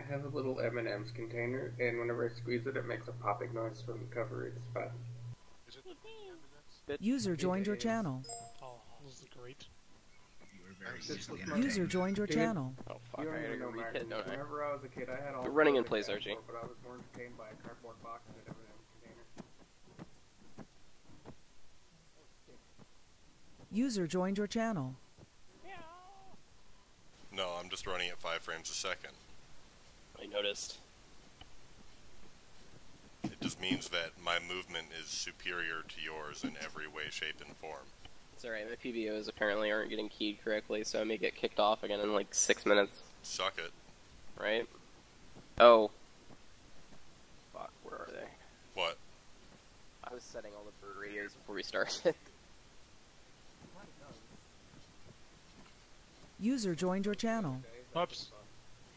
have a little M&M's container, and whenever I squeeze it, it makes a popping noise from the cover. It's fun. Is it User joined your channel. Oh, this is great. User joined your channel. Oh fuck, You don't I gotta even go know, read Martin. it, don't I? Whenever I was a kid, I had all You're running in the place, things Archie. but I was more entertained by a cardboard box and an M&M's container. User joined your channel. No, I'm just running at 5 frames a second. I noticed. It just means that my movement is superior to yours in every way, shape, and form. It's alright, my PBOs apparently aren't getting keyed correctly, so I may get kicked off again in like 6 minutes. Suck it. Right? Oh. Fuck, where are they? What? I was setting all the bird radios before we started. User joined your channel. Oops.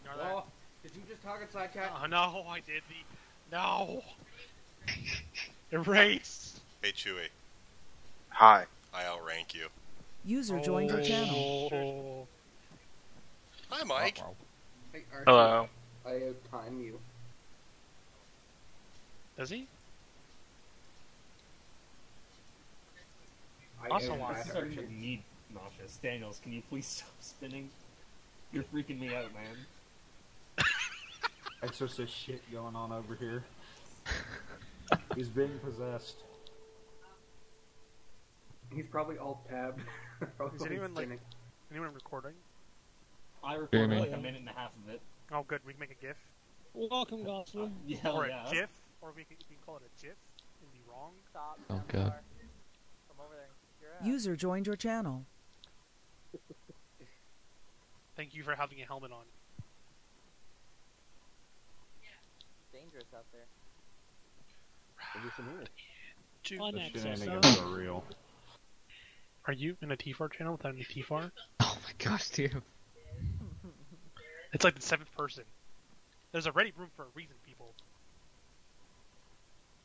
Ignore that. Oh, did you just talk inside chat? Oh no, I did the... No! Erase! Hey, Chewy. Hi. I outrank you. User joined your channel. Oh. Hi, Mike. Hey, Archie, Hello. I time you. Does he? I Also, am why? This is starting to need nauseous. Daniels, can you please stop spinning? You're freaking me out, man. Exorcist shit going on over here. He's being possessed. He's probably alt-tab. Is anyone, like, anyone recording? I recorded Jamie. like a minute and a half of it. Oh good, we can make a GIF. Welcome, Gosler. Yeah, Or a yeah. GIF, or we can call it a GIF and be wrong. Stop. Oh, down God. the bar. Come over there and kick your ass. User joined your channel. Thank you for having a helmet on. Dangerous out there. On The access, shenanigans are real. Are you in a TFAR channel without any TFAR? Oh my gosh, dude. It's like the 7th person. There's already room for a reason, people.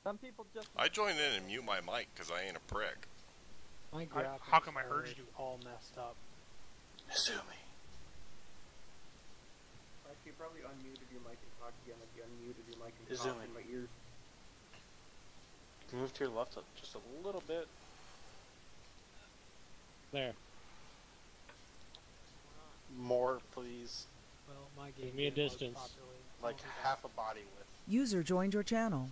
Some people just. I join in and mute my mic because I ain't a prick. How come I heard you all messed up? Assuming. Archie, you probably unmuted your mic and talked again like you unmuted your mic and Zoom talked in. in my ears. Move to your left just a little bit. There. More, please. Well, my Give me a distance. Like half a body width. User joined your channel.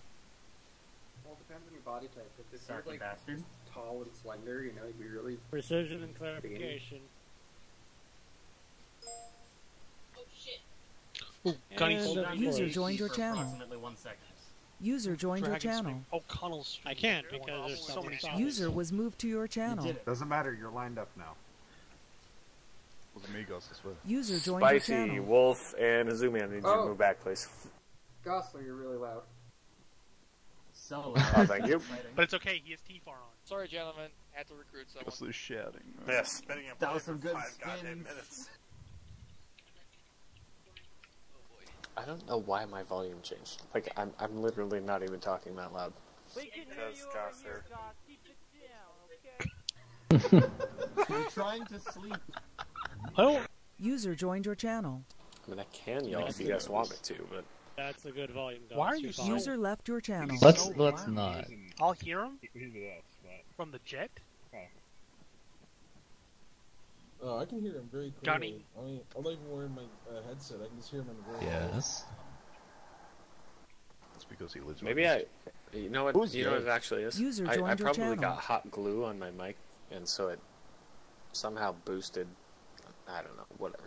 Well, it depends on your body type. If you're Sarky like bastard. tall and slender, you know, you'd be really. Precision and clarification. Ooh, Gunny. And, Hold on to User AC joined your for channel. Approximately 1 second. User joined your Dragon channel. Stream. Oh, Connell's stream. I can't Going because off there's so many something User was moved to your You channel. did it. Doesn't matter, you're lined up now. Los amigos, this way. User joined your Spicy, channel. Wolf, and Azumi, I need you Oh. to move back, please. Gosler, you're really loud. So Oh, thank you. exciting. But it's okay, he has TFAR on. Sorry, gentlemen. Had to recruit someone. Ghostly's shouting. Yes, spinning That was some good spins. minutes. I don't know why my volume changed. Like, I'm literally not even talking that loud. We can hear Because you over Gosler. here, Scott. Keep it down, okay? You're trying to sleep. I don't. User joined your channel. I mean, I can yell if you guys want me to, but... That's a good volume. Guys. Why are you You're so- fine. User left your channel. Let's not. I'll hear him from the jet. I can hear him very Johnny. clearly. I mean, I'm not even wearing my headset. I can just hear him in the very Yes. That's because he lives. Maybe you know what? Who's You know what gay? it actually is. User I joined your probably channel. got hot glue on my mic, and so it somehow boosted. I don't know. Whatever.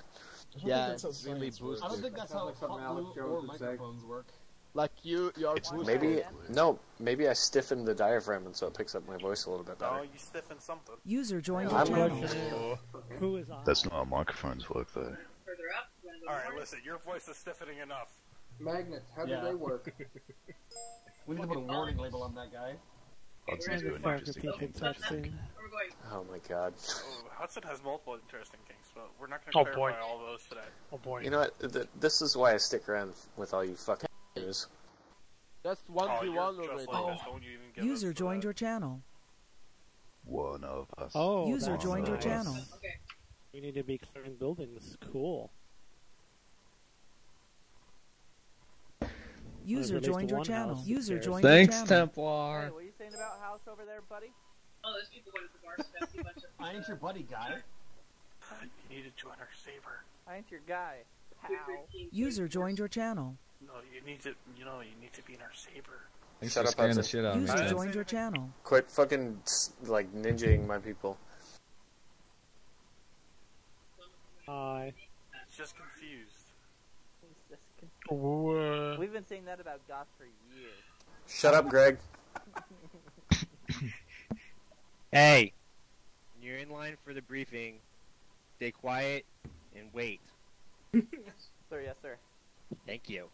I don't Yeah, think that's how it's really science works. I don't think that's Sounds how like something hot Alex glue Jones or would say. microphones work. Like you're Maybe no. Maybe I stiffened the diaphragm, and so it picks up my voice a little bit Oh, better. you stiffened something. User joined I'm your good. channel. Who is on? That's not how microphones work, though. Alright, listen, your voice is stiffening enough. Magnets, how Yeah. do they work? We need to put a warning label on that guy. Hudson's doing interesting things. Oh my god. Oh, Hudson has multiple interesting things, but we're not Oh, going to boy. clarify all those today. Oh boy. You know what? This is why I stick around with all you fucking news. That's Oh, you're 1v1 just already. like us. Don't you even give User us joined the... your channel. One of us. Oh, User that's joined your nice. channel. We need to be clearing buildings. Cool. User at least joined your one channel. house User upstairs. joined Thanks, your channel. Templar. Hey, what are you saying about house over there, buddy? Oh, those people go to the bar, so that's a bunch of... I ain't your buddy, guy. You need to join our saber. I ain't your guy. How? User joined your channel. No, you need to, you need to be in our saber. Thanks Shut for up, scaring the Hudson. shit out of me. User man. joined your channel. Quit fucking, like, ninjaing my people. Hi. He's just confused. He's just confused. We've been saying that about Goth for years. Shut up, Greg. Hey, when you're in line for the briefing, stay quiet and wait. Sir, yes, sir. Thank you.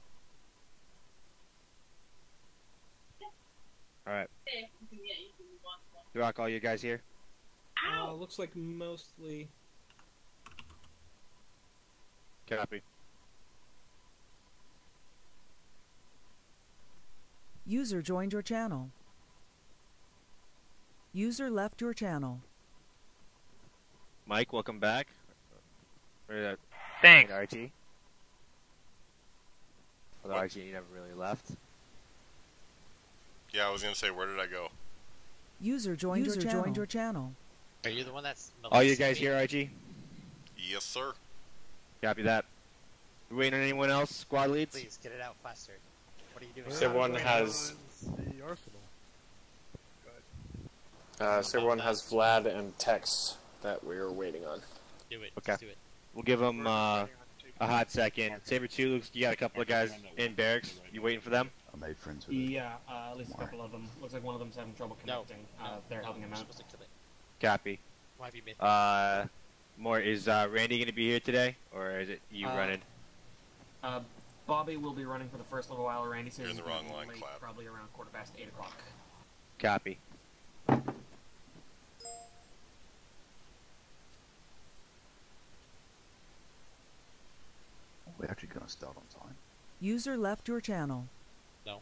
Alright. Rock, all you guys here? Looks like mostly. Copy. User joined your channel. User left your channel. Mike, welcome back. Thanks. Archie. Although Archie never really left. Yeah, I was gonna say, where did I go? User joined your channel. Are you the one that's... All you guys here, Archie? Yes, sir. Copy that. You waiting on anyone else? Squad leads? Please, get it out faster. What are you doing? Everyone has... The arsenal. Everyone has Vlad and Tex that we're waiting on. Do it. Okay. Just do it. We'll give them a hot second. Saber 2, looks you got a couple of guys in barracks. You waiting for them? I made friends with Yeah, at least a couple of them. Looks like one of them's having trouble connecting. They're helping him out. Copy. Why have you made More, is Randy going to be here today? Or is it you running? Bobby will be running for the first little while. Randy says You're in the he's wrong gonna be line, late, Clap. probably around 8:15, 8 o'clock. Copy. We're actually gonna start on time. User left your channel. No.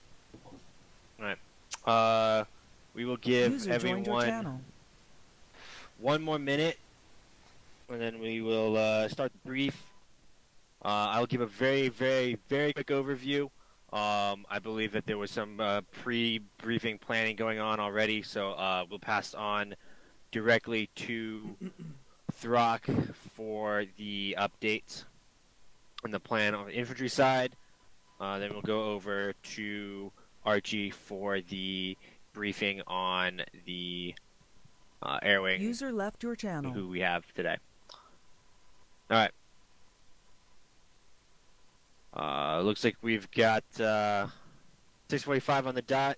Alright. We will give User joined your everyone channel. 1 more minute, and then we will start the brief. I'll give a very, very, very quick overview. I believe that there was some pre-briefing planning going on already, so we'll pass on directly to Throck for the updates on the plan on the infantry side. Then we'll go over to Archie for the briefing on the air wing. User left your channel. Who we have today. Alright. Looks like we've got 6:45 on the dot.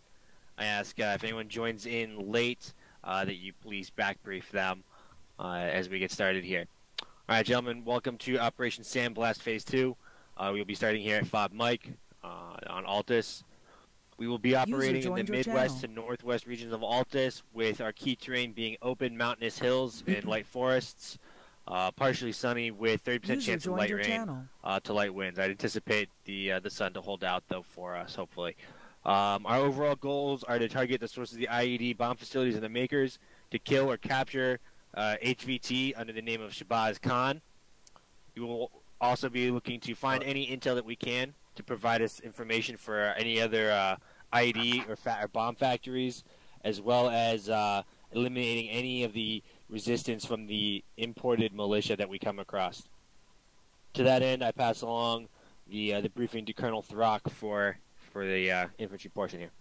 I ask if anyone joins in late that you please back brief them as we get started here. Alright, gentlemen, welcome to Operation Sandblast Phase 2. We'll be starting here at Fob Mike on Altus. We will be operating in the Midwest and Northwest regions of Altus, with our key terrain being open mountainous hills and light forests, partially sunny with 30% chance of light rain to light winds. I'd anticipate the sun to hold out, though, for us, hopefully. Our overall goals are to target the sources of the IED bomb facilities and the makers, to kill or capture HVT under the name of Shabazz Khan. We will also be looking to find any intel that we can to provide us information for any other IED or bomb factories, as well as eliminating any of the resistance from the imported militia that we come across. To that end, I pass along the briefing to Colonel Throck for the infantry portion here.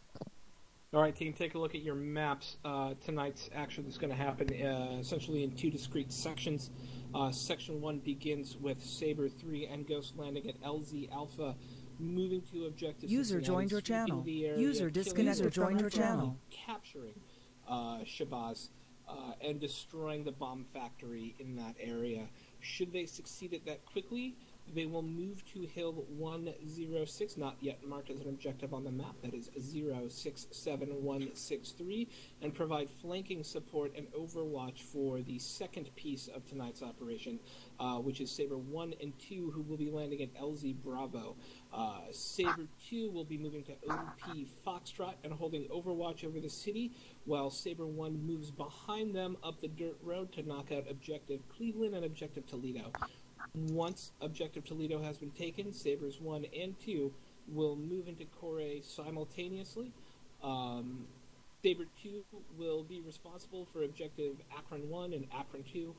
Alright, team, take a look at your maps. Tonight's action is going to happen essentially in 2 discrete sections. Section 1 begins with Saber 3 and Ghost landing at LZ Alpha, moving to objective User joined your channel. User disconnected from your channel. Capturing Shabazz and destroying the bomb factory in that area. Should they succeed at that quickly, they will move to Hill 106, not yet marked as an objective on the map, that is 067163, and provide flanking support and overwatch for the second piece of tonight's operation, which is Saber 1 and 2, who will be landing at LZ Bravo. Saber 2 will be moving to OP Foxtrot and holding overwatch over the city, while Saber 1 moves behind them up the dirt road to knock out Objective Cleveland and Objective Toledo. Once Objective Toledo has been taken, Sabres 1 and 2 will move into Core A simultaneously. Saber 2 will be responsible for objective Akron 1 and Akron 2,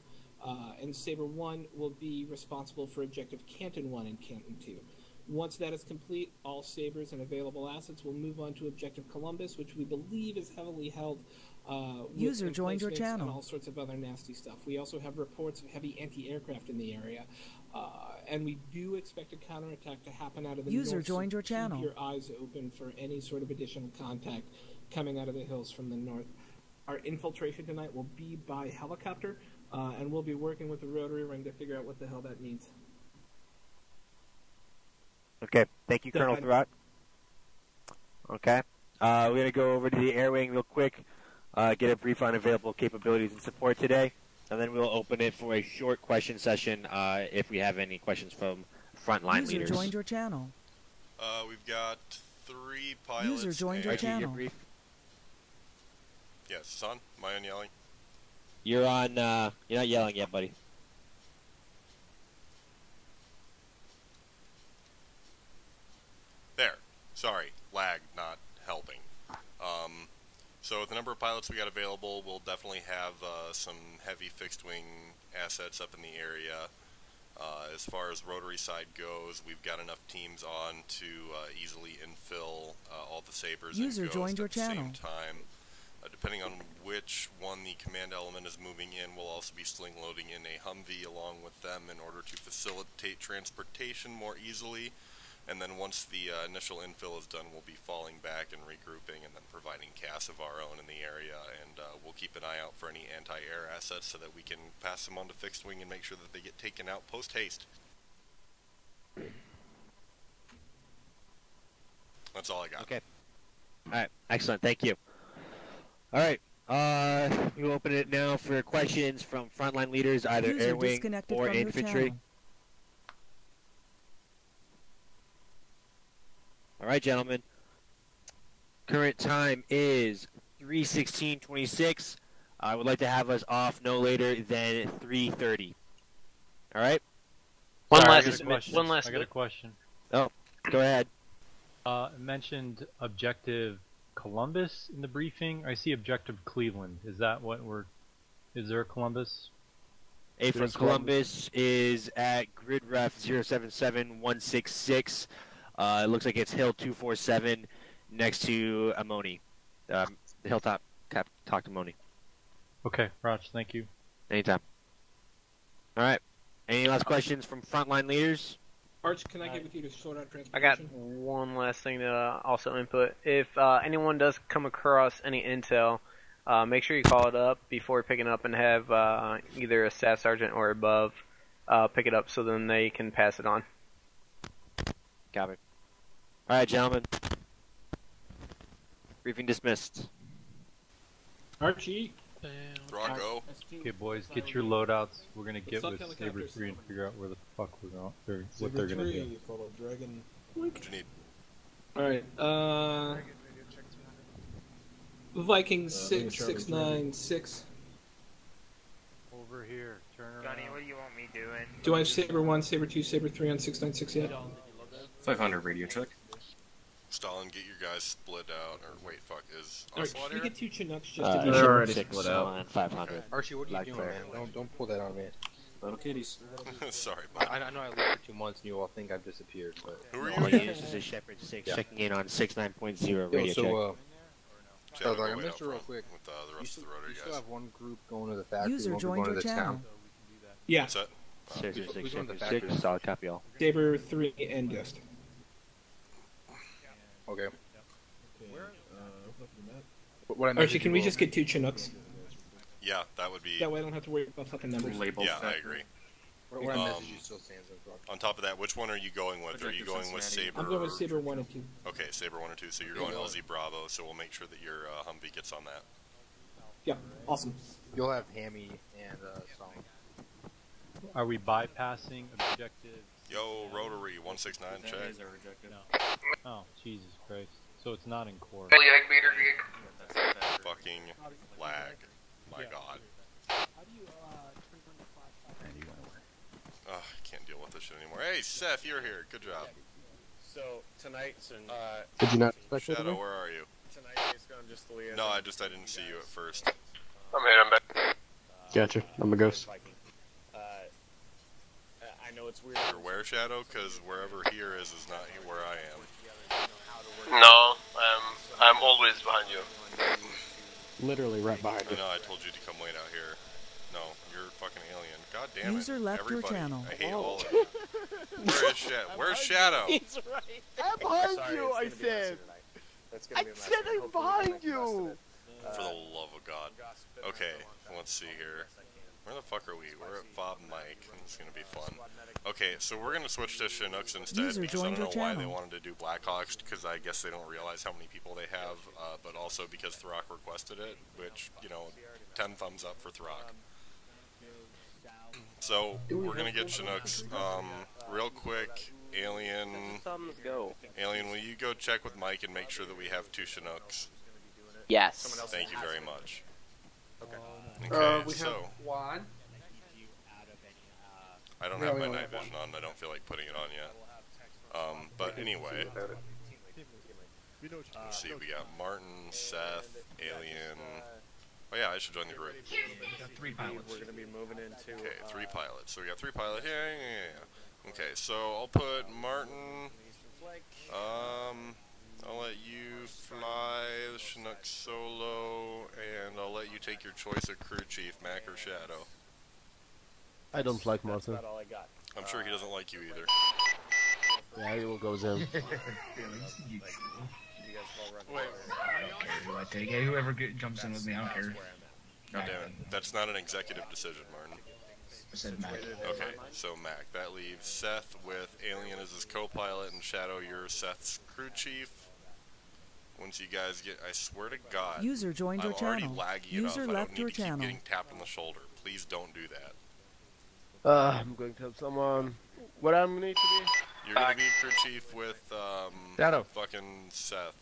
and Saber 1 will be responsible for objective Canton 1 and Canton 2. Once that is complete, all Sabers and available assets will move on to objective Columbus, which we believe is heavily held User joined your and channel. all sorts of other nasty stuff. We also have reports of heavy anti-aircraft in the area, and we do expect a counterattack to happen out of the User north. joined so your channel. Keep your eyes open for any sort of additional contact coming out of the hills from the north. Our infiltration tonight will be by helicopter, and we'll be working with the Rotary Ring to figure out what the hell that means. Okay, thank you, Colonel Thurrott. Okay, we're going to go over to the air wing real quick, get a brief on available capabilities and support today, and then we'll open it for a short question session if we have any questions from frontline User leaders. joined your channel. We've got 3 pilots. User joined your and- channel. Yes, son, am I on yelling? You're on, you're not yelling yet, buddy. There. Sorry, lag not helping. So with the number of pilots we got available, we'll definitely have some heavy fixed-wing assets up in the area. As far as rotary side goes, we've got enough teams on to easily infill all the Sabers User and joined Ghost your at the channel. same time. Depending on which one the command element is moving in, we'll also be sling loading in a Humvee along with them in order to facilitate transportation more easily. And then once the initial infill is done, we'll be falling back and regrouping and then providing CAS of our own in the area. And we'll keep an eye out for any anti-air assets so that we can pass them on to fixed wing and make sure that they get taken out post-haste. That's all I got. Okay. Alright, excellent, thank you. Alright, we will open it now for questions from frontline leaders, either User air wing disconnected or from your infantry. channel. Alright, gentlemen. Current time is 3:16:26. I would like to have us off no later than 3:30. Alright? One Sorry, last I got a question. Oh, go ahead. It mentioned objective Columbus in the briefing. I see objective Cleveland. Is that what we're... Is there a Columbus? A from Columbus is at grid ref 077166. It looks like it's Hill 247 next to Amoni. The Hilltop talk to Amoni. Okay, Raj, thank you. Anytime. Alright. Any last questions from frontline leaders? Arch, can I get with you to sort out I got transportation? one last thing to also input. If anyone does come across any intel, make sure you call it up before picking up and have either a staff sergeant or above pick it up so then they can pass it on. Copy. Alright, gentlemen. Briefing dismissed. Archie. Drago. Okay, boys, get your loadouts. We're gonna get Suck with Saber helicopters. 3 and figure out where the fuck we're going, what Saber they're gonna 3, do. follow Dragon. What you need? Alright, Viking Charlie 6696. Over here, turn around. Gunny, what do you want me doing? Do I have Saber 1, Saber 2, Saber 3 on 696 yet? 500 radio check. Stalin, get your guys split out. Or wait, fuck, is Alright, Ocelot can we here? get 2 Chinooks just to be They're sure? already split out. 500. Archie, what are Black you doing, Bear. man? Don't pull that on me. Little kitties. Sorry, bud. I know I lived for 2 months and you all think I've disappeared, but... Who are you All again? used is a Shepherd 6 Yeah. checking in on 69.0 Yo, radio check. so, Chad, I I'll wait missed out it real front quick. With the You rest still, of the rotary you still guys. have one group going to the factory, User one group joined going to your the channel. town. Yeah, What's that? Six, who's six, on the six, factory? six, solid copy all. Saber 3 and Ghost. Okay. Look at the map. What I meant Archie, is can you we will- just get 2 Chinooks? Yeah, that would be... That way I don't have to worry about fucking numbers. Yeah, I agree. What I messaged you still stands up, Rock. On top of that, which one are you going with? Are you going with Saber? I'm going with Saber 1 and 2. Okay, Saber 1 or 2. So you're going LZ Bravo. So we'll make sure that your Humvee gets on that. Yeah, awesome. You'll have Hammy and Stalin. Are we bypassing objective? Yo, Rotary 169, check. Oh, Jesus Christ. So it's not in core. Fucking lag. My god. I can't deal with this shit anymore. Hey, Seth, you're here. Good job. So tonight, Did you not expect it? Shadow, where are you? Tonight, basically, I'm just the liaison. No, I didn't see you at first. I'm here. I'm back. Gotcha. I'm a ghost. I know it's weird. You're where, Shadow? Because wherever here is not where I am. No, I'm always behind you. Literally right behind you. No, I told you to come wait out here. No, you're a fucking alien. God damn it. User left your Everybody. channel. I hate all of you. Where is Shadow? Where's Shadow? He's right. I'm behind you, I said. I said I'm behind you. For the love of God. Okay, let's see here. Where the fuck are we? We're at Fob Mike. This is gonna be fun. Okay, so we're gonna switch to Chinooks instead User because I joined don't know your why they channel. wanted to do Blackhawks because I guess they don't realize how many people they have, but also because Throck requested it, which, you know, 10 thumbs up for Throck. So, we're gonna get Chinooks. Real quick, Alien... Thumbs go. Alien, will you go check with Mike and make sure that we have 2 Chinooks? Yes. Thank you very much. Okay, Okay, we so... have one. I don't No, have we my only night have vision on, I don't feel like putting it on yet. But anyway... Let's see, we got Martin, Seth, Alien... Oh yeah, I should join the group. We got 3 pilots. We're gonna be moving into. Okay, 3 pilots. So we got 3 pilots. Yeah. Okay, so I'll put Martin. I'll let you fly the Chinook solo, and I'll let you take your choice of crew chief, Mac or Shadow. I don't like Martin. That's about all I got. I'm sure he doesn't like you either. Yeah, he will go Zim. You guys all run. I take it. Whoever jumps in with me, I don't care. God damn it. That's not an executive decision, Martin. I said Mac. Okay, so Mac. That leaves Seth with Alien as his co-pilot, and Shadow, you're Seth's crew chief. Once you guys get, I swear to God, User joined your I'm already channel. laggy User enough. I left don't your need to keep channel. getting tapped on the shoulder. Please don't do that. I'm going to help someone. What I'm gonna need to be? You're gonna be crew chief with Shadow. fucking Seth.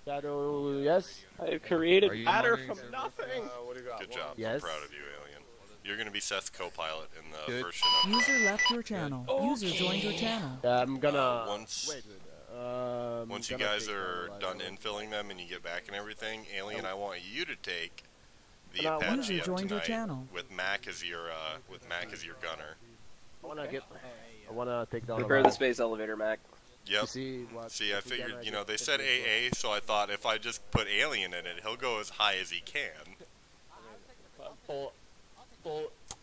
Shadow, yes. I've created matter from nothing. What do you got? Good job. Yes. I'm proud of you, Alien. You're gonna be Seth's co-pilot in the Good. first Chinook. User left your channel. User joined your channel. I'm gonna. Once you gonna guys take are all done that. infilling them and you get back and everything, Alien, I want you to take the No, Apache User up joined your tonight channel. with Mac as your gunner. I wanna take down. Prepare the space elevator, Mac. Yep. See, See, I figured, you know, they said AA, so I thought if I just put Alien in it, he'll go as high as he can.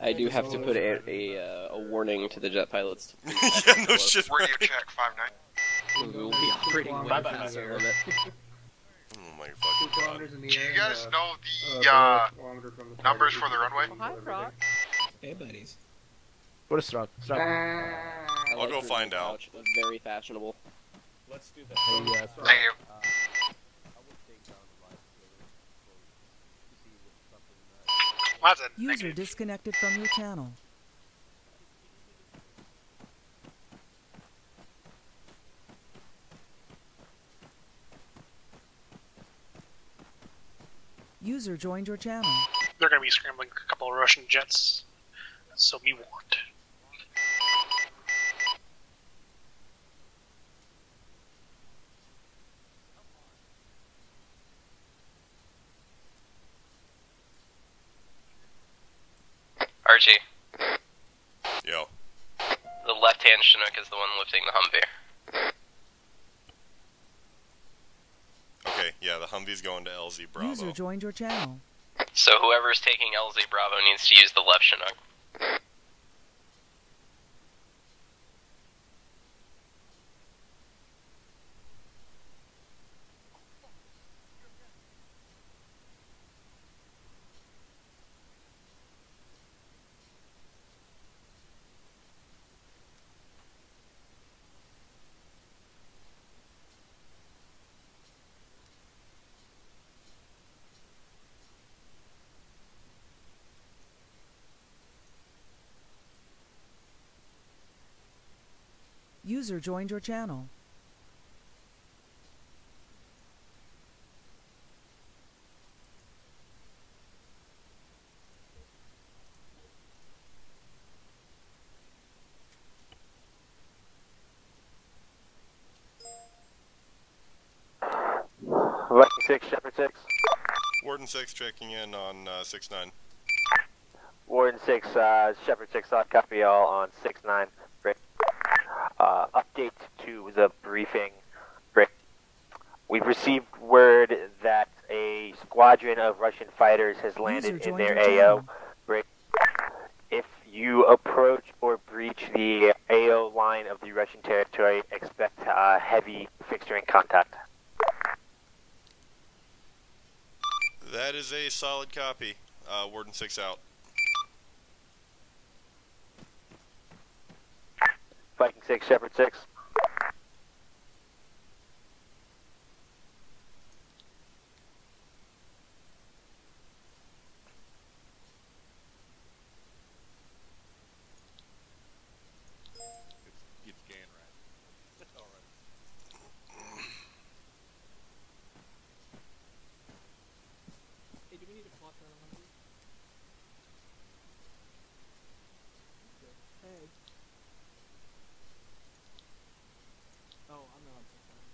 I do have to put a warning to the jet pilots. Yeah, no shit. Radio check 5-9. We will be operating way past our limit. Oh my fucking 2 god. kilometers in the air. Do you guys know the below a kilometer from the numbers target. for the runway? Hi, Brock. Hey, buddies. What is Strong? Strong. I'll go find out. Very fashionable. Let's do that. Hey, Thank you. User disconnected from your channel. User joined your channel. They're going to be scrambling a couple of Russian jets, so we won't. Archie, Yo. the left-hand Chinook is the one lifting the Humvee. Okay, yeah, the Humvee's going to LZ Bravo. User joined your channel. So whoever's taking LZ Bravo needs to use the left Chinook. User joined your channel. 6, Shepherd 6. Warden 6 checking in on 6-9. Warden 6, Shepherd 6, odd copy all on 6-9. Great. Update to the briefing. Great. We've received word that a squadron of Russian fighters has landed in their AO. Great. If you approach or breach the AO line of the Russian territory, expect heavy fixturing contact. That is a solid copy. Warden 6 out. Viking 6, Shepherd 6. It's Ganrad. Alright. Hey, do we need to plot that on Humvee? Hey. Oh, I'm not on TikTok.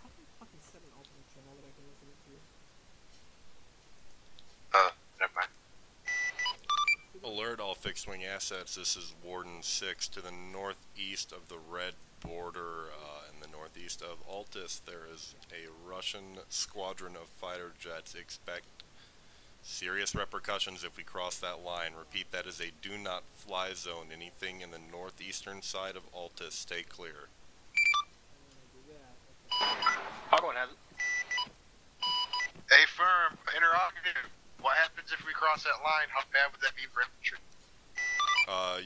How do you fucking set an alternate channel that I can listen to? Never mind. Alert all fixed-wing assets. This is Warden 6 to the northeast of the red border in the northeast of Altus. There is a Russian squadron of fighter jets. Expect serious repercussions if we cross that line. Repeat, that is a do-not-fly zone. Anything in the northeastern side of Altus, stay clear. I'll go and have it. Hey, firm, interrogative. What happens if we cross that line? How bad would that be for infantry?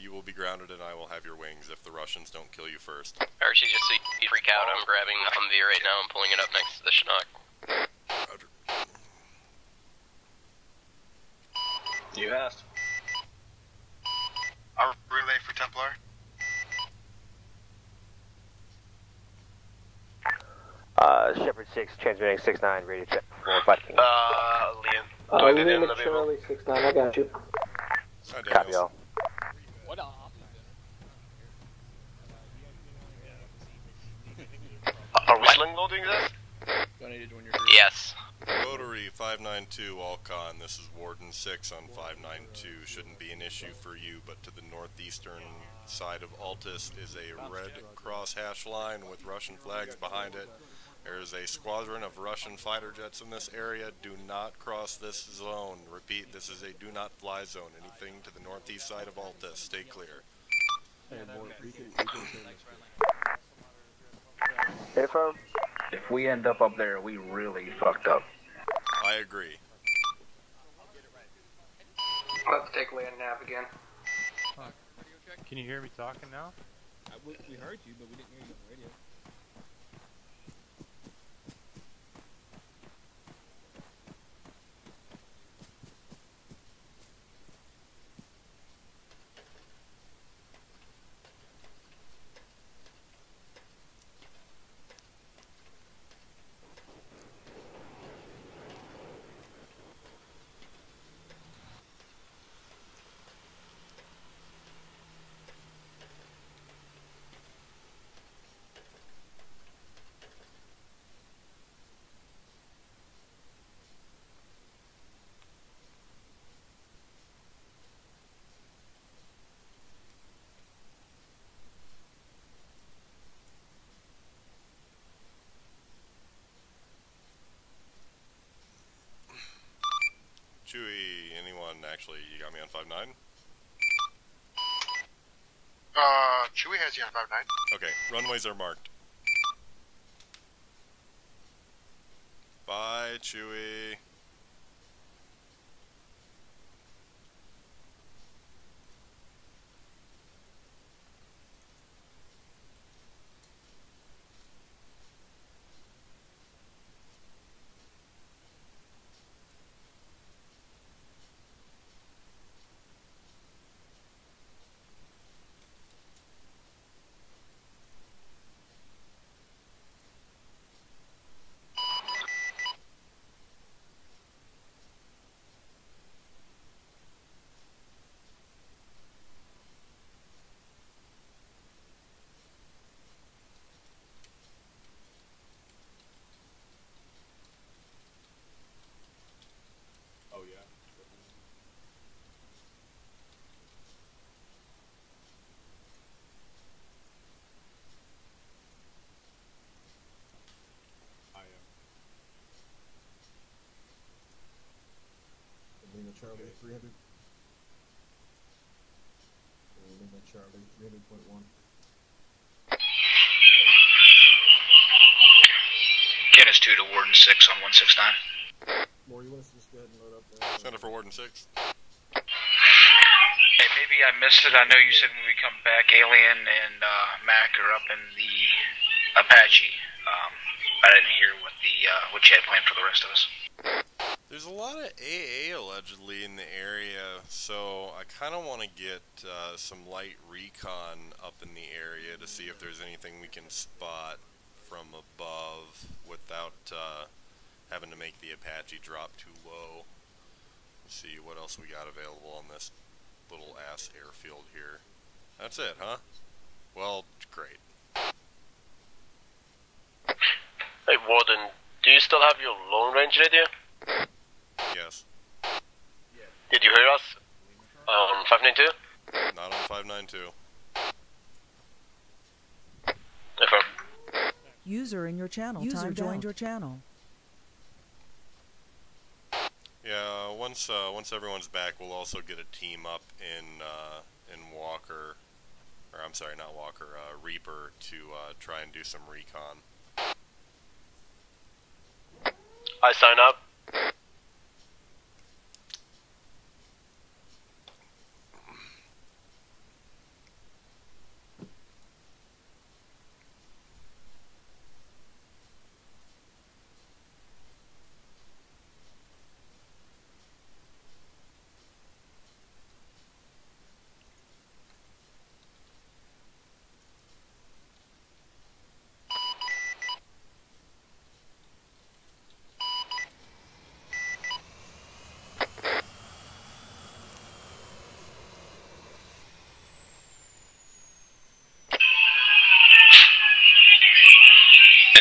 You will be grounded and I will have your wings if the Russians don't kill you first. Archie, just so you freak out, I'm grabbing the Humvee right now and pulling it up next to the Chinook. Roger. You asked. I'll relay for Templar. Shepherd 6, transmitting 6-9, radio check for Viking. Liam. Liam Charlie 6-9, I got you. Copy all. What up? Are we sling loading this? Do I need to join your group? Yes. Rotary 592 Alcon, this is Warden 6 on 592. Shouldn't be an issue for you, but to the northeastern side of Altus is a red cross hash line with Russian flags behind it. There is a squadron of Russian fighter jets in this area. Do not cross this zone. Repeat, this is a do not fly zone. Anything to the northeast side of Altus, stay clear. Hey, firm. If we end up there, we really fucked up. I agree. Let's take land nav again. Can you hear me talking now? We heard you, but we didn't hear you on the radio. Chewy, anyone actually, you got me on 5-9? Chewy has you on 5-9. Okay, runways are marked. Bye, Chewy. 300.1. Guinness 2 to Warden 6 on 169. More, you want us to just go ahead and load up there? Center for Warden 6. Hey, maybe I missed it. I know you said when we come back, Alien and Mac are up in the Apache. I didn't hear what you had planned for the rest of us. There's a lot of AA allegedly in the area, so I kind of want to get some light recon up in the area to see if there's anything we can spot from above without having to make the Apache drop too low. Let's see what else we got available on this little ass airfield here. That's it, huh? Well, great. Hey, Warden, do you still have your long range radio? Yes. Did you hear us on 592? Not on 592. Affirm. User in your channel. User joined your channel. Yeah, once everyone's back, we'll also get a team up in Walker, or I'm sorry, not Walker, Reaper, to try and do some recon. I sign up.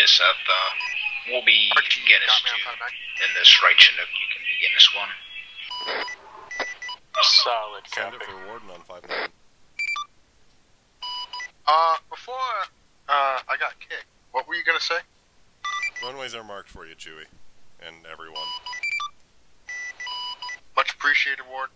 Seth, we'll be Guinness 2 in this right Chinook. You can be Guinness 1. Solid Send it for Warden on 5-9. Before I got kicked, what were you gonna say? Runways are marked for you, Chewie, and everyone. Much appreciated, Ward.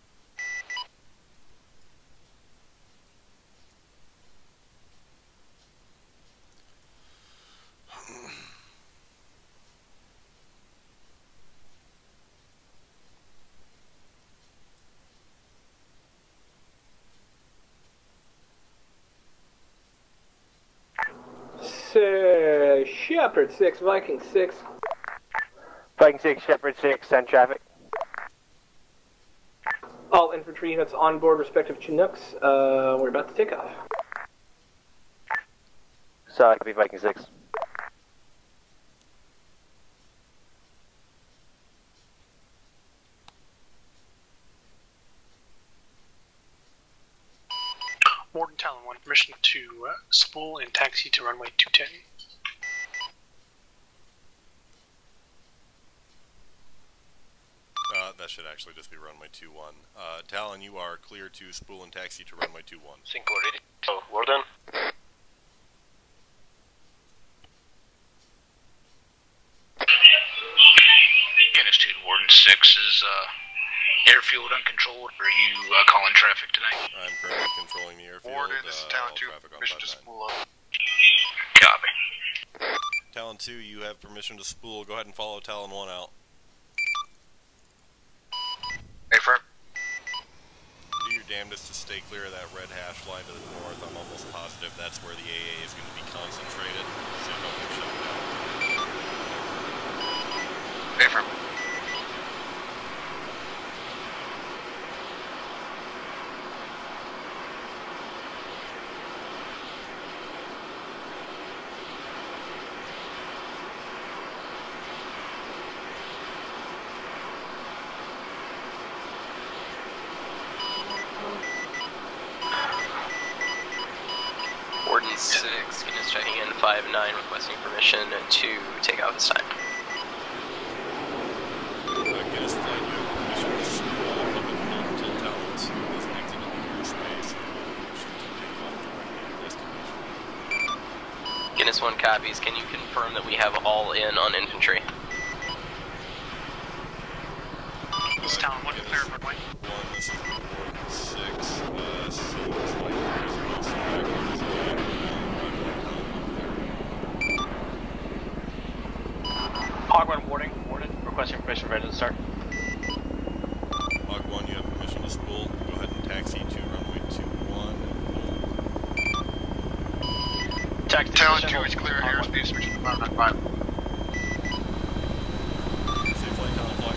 Shepherd 6, Viking 6. Viking 6, Shepherd 6, send traffic. All infantry units on board respective Chinooks. We're about to take off. So, copy Viking 6. Warden Talon 1, permission to spool and taxi to runway 210. That should actually just be runway 21. Talon, you are clear to spool and taxi to runway 21. Cinco ready. Oh, Warden. Guinness 2 to Warden 6 is airfield uncontrolled. Are you calling traffic tonight? I'm currently controlling the airfield. Warden, this is Talon 2. Permission to spool up. Copy. Talon 2, you have permission to spool. Go ahead and follow Talon 1 out. Hey, firm. Do your damnedest to stay clear of that red hash line to the north. I'm almost positive that's where the AA is going to be concentrated, so don't get shut down. Hey, firm. Warden 6, Guinness checking in 5-9, requesting permission to take off this time. Guinness flight, you have permission to spool up until Talon 2 has exited the airspace. Permission to take off directly to your destination. Guinness 1 copies. Can you confirm that we have all in on infantry? This is Talon 1, clear runway. 1, this is Warden 6, seems like there's no permission for engine start. Log 1, you have permission to spool. Go ahead and taxi to runway 21 and pull. Taxi Talon 2 is clear airspace, switching to 595. Safe flight, Talon flight.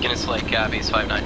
Guinness Lake, base 59.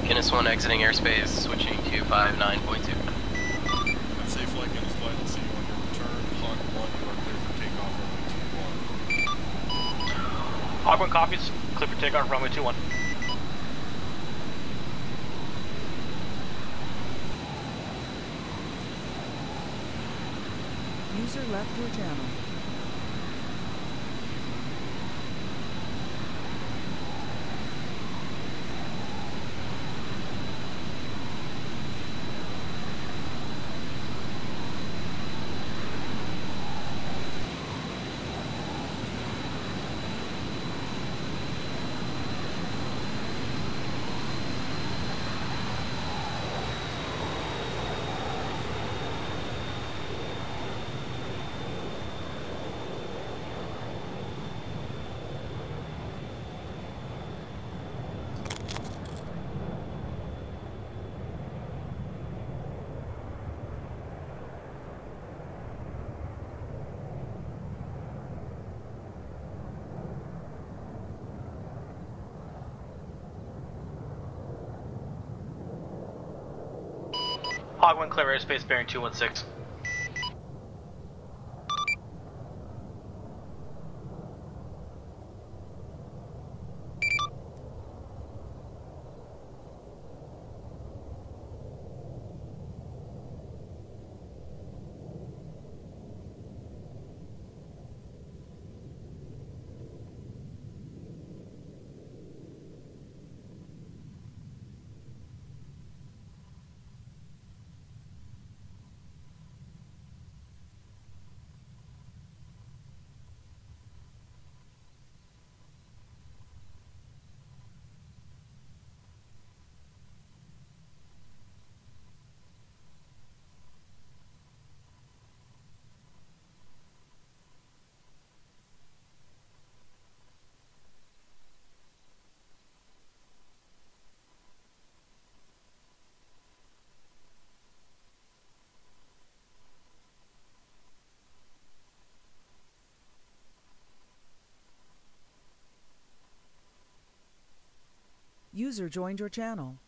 Guinness 1 exiting airspace, switching to 59.2. Safe flight, Guinness flight. Let's see you on your return. Hawk 1, you are clear for takeoff, runway 21. Hawk 1 copies, clear for takeoff, runway 21. User left your channel. Hog 1 clear airspace bearing 216. User joined your channel.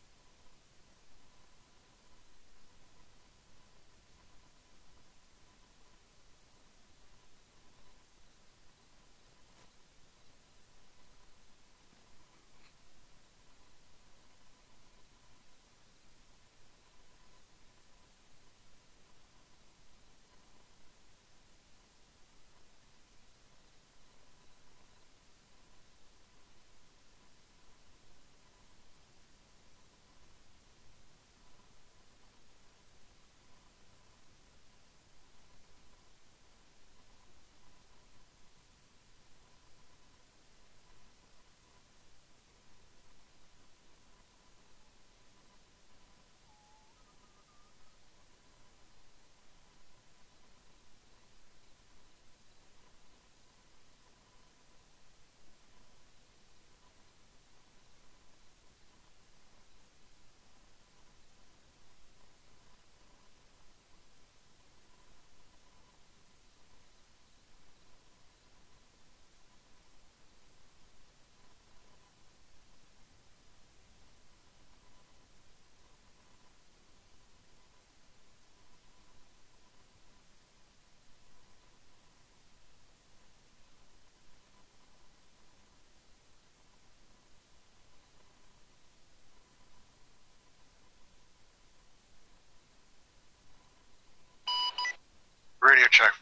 radio check.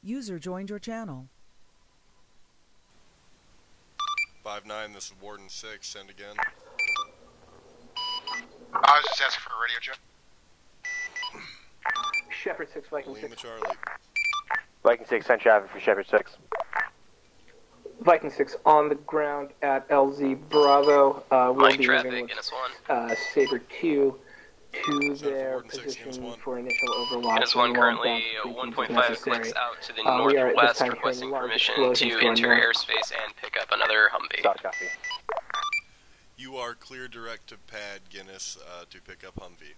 User joined your channel. 5-9, this is Warden 6, send again. I was just asking for a radio check. Shepherd 6, Viking 6. Charlie. Viking 6, send traffic for Shepherd 6. Viking 6 on the ground at LZ Bravo. We'll Mike be traffic, moving Guinness with 1. Saber 2 to their position for initial overwatch. Guinness 1 currently 1.5 clicks out to the northwest, requesting permission to enter airspace and pick up another Humvee. Copy. You are clear direct to pad, Guinness, to pick up Humvee.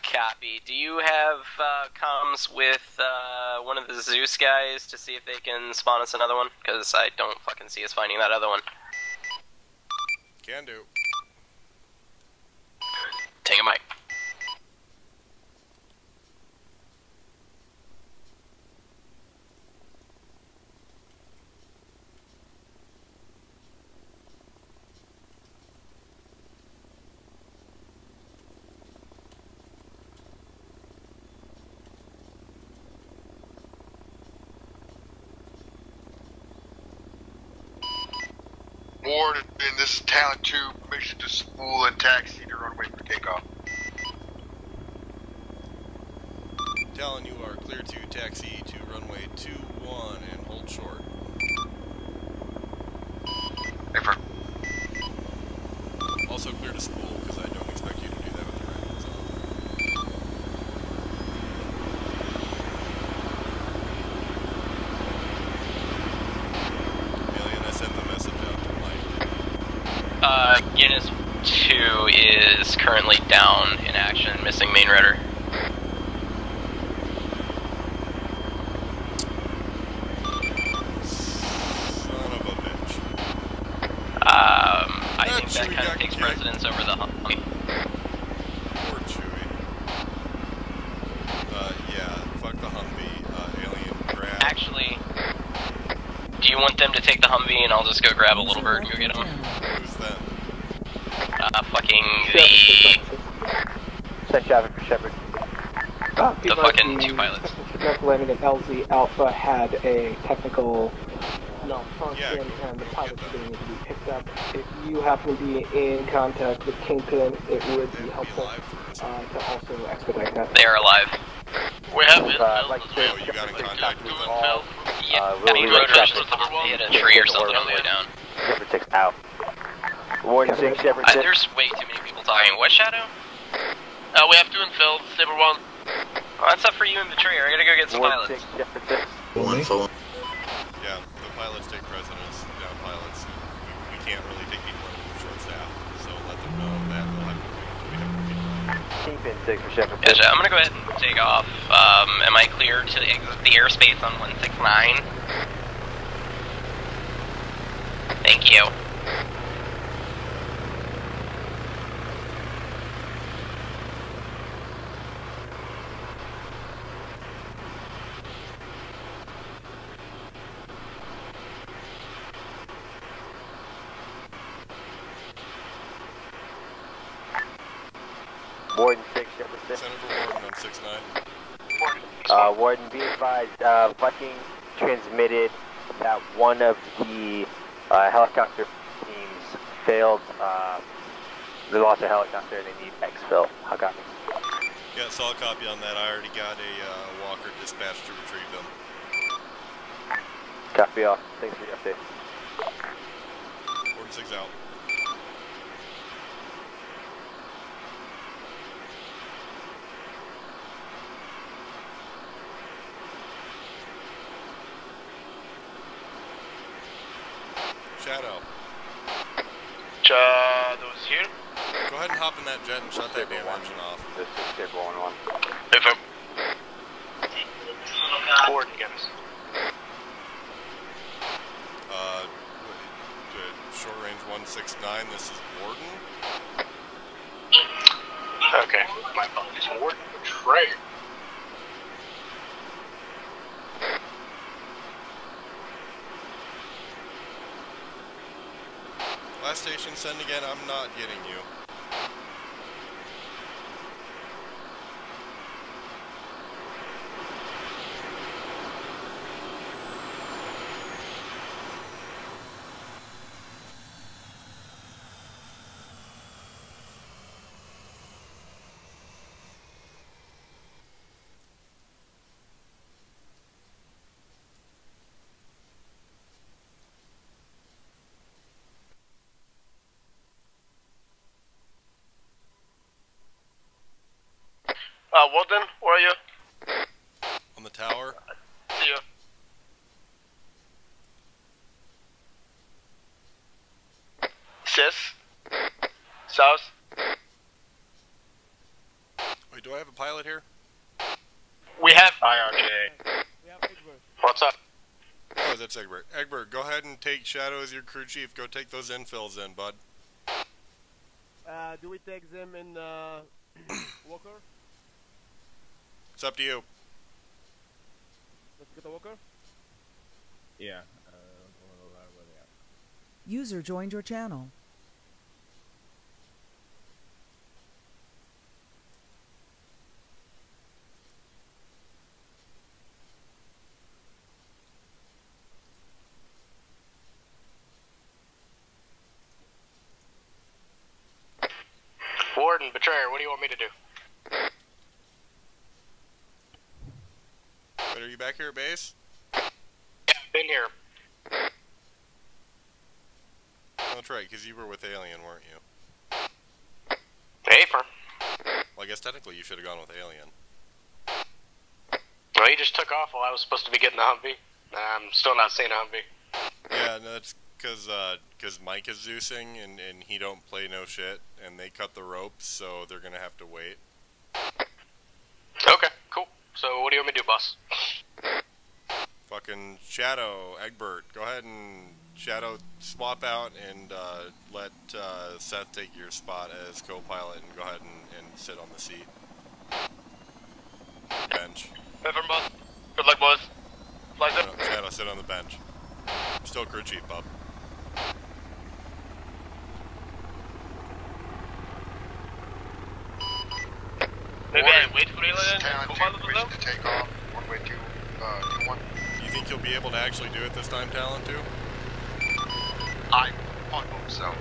Copy. Do you have comms with one of the Zeus guys to see if they can spawn us another one? Because I don't fucking see us finding that other one. Can do. Take a mic. Warden, this is Talent 2, permission to spool and taxi to runway for takeoff. Talon, you are clear to taxi to runway 21 and hold short. Also clear to spool, because I don't expect you to do that with your engines on. Alien, I sent the message out to Mike. Guinness 2 is currently down in action, missing main rudder. I think that kind of takes precedence over the Humvee. Poor Chewie. Yeah, fuck the Humvee. Alien, grab. Actually, do you want them to take the Humvee and I'll just go grab a little bird and go get him? Who's that? Fucking the... Send traffic for Shepherd. The fucking two pilots. Trajectory landing at LZ Alpha had a technical malfunction and the pilots are being able to be picked up. If you happen to be in contact with Kingpin, it would be helpful to also expedite that. They are alive. We have you got in contact with them? Yeah, I mean, road crash, they hit a tree or something on the way down. Shepherd 6 out. Warden 6, Shepherd 6. There's way too many people talking. What, Shadow? we have to infill, Saber 1. Well, that's up for you and Betrayer. I gotta go get some pilots. 6, Shepherd 6. Yeah, the pilots take precedence, down pilots. We can't really take people in from short staff, so let them know that we'll have to wait until we have Kingpin 6 for Shepherd 6. Gotcha, I'm gonna go ahead and take off. Am I clear to exit the airspace on 169? Thank you. Warden 6, Shepherd 6. Center for Warden on 6-9. Warden, be advised, Viking transmitted that one of the helicopter teams failed. They lost a helicopter and they need exfil. How copy? Yeah, solid copy on that. I already got a walker dispatched to retrieve them. Copy all. Thanks for the update. Warden 6 out. Shadow. Shadow's here. Go ahead and hop in that jet and shut that damn engine off. This is Saber 1-1. If I'm... Warden, Guinness. Short range 169, this is Warden. Okay. My apologies. Warden Betrayer. Last station, send again. I'm not getting you. Walden, where are you? On the tower. See you. Sis? South? Wait, do I have a pilot here? We have IRJ. What's up? Oh, that's Egbert. Egbert, go ahead and take Shadow as your crew chief. Go take those infills in, bud. Do we take them in Walker? It's up to you. Let's get the Walker. Yeah. User joined your channel. Warden, Betrayer, what do you want me to do? Wait, are you back here at base? Yeah, been here. Oh, that's right, because you were with Alien, weren't you? Paper. Well, I guess technically you should have gone with Alien. Well, he just took off while I was supposed to be getting the Humvee. I'm still not seeing a Humvee. Yeah, no, that's because Mike is Zeusing, and he don't play no shit, and they cut the ropes, so they're gonna have to wait. Okay, cool. So what do you want me to do, boss? Fucking Shadow, Egbert, go ahead and Shadow swap out and let Seth take your spot as co-pilot and go ahead and sit on the seat. Bench. Paper, boss. Good luck, boys. Fly zip. Shadow, sit on the bench. I'm still crew chief, bub. Maybe I wait for Alien Talent and co-pilot 2 with them? to take off. Runway 21. Do you think you'll be able to actually do it this time, Talon 2? I hope so.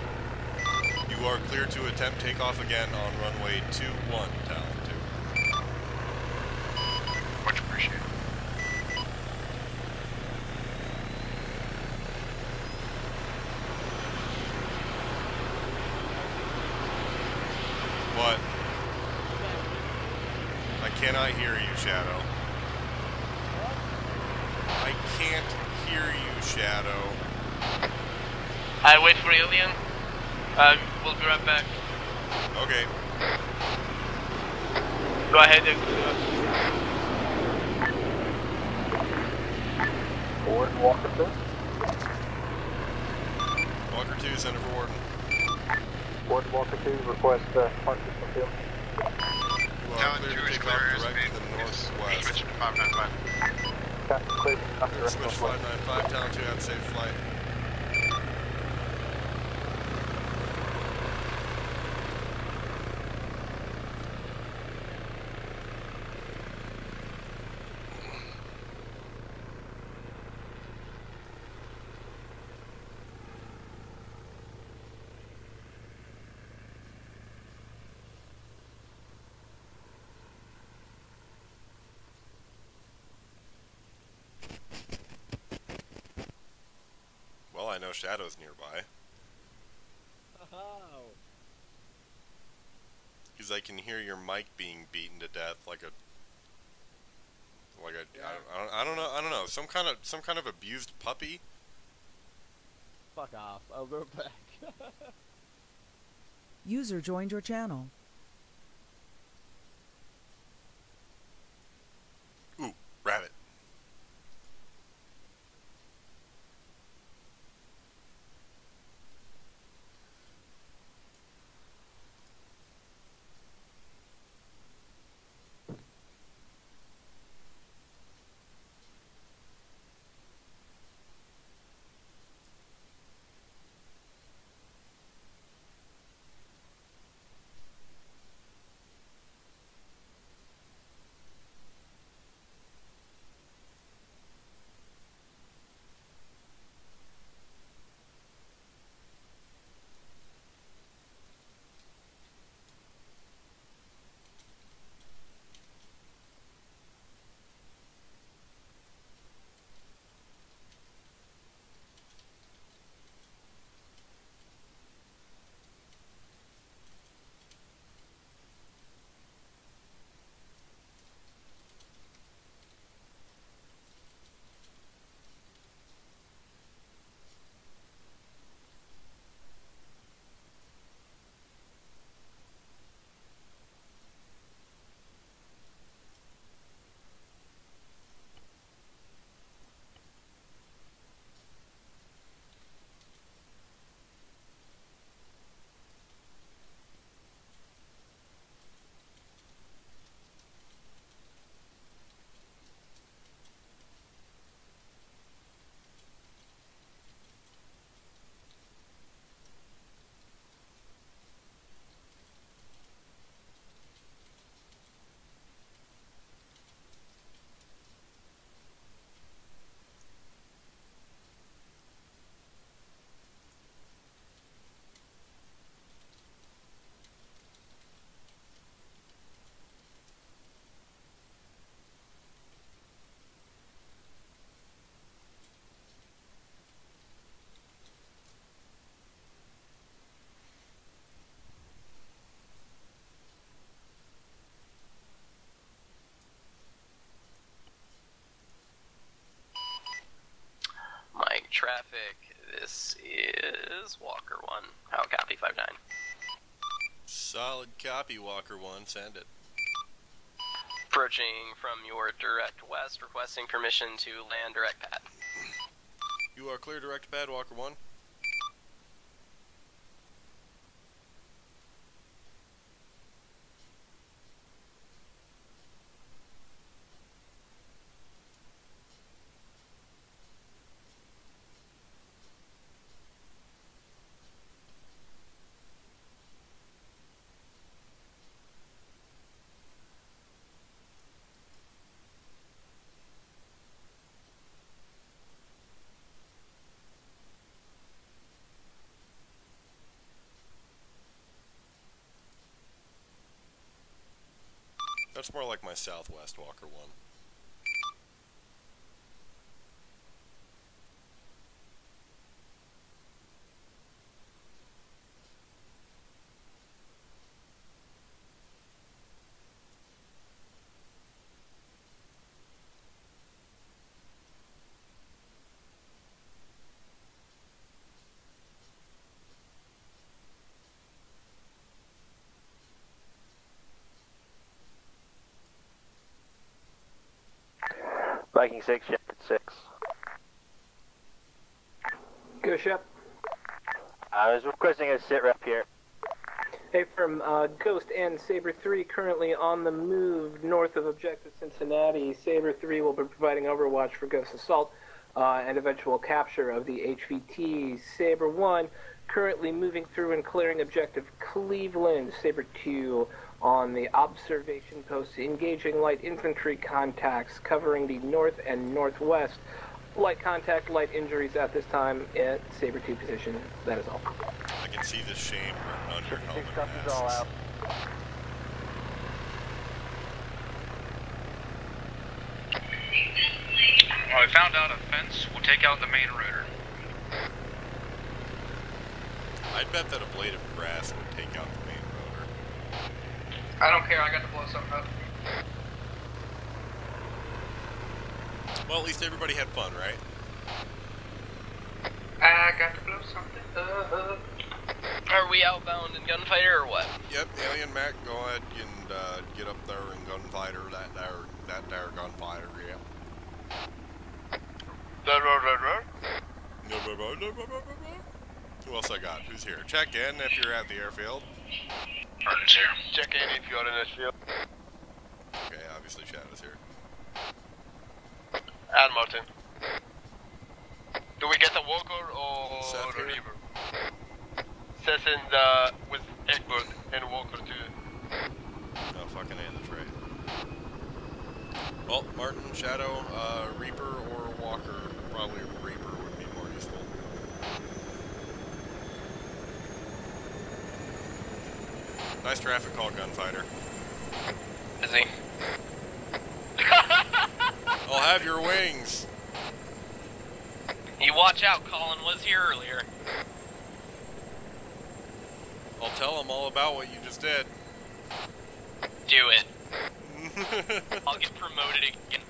You are clear to attempt takeoff again on runway 21, Talon 2. Much appreciated. What? I cannot hear you, Shadow. I can't hear you, Shadow. I wait for Alien. We'll be right back. Okay. Go ahead and... Warden, Walker 2. Walker 2, Center for Warden. Warden, Walker 2, request park system field. Talent 2 is clear airspace. To the northwest. Switch to 595. Captain, clear. Switch 595, Talon 2, have a safe flight. Well, I know Shadow's nearby. Because I can hear your mic being beaten to death like a I don't know, some kind of abused puppy. Fuck off. I'll go back. User joined your channel. Ooh, rabbit. traffic. This is Walker 1. How copy 5-9? Solid copy, Walker 1. Send it. Approaching from your direct west, requesting permission to land direct pad. You are clear direct pad, Walker 1. That's more like my southwest, Walker 1. Viking 6, Shepherd 6. Go, Shep. I was requesting a sit rep here. Hey, from Ghost and Saber 3 currently on the move north of Objective Cincinnati. Saber 3 will be providing overwatch for Ghost Assault and eventual capture of the HVT. Saber 1 currently moving through and clearing Objective Cleveland. Saber 2 on the observation post, engaging light infantry contacts covering the north and northwest. Light contact, light injuries at this time at Saber 2 position. That is all. I can see the shame written on your helmet. Copies all out. Well, we found out a fence. We'll take out the main rotor. I'd bet that a blade of grass would take out the main rotor. I don't care. I got to blow something up. Well, at least everybody had fun, right? I got to blow something up. Are we outbound in gunfighter or what? Yep, Alien Mac, go ahead and get up there and gunfighter that there gunfighter, yeah. Who else I got? Who's here? Check in if you're at the airfield. Martin's here. Check in if you're in this field. Okay, obviously Shadow's here. And Martin. Do we get a walker or a reaver? Says in the with Egbert and walker too. Oh, fucking A, that's right. Well, Martin, Shadow, Reaper, or Walker. Probably Reaper would be more useful. Nice traffic call, gunfighter. Busy. I'll have your wings. You watch out, Colin was here earlier. I'll tell him all about what you just did. Do it. I'll get promoted again.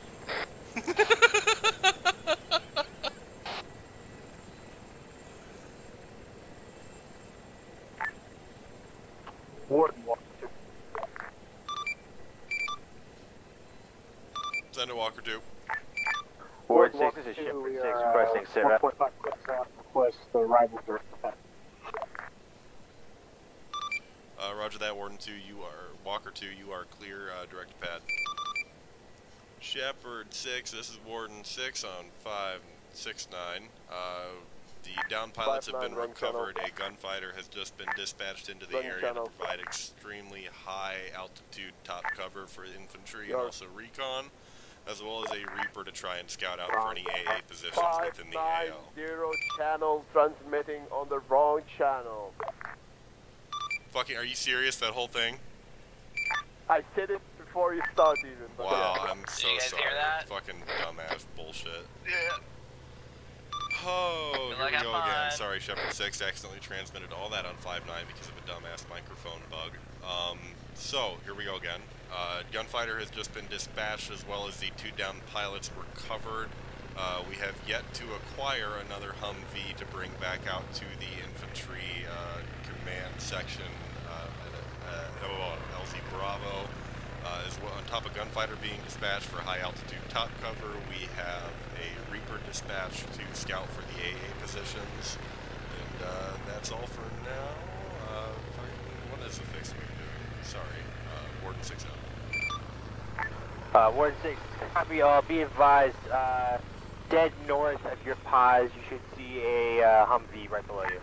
Warden Walker 2. Send a Walker 2. Warden 6 is Shepherd 6 requesting sit rep. 1.5 request the arrival direct pad. Roger that, Warden 2, you are, Walker 2, you are clear, direct pad. Shepherd 6, this is Warden 6 on 569. The down pilots have been recovered. A gunfighter has just been dispatched into the area to provide extremely high altitude top cover for infantry and also recon, as well as a Reaper to try and scout out for any AA positions within the AO. 590 channel transmitting on the wrong channel. Fucking, are you serious, that whole thing? I said it before you start even. Wow, I'm so you guys sorry. hear that? Fucking dumbass bullshit. Yeah. Oh, here we go fun. again. Sorry, Shepherd 6 accidentally transmitted all that on 5.9 because of a dumbass microphone bug. So, here we go again. Gunfighter has just been dispatched, as well as the 2 down pilots recovered. We have yet to acquire another Humvee to bring back out to the infantry command section at LZ Bravo. As well, on top of Gunfighter being dispatched for high altitude top cover, we have a Reaper dispatched to scout for the AA positions. And that's all for now. What is the fix we doing? Sorry, Warden 6 out. Warden 6, copy all. Be advised, dead north of your pause, you should see a Humvee right below you.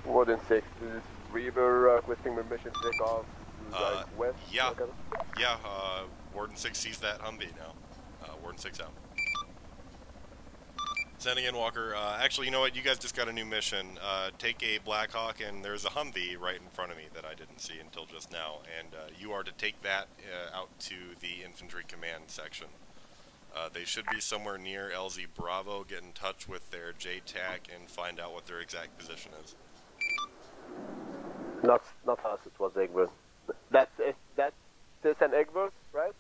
Warden 6, this is Reaver requesting permission to take off. West? Yeah, Warden 6 sees that Humvee now. Warden 6 out. Sending in Walker. Actually, you know what? You guys just got a new mission. Take a Blackhawk, and there's a Humvee right in front of me that I didn't see until just now. And you are to take that out to the infantry command section. They should be somewhere near LZ Bravo. Get in touch with their JTAC and find out what their exact position is. Not us, it was Egbert. That's an Egbert, right?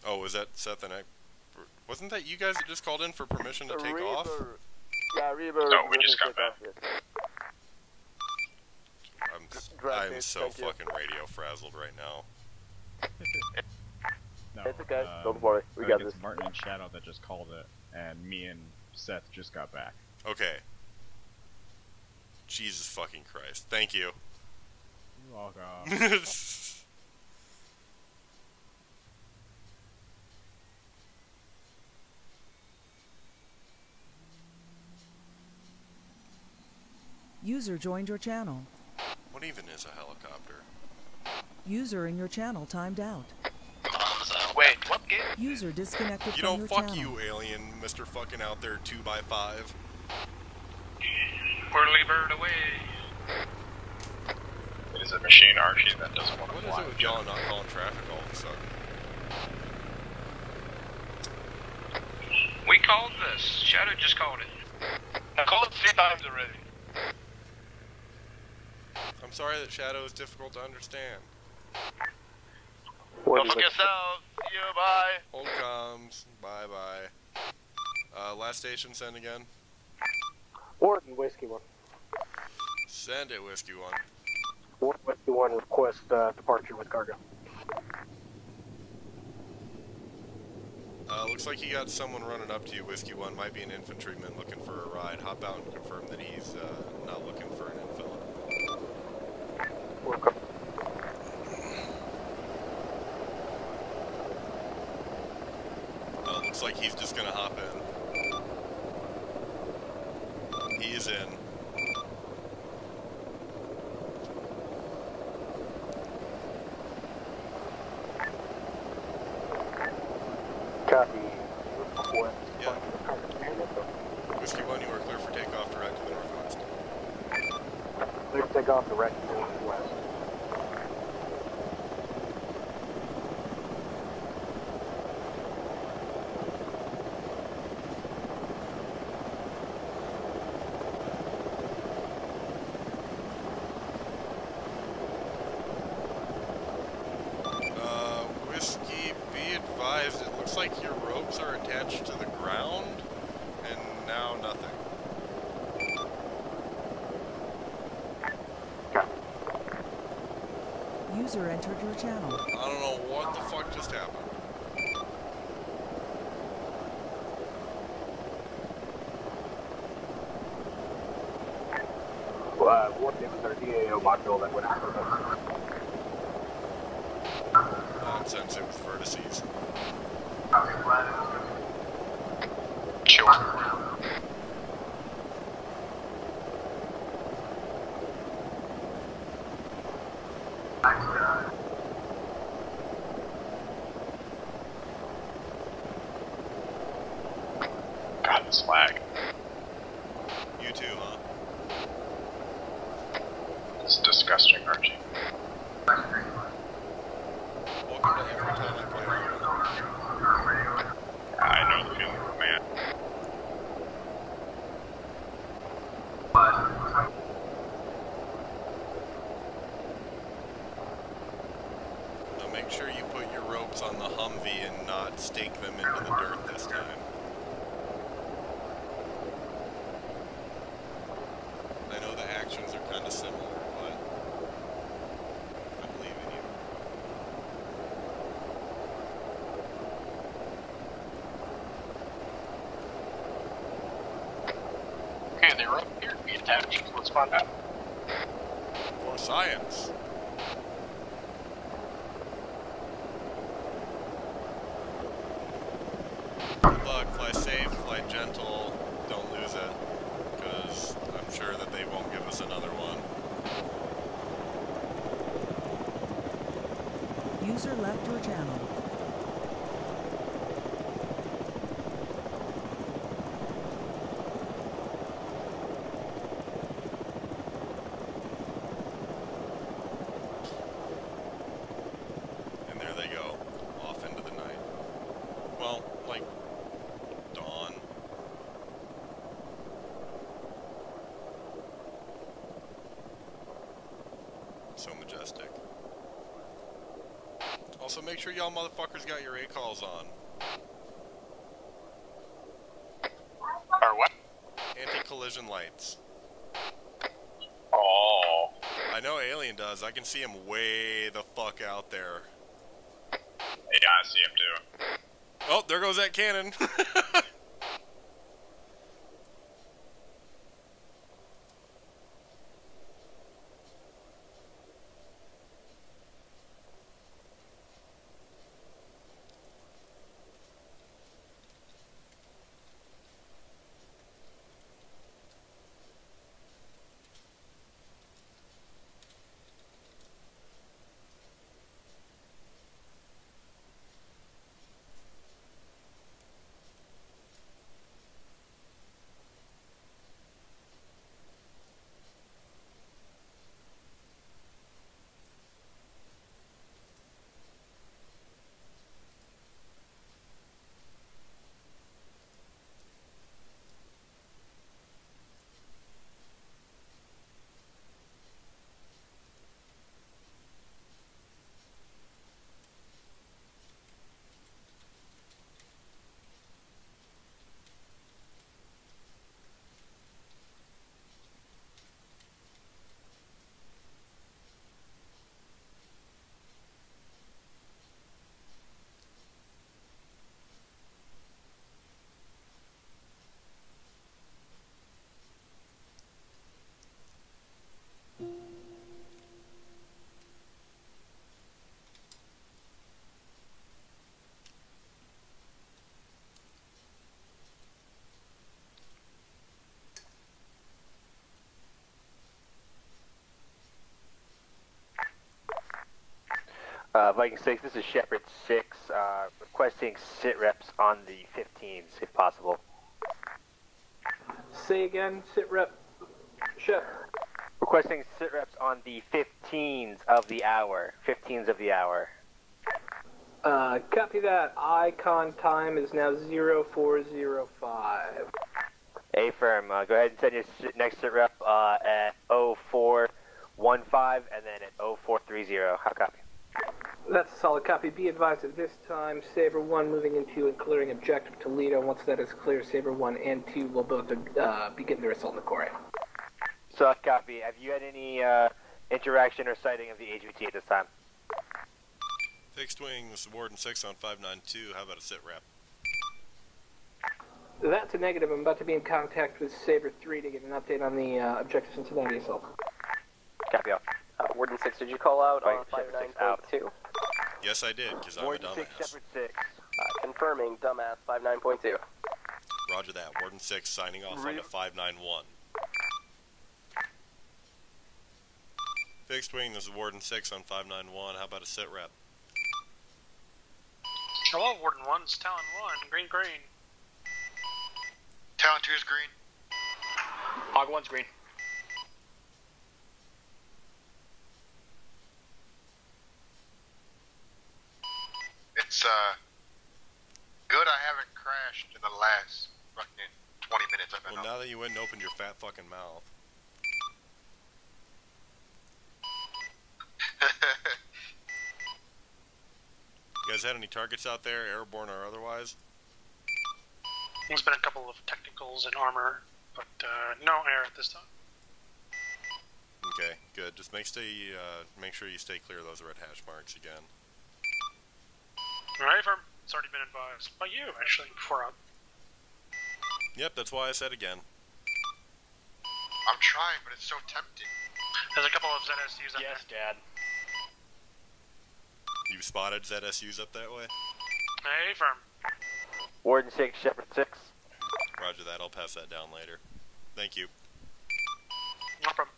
Oh, was that Seth and Egbert? Wasn't that you guys that just called in for permission to take off? Yeah, Reaver. No, we just got back. I'm so fucking radio frazzled right now. No, it's okay, don't worry, we got this. It's Martin and Shadow that just called it, and me and Seth just got back. Okay. Jesus fucking Christ. Thank you. You're welcome. User joined your channel. What even is a helicopter? User in your channel timed out. Wait, what game? User disconnected you from know, your fuck channel. you, alien, Mr. Fucking out there 2x5. Whirly bird away. It is a machine, Archie, that doesn't want to fly. What is it with y'all not calling traffic all of a sudden? We called this. Shadow just called it. I called it 3 times already. I'm sorry that Shadow is difficult to understand. Don't forget yourself. See you, bye. Hold comms. Bye-bye. Last station, send again. Warden, Whiskey 1. Send it, Whiskey 1. Warden, Whiskey 1, request departure with cargo. Looks like you got someone running up to you, Whiskey 1. Might be an infantryman looking for a ride. Hop out and confirm that he's not looking for an infill. Okay. Looks like he's just gonna hop in. He is in. Copy. Yeah. Whiskey 1, you are clear for takeoff direct to the northwest. Clear to take off direct to the northwest. Whiskey, be advised, it looks like your ropes are attached to the ground, and now nothing. User entered your channel. I don't know what the fuck just happened. What it was our DAO module that went after us. Nonsense, it was vertices. Sure. God, this lag. You too, huh? It's disgusting, Archie. Welcome to every time I play Arma. I know the feeling, man. Now make sure you put your ropes on the Humvee him into the dirt this time. I know the actions are kind of similar, but I believe in you. Okay, they were up here to be attached. Let's find out. For science. Good luck, fly safe, fly gentle, don't lose it, because I'm sure that they won't give us another one. User left your channel. And there they go, off into the night. Well, like, dawn. So majestic. Also, make sure y'all motherfuckers got your ACALs on. Or what? Anti-collision lights. Oh. I know Alien does. I can see him way the fuck out there. Yeah, I see him too. Oh, there goes that cannon. Viking 6, this is Shepard 6, requesting sit reps on the 15s, if possible. Say again, sit rep. Shep. Requesting sit reps on the 15s of the hour. 15s of the hour. Copy that. Icon time is now 0405. Affirm. Go ahead and send your next sit rep at 0415 and then at 0430. How copy? That's a solid copy. Be advised at this time, Saber 1 moving into and clearing objective Toledo. Once that is clear, Saber 1 and 2 will both begin their assault on the core. Solid copy. Have you had any interaction or sighting of the HVT at this time? Fixed wing, this is Warden 6 on 592. How about a sit rep? That's a negative. I'm about to be in contact with Saber 3 to get an update on the objective Cincinnati assault. Copy all. Warden 6, did you call out on 59.2? Yes, I did, because I'm a Warden dumbass. 6, Shepard 6. Confirming, dumbass, 59.2. Roger that. Warden 6 signing off on the 591. Fixed wing, this is Warden 6 on 591. How about a sit rep? Hello, Warden 1, it's Talon 1, green. Talon 2 is green. Hog 1's green. It's good I haven't crashed in the last fucking 20 minutes I've been Well, now that you went and opened your fat fucking mouth. You guys had any targets out there, airborne or otherwise? There's been a couple of technicals and armor, but no air at this time. Okay, good. Just make sure you stay clear of those red hash marks again. Alright, firm. It's already been advised by you, actually, before I... Yep, that's why I said again. I'm trying, but it's so tempting. There's a couple of ZSUs up there. Yes, Dad. You've spotted ZSUs up that way? Hey, firm. Warden 6, Shepherd 6. Roger that, I'll pass that down later. Thank you. No problem.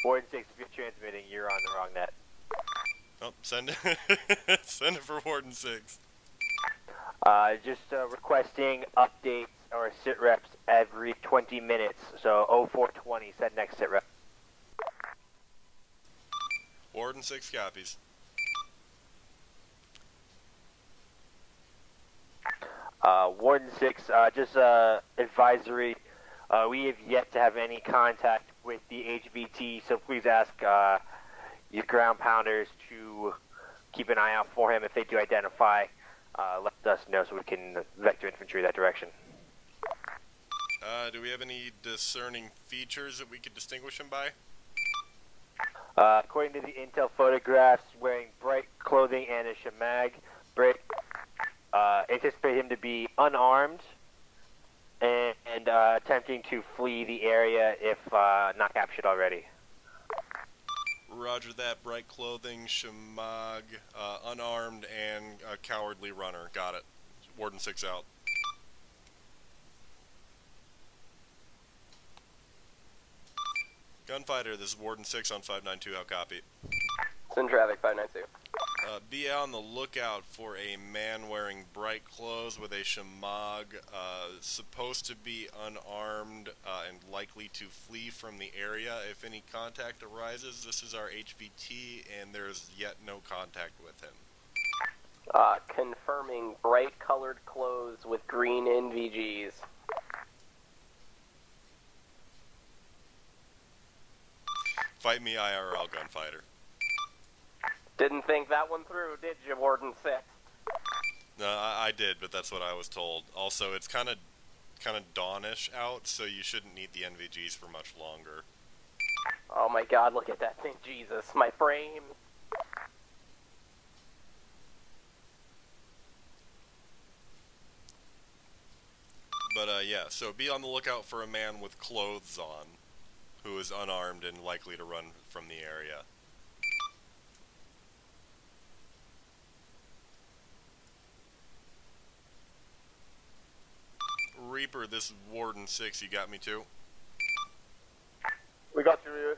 Warden 6, if you're transmitting, you're on the wrong net. Oh, send it. Send it for Warden 6. Just requesting updates or sit reps every 20 minutes. So 0420, send next sit rep. Warden 6 copies. Warden 6, just advisory. We have yet to have any contact with the HVT, so please ask your ground pounders to keep an eye out for him. If they do identify, let us know so we can vector infantry that direction. Do we have any discerning features that we could distinguish him by? According to the intel photographs, wearing bright clothing and a shamag, anticipate him to be unarmed and attempting to flee the area if not captured already. Roger that. Bright clothing, shamag, unarmed, and a cowardly runner. Got it. Warden 6 out. Gunfighter, this is Warden 6 on 592. How copy? It's in traffic, 592. Be on the lookout for a man wearing bright clothes with a shamag, supposed to be unarmed and likely to flee from the area. If any contact arises, this is our HVT, and there's yet no contact with him. Confirming bright colored clothes with green NVGs. Fight me IRL, Gunfighter. Didn't think that one through, did you, Warden 6? No, I did, but that's what I was told. Also, it's kind of dawnish out, so you shouldn't need the NVGs for much longer. Oh my god, look at that thing, Jesus, my frame. But yeah, so be on the lookout for a man with clothes on, who is unarmed and likely to run from the area. Reaper, this is Warden 6, you got me too? We got you.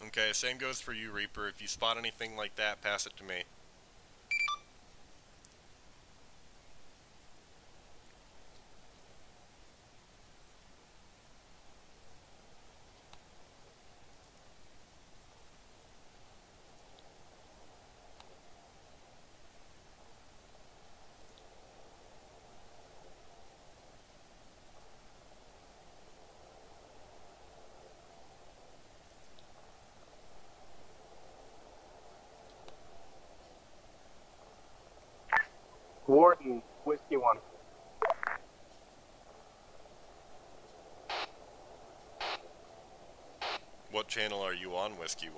Okay, same goes for you, Reaper. If you spot anything like that, pass it to me. Warden, Whiskey 1. What channel are you on, Whiskey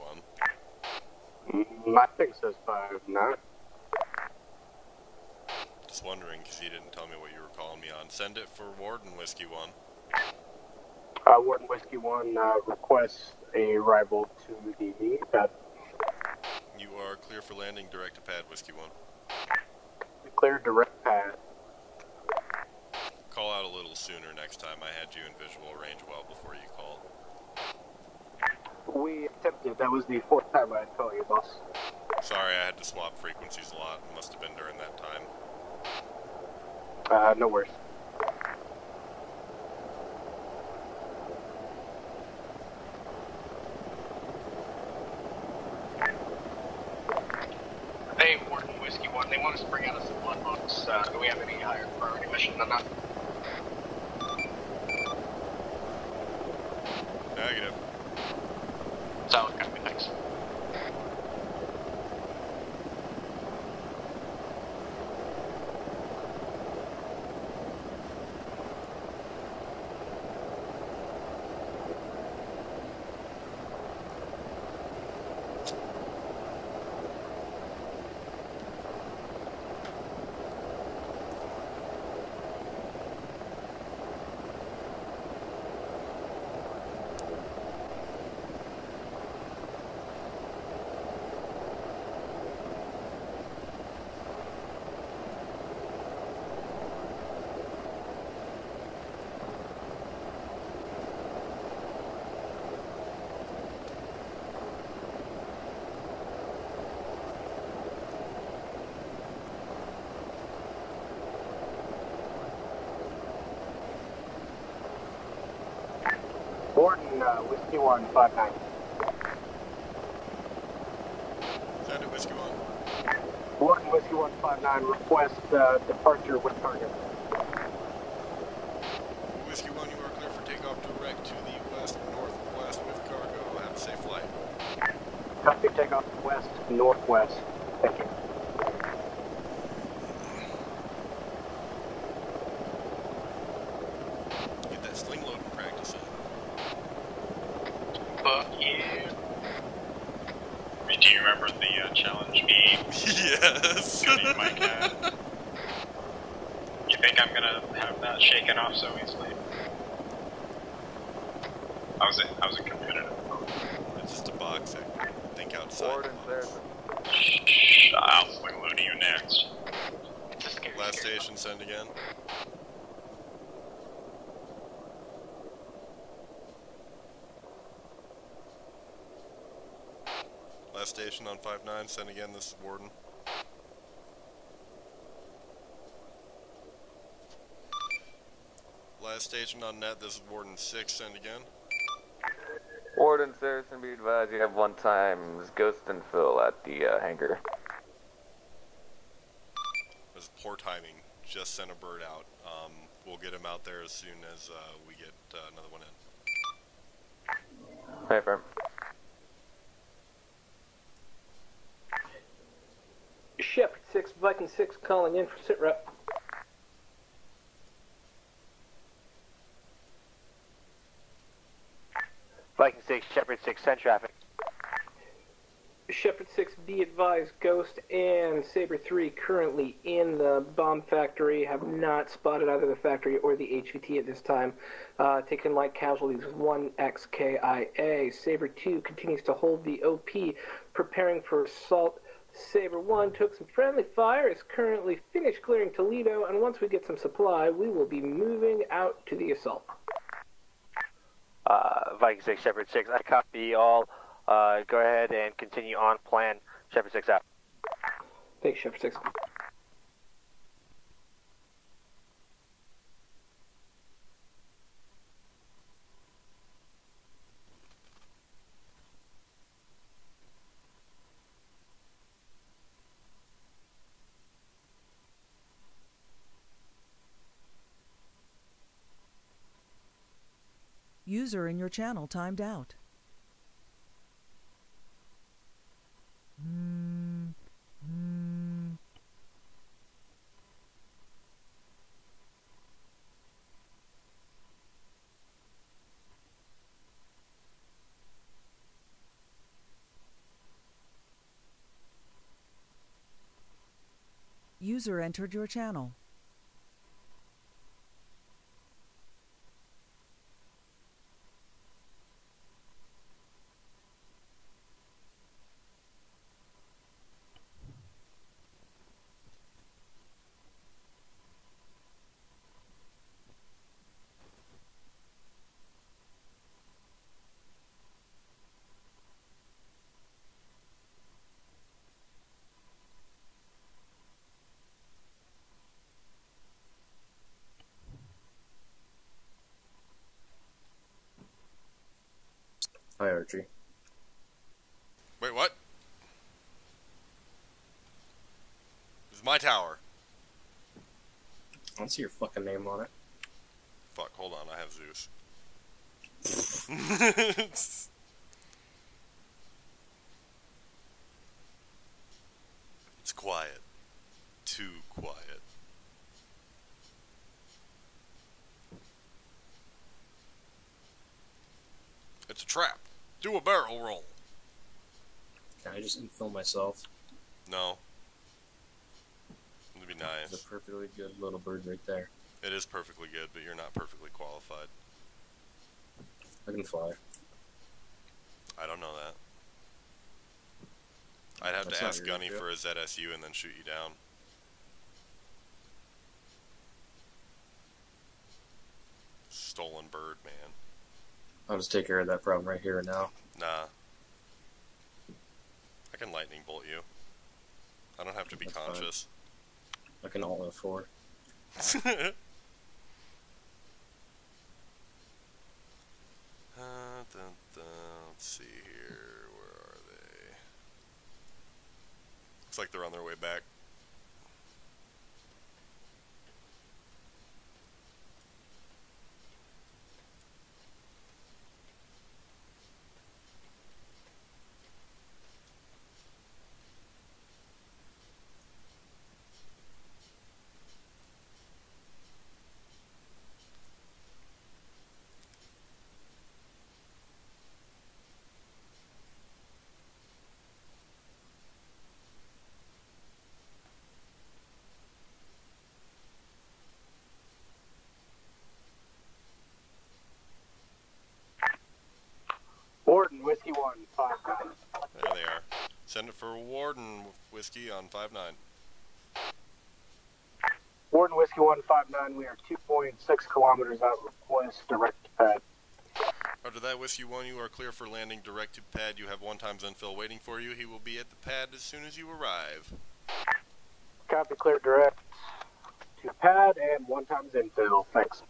1? My thing says 5, not. Just wondering, because you didn't tell me what you were calling me on. Send it for Warden Whiskey 1. Warden Whiskey 1 requests a rival to the pad. You are clear for landing, direct to pad, Whiskey 1. Clear direct pad. Call out a little sooner next time. I had you in visual range well before you called. We attempted. That was the 4th time I called you, boss. Sorry, I had to swap frequencies a lot. It must have been during that time. No worries. Hey, Warden Whiskey 1, they want us to bring out a supply box. Do we have any higher priority mission than that? Negative. Solid copy, thanks. Warden, Whiskey 159. Send it, Whiskey 1. Warden, Whiskey 159, request departure with target. Whiskey 1, you are clear for takeoff direct to the west-northwest with cargo. Have a safe flight. Copy, takeoff west-northwest. Thank you. Get that sling loading practice in. Fuck you. Do you remember the challenge me? Yes. Goody Mike had? You think I'm gonna have that shaken off so easily? I was a competitive mode. It's just a boxing. Think outside. I'll swing low to you next. Last station, send again. Last station on 5-9, send again, this is Warden. Last station on net, this is Warden 6, send again. Warden Saracen, be advised you have 1 times Ghost and Phil at the hangar. This is poor timing, just sent a bird out. We'll get him out there as soon as we get another one in. Hey, firm. Shepherd 6, Viking 6 calling in for sitrep. Viking 6, Shepherd 6, send traffic. Shepherd 6, be advised, Ghost and Saber 3 currently in the bomb factory, have not spotted either the factory or the HVT at this time. Taken light casualties with 1 XKIA. Saber 2 continues to hold the OP, preparing for assault. Saber 1 took some friendly fire, is currently finished clearing Toledo, and once we get some supply, we will be moving out to the assault. Viking 6, Shepherd 6, I copy all. Go ahead and continue on plan. Shepherd 6 out. Thanks, Shepherd 6. User in your channel timed out. User entered your channel. Hi, Archie. Wait, what? This is my tower. I don't see your fucking name on it. Fuck, hold on, I have Zeus. It's quiet. Too quiet. It's a trap. Do a barrel roll. Can I just infill myself? No. It'd be nice. It's a perfectly good little bird right there. It is perfectly good, but you're not perfectly qualified. I can fly. I don't know that. I'd have to ask Gunny for a ZSU and then shoot you down. Stolen bird, man. I'll just take care of that problem right here and now. Nah. I can lightning bolt you. I don't have to be That's conscious. Fine. I can alt F4. Looks like they're on their way back. Warden, Whiskey 1, 5-9. There they are. Send it for Warden Whiskey on 5-9. Warden, Whiskey 1, 5-9. We are 2.6 kilometers out west, direct to pad. After that, Whiskey 1, you are clear for landing direct to pad. You have 1 times infill waiting for you. He will be at the pad as soon as you arrive. Copy, clear direct to pad and 1 times infill. Thanks.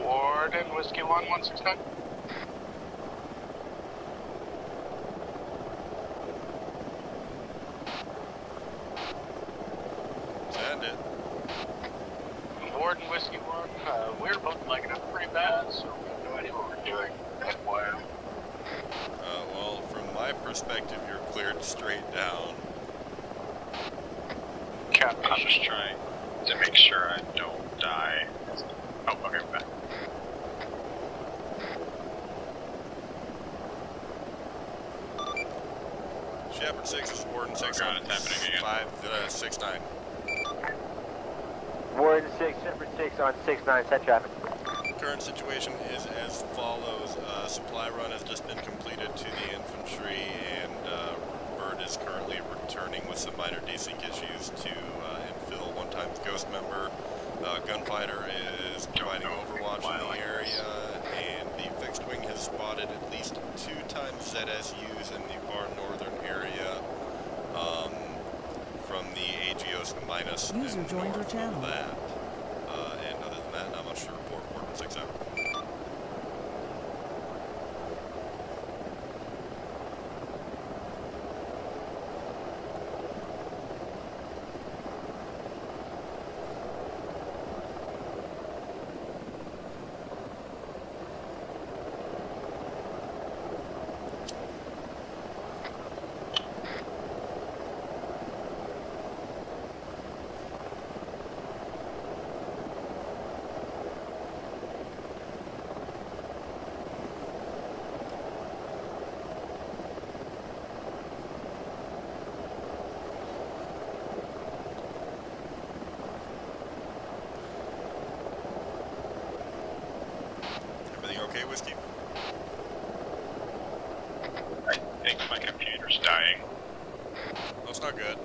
Warden, Whiskey 1, 169. Send it. Warden, Whiskey 1, we're both liking it pretty bad, so we have no idea what we're doing. FYI. Well, from my perspective, you're cleared straight down. I'm just trying to make sure I don't die. Oh, okay, we're back. Shepard 6 is Warden 6 on 5-6-9. Warden 6, Shepard 6 on 6-9, set traffic. Current situation is as follows. Supply run has just been completed to the infantry, and Bird is currently returning with some minor desync issues to infill 1 times Ghost member. Gunfighter is providing overwatch in the area, and the fixed wing has spotted at least 2 times ZSUs in the far northern area from the AGOs minus User joined your channel. That. And other than that, not much to report. Warden 6 out. Okay, Whiskey? I think my computer's dying. That's not good.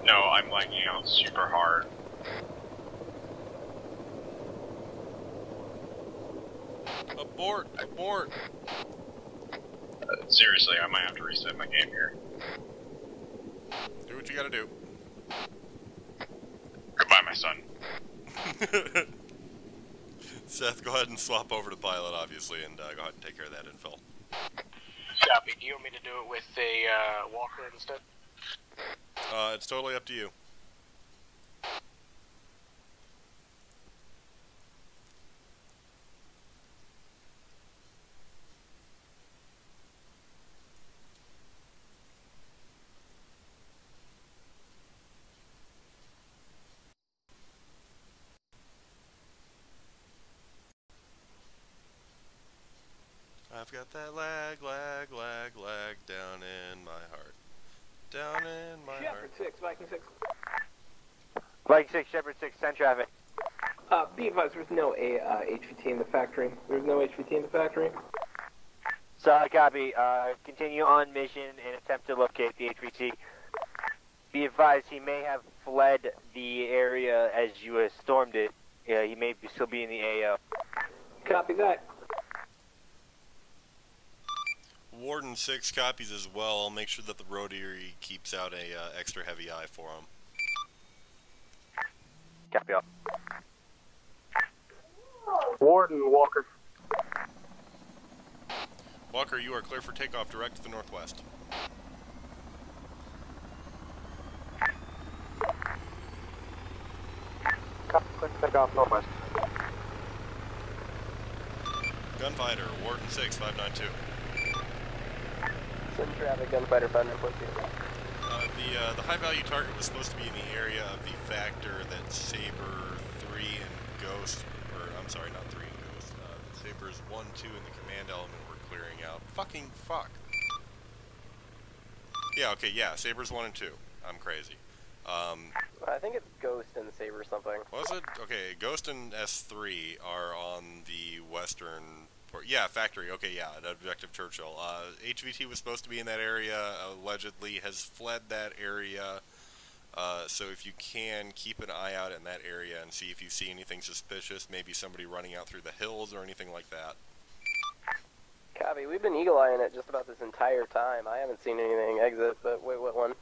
No, I'm lagging out super hard. Abort! Abort! Seriously, I might have to reset my game here. Do what you gotta do. Goodbye, my son. Seth, go ahead and swap over to pilot, obviously, and go ahead and take care of that infill. Copy. Do you want me to do it with a walker instead? It's totally up to you. I've got that lag down in my heart. Down in my heart. Shepherd 6, Viking 6. Viking 6, Shepherd 6, send traffic. Be advised, there's no HVT in the factory. There's no HVT in the factory. Solid copy. Continue on mission and attempt to locate the HVT. Be advised, he may have fled the area as you stormed it. Yeah, he may still be in the AO. Copy that. Warden 6 copies as well. I'll make sure that the rotary keeps out a extra heavy eye for him. Copy all. Warden, Walker. Walker, you are clear for takeoff direct to the northwest. Copy, clear for takeoff northwest. Gunfighter, Warden 6, 592. Send traffic, gunfighter, 592. The high value target was supposed to be in the area of the factor that Saber 3 and Ghost, or I'm sorry, not 3 and Ghost, Saber's 1, 2 and the command element were clearing out. Fucking fuck. Yeah, okay, yeah, Saber's 1 and 2. I'm crazy. I think it's Ghost and Saber something. Was it? Okay, Ghost and S3 are on the western port. Yeah, factory. Okay, yeah, at Objective Churchill. HVT was supposed to be in that area, allegedly has fled that area. So if you can, keep an eye out in that area and see if you see anything suspicious, maybe somebody running out through the hills or anything like that. Copy, we've been eagle-eyeing it just about this entire time. I haven't seen anything exit, but wait, what one?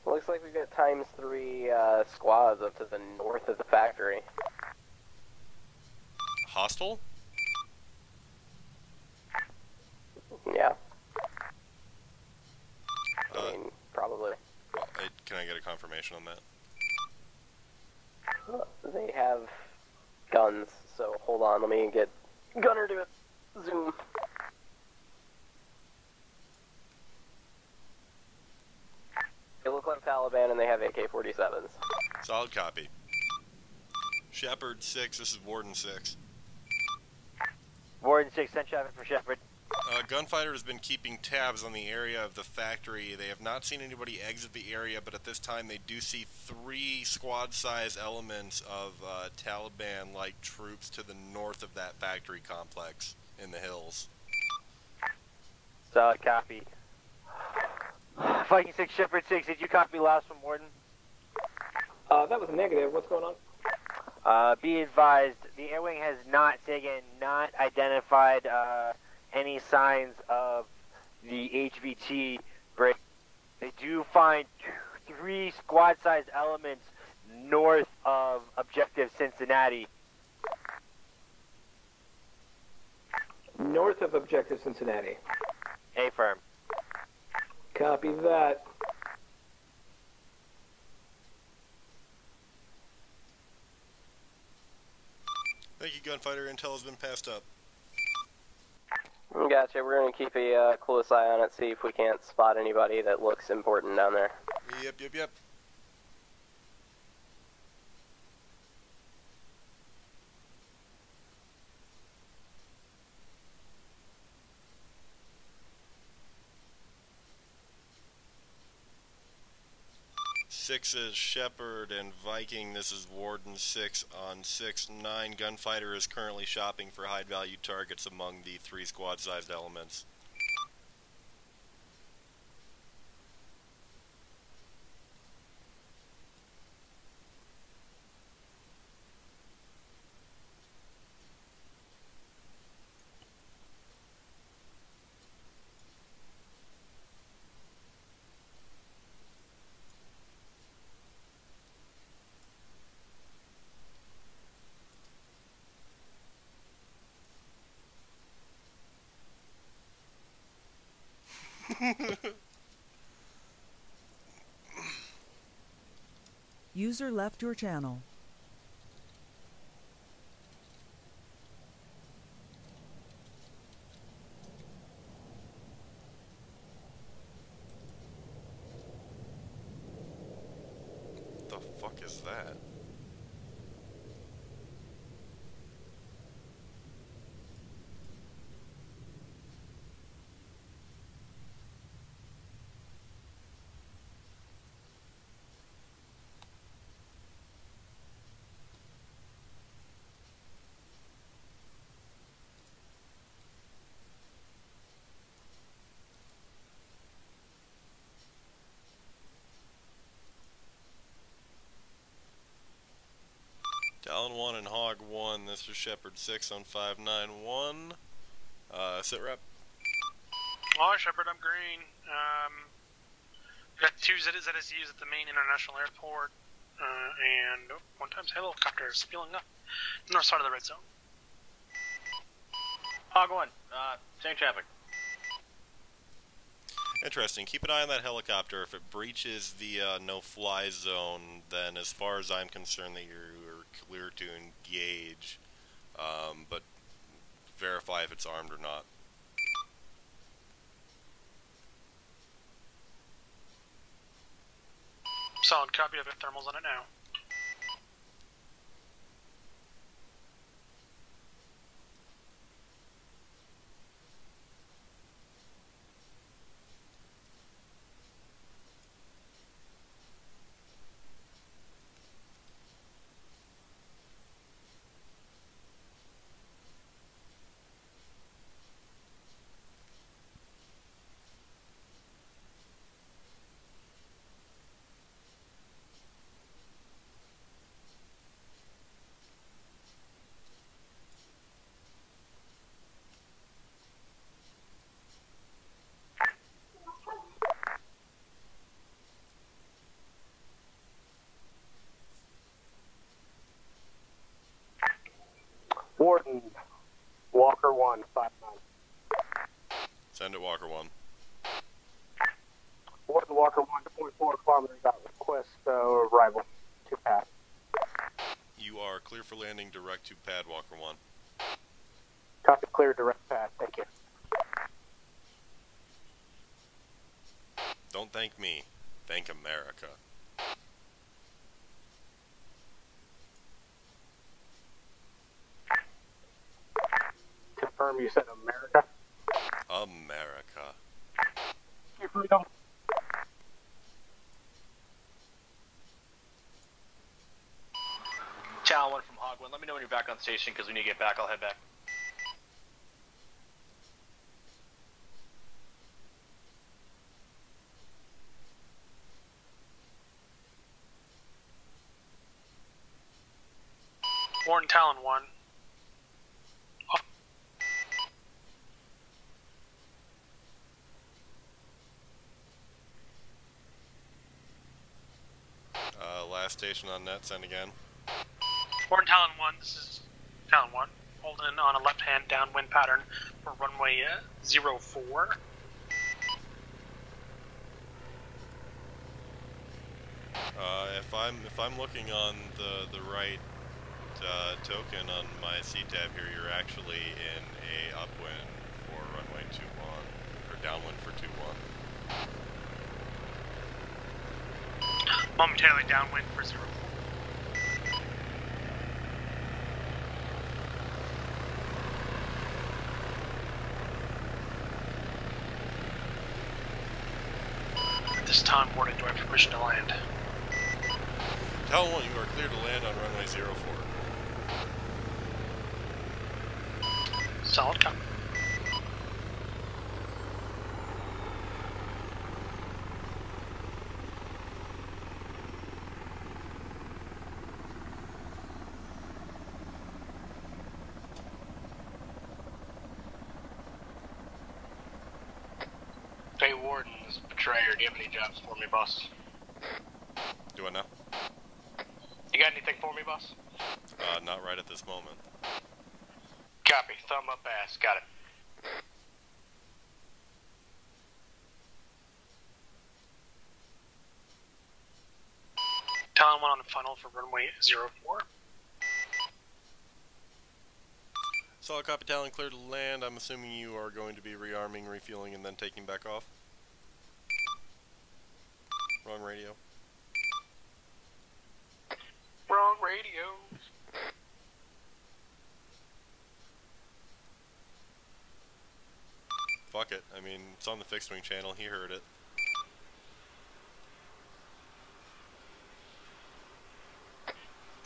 Looks like we've got ×3 squads up to the north of the factory. Hostile? Yeah. I mean, probably. Can I get a confirmation on that? They have guns, so hold on, let me get Gunner to zoom. They look like Taliban and they have AK-47s. Solid copy. Shepherd 6, this is Warden 6. Warden 6, send traffic for Shepherd. Gunfighter has been keeping tabs on the area of the factory. They have not seen anybody exit the area, but at this time they do see 3 squad-size elements of Taliban-like troops to the north of that factory complex in the hills. Solid copy. Viking 6, Shepherd 6, did you copy last from Warden? That was a negative. What's going on? Be advised, the air wing has not identified any signs of the HVT break. They do find 3 squad-sized elements north of Objective Cincinnati. North of Objective Cincinnati. A-firm. Copy that. Thank you, Gunfighter. Intel has been passed up. Gotcha, we're going to keep a close eye on it, see if we can't spot anybody that looks important down there. Yep. 6 is Shepherd and Viking. This is Warden 6 on 6-9. Gunfighter is currently shopping for high-value targets among the 3 squad-sized elements. User left your channel. The fuck is that? Talon 1 and Hog 1, this is Shepard 6 on 591. Sit rep. Oh, Shepard, I'm green. Got 2 ZSUs at the main international airport, and one time's helicopter spilling up north side of the red zone. Hog 1, same traffic. Interesting. Keep an eye on that helicopter. If it breaches the no-fly zone, then as far as I'm concerned, that you're clear to engage. But verify if it's armed or not. Solid copy of it. Thermals on it now. Warden, Walker 1, 5-9. Send it, Walker 1. Warden, Walker 1, 2.4 kilometers out. Request arrival to pad. You are clear for landing direct to pad, Walker 1. Copy, clear, direct pad. Thank you. Don't thank me. Thank America. Confirm you said America. America. Your freedom. Channel 1 from Hog 1, let me know when you're back on station because we need to get back. I'll head back. Warden Talon 1. Last station on net, send again. Warden Talon 1, this is Talon 1. Holding on a left-hand downwind pattern for runway 04. If I'm looking on the right token on my CTAB here, you're actually in a upwind for runway 21, or downwind for 21. Momentarily downwind for 04. At this time, Warden, do I have permission to land? Tell one you are clear to land on runway 04. Solid copy. Hey Warden, this is Betrayer. Do you have any jobs for me, boss? Do I know? You got anything for me, boss? Not right at this moment. Copy. Thumb up ass. Got it. Talon 1 on a funnel for runway 04. Solid copy, Talon, clear to land. I'm assuming you are going to be rearming, refueling, and then taking back off. Wrong radio. Wrong radio. Fuck it. I mean, it's on the fixed wing channel. He heard it.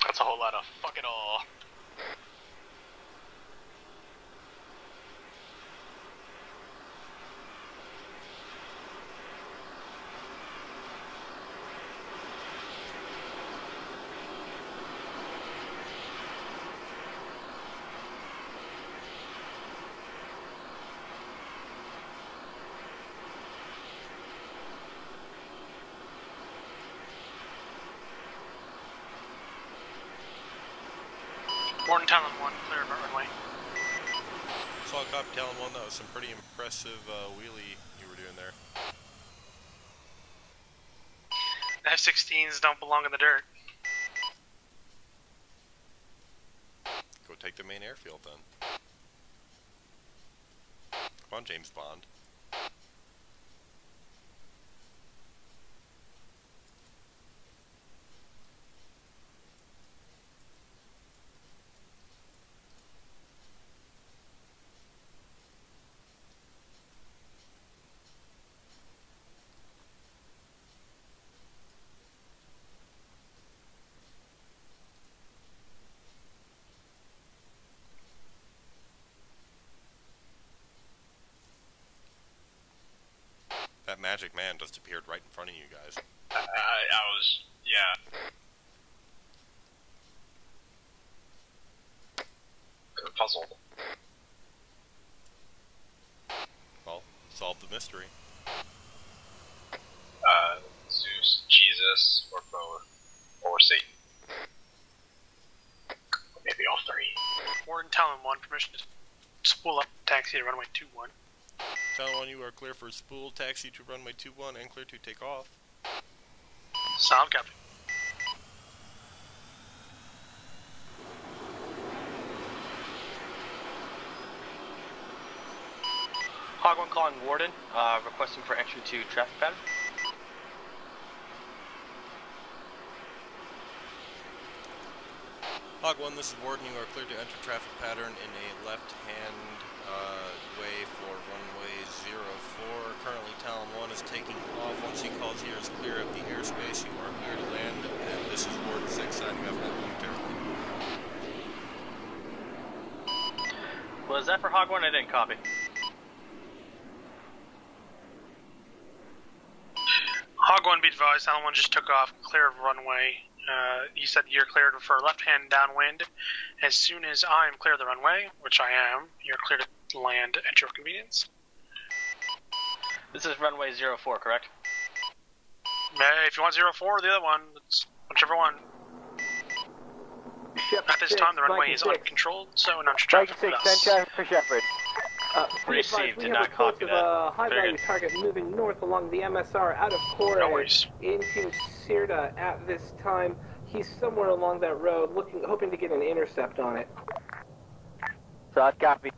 That's a whole lot of fuck it all. Morton Talon 1, clear of our runway. Solid copy, Talon 1. That was some pretty impressive wheelie you were doing there. The F-16s don't belong in the dirt. Go take the main airfield then. Come on, James Bond. That magic man just appeared right in front of you guys. I was, yeah. Puzzled. Well, solve the mystery. Zeus, Jesus, or both, or Satan. Or maybe all three. Morton Talon 1, permission to spool up taxi to runway 21. Talon 1, you are clear for spool taxi to runway 21 and clear to take off. Sound copy. Hog 1 calling Warden, requesting for entry to traffic pattern. Hog 1, this is Warden. You are clear to enter traffic pattern in a left-hand way for runway 04. Currently, Talon 1 is taking off. Once he calls here is clear of the airspace, you are clear to land. And this is Warden 6 signing off that momentarily. Was that for Hog 1? I didn't copy. Hog 1, be advised, Talon 1 just took off, clear of runway. You said you're cleared for left-hand downwind. As soon as I am clear of the runway, which I am, you're clear to land at your convenience. This is runway 04, correct? If you want 04 or the other one, it's whichever one. At this time, the runway is uncontrolled, so none should traffic with us. Send traffic for Shepard. Received, did not copy that. High-value target moving north along the MSR out of Core into Sirta at this time. He's somewhere along that road, hoping to get an intercept on it. Solid copy.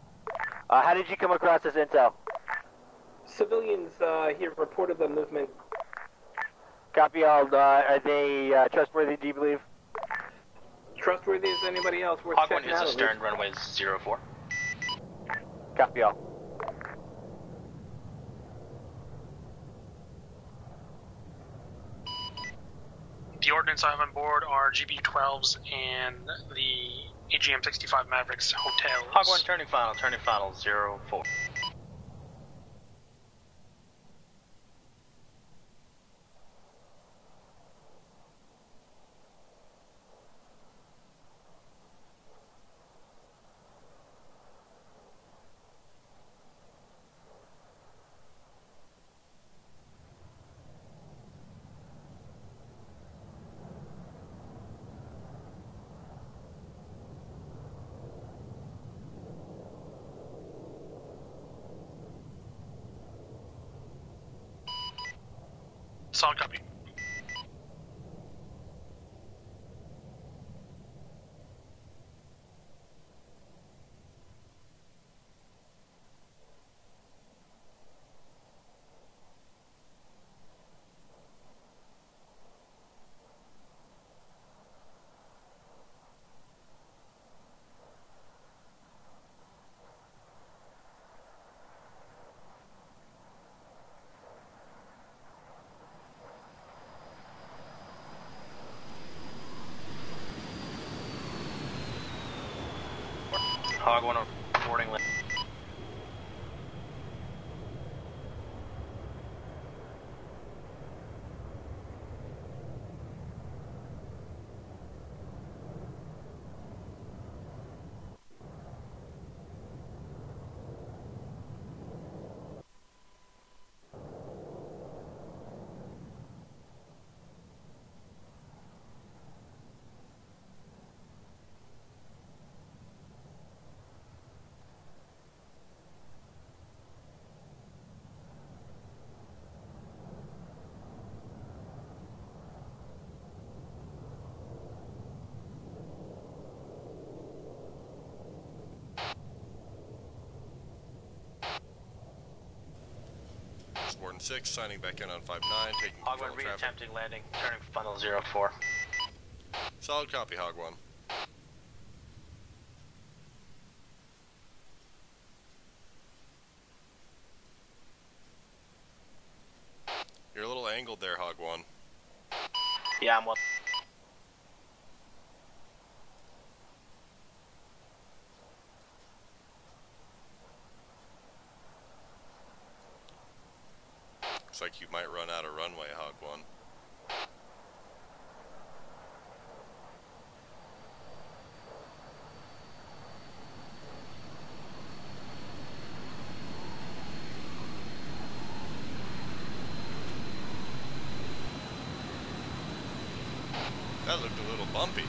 How did you come across this intel? Civilians here reported the movement. Copy all. Are they trustworthy, do you believe? Trustworthy as anybody else. We're Hog 1 checking is out. astern, runway 04. Copy all. The ordnance I have on board are GB-12s and the AGM-65 Mavericks hotels. Hog 1 turning final 04. Solid copy. Hog 1 reporting land. Warden 6 signing back in on 5-9, taking Hog 1 control of traffic. re-attempting landing, turning funnel 04. Solid copy, Hog 1. You're a little angled there, Hog 1. Yeah, I'm well. Looks like you might run out of runway, Hog 1. That looked a little bumpy.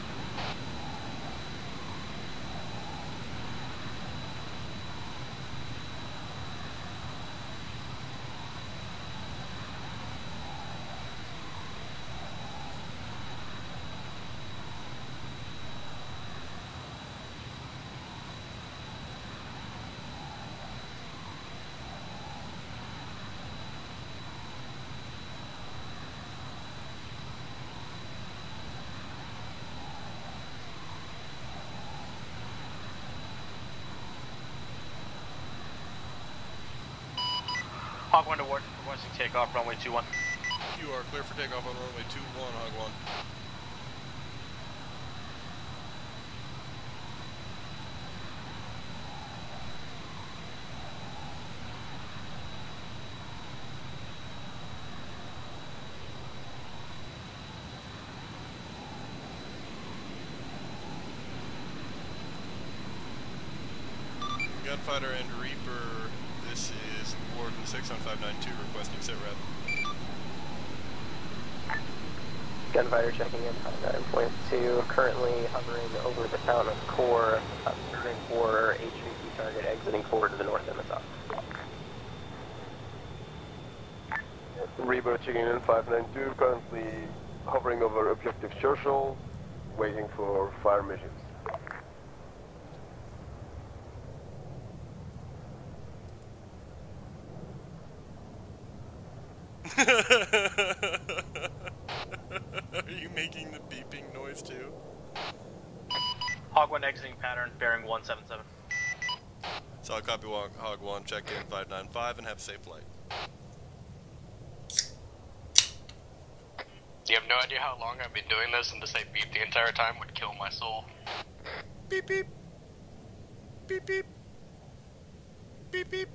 Hog 1 to Ward, requesting takeoff, runway 21. You are clear for takeoff on runway 21, Hog 1. Gunfighter and Reaper, this is Warden 6 on 592 requesting sit rep. Gunfighter checking in, 59.2, currently hovering over the town of Core, observing for HVP target exiting forward to the north and the south. Reaper checking in, 592, currently hovering over objective Churchill, waiting for fire missions. Are you making the beeping noise too? Hog 1 exiting pattern, bearing 177. Solid copy, Hog 1, check in 595 and have a safe flight. You have no idea how long I've been doing this, and to say beep the entire time would kill my soul. Beep beep. Beep beep. Beep beep.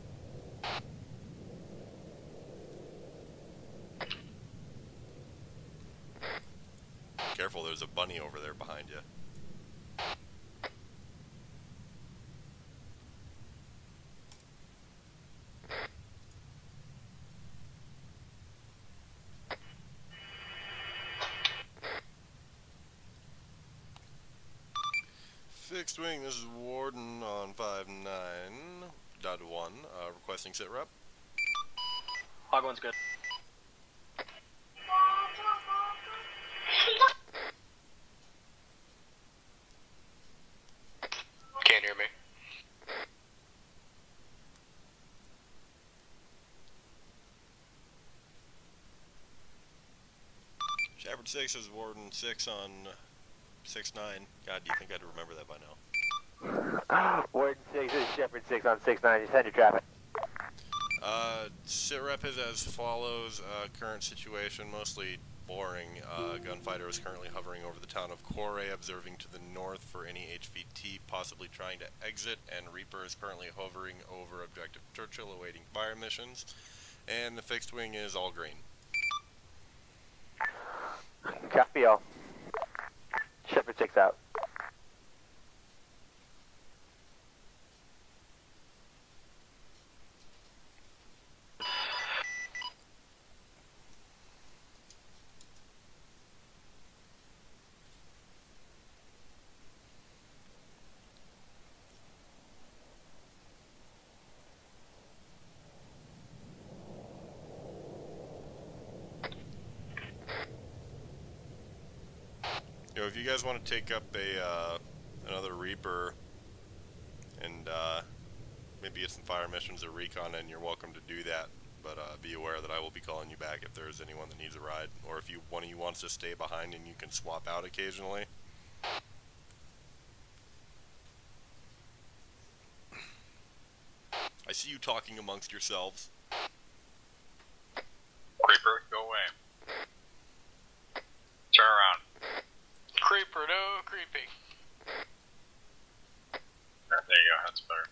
Careful, there's a bunny over there behind you. Fixed wing, this is Warden on 59.1, requesting sit rep. Hog 1's good. Can't hear me. Shepard 6 is Warden 6 on 6-9. God, do you think I'd remember that by now? Warden 6 is Shepard 6 on 6-9. Just head to traffic. Sit rep is as follows. Current situation, mostly boring. Gunfighter is currently hovering over the town of Corey, observing to the north for any HVT possibly trying to exit, and Reaper is currently hovering over Objective Churchill awaiting fire missions, and the fixed wing is all green. Copy all. Shepherd 6 out. If you guys want to take up another Reaper and maybe get some fire missions or recon, then you're welcome to do that. But be aware that I will be calling you back if there is anyone that needs a ride, or if one of you wants to stay behind and you can swap out occasionally. I see you talking amongst yourselves. Creeper, go away. Turn around. Creeper, no creeping. There you go, that's better.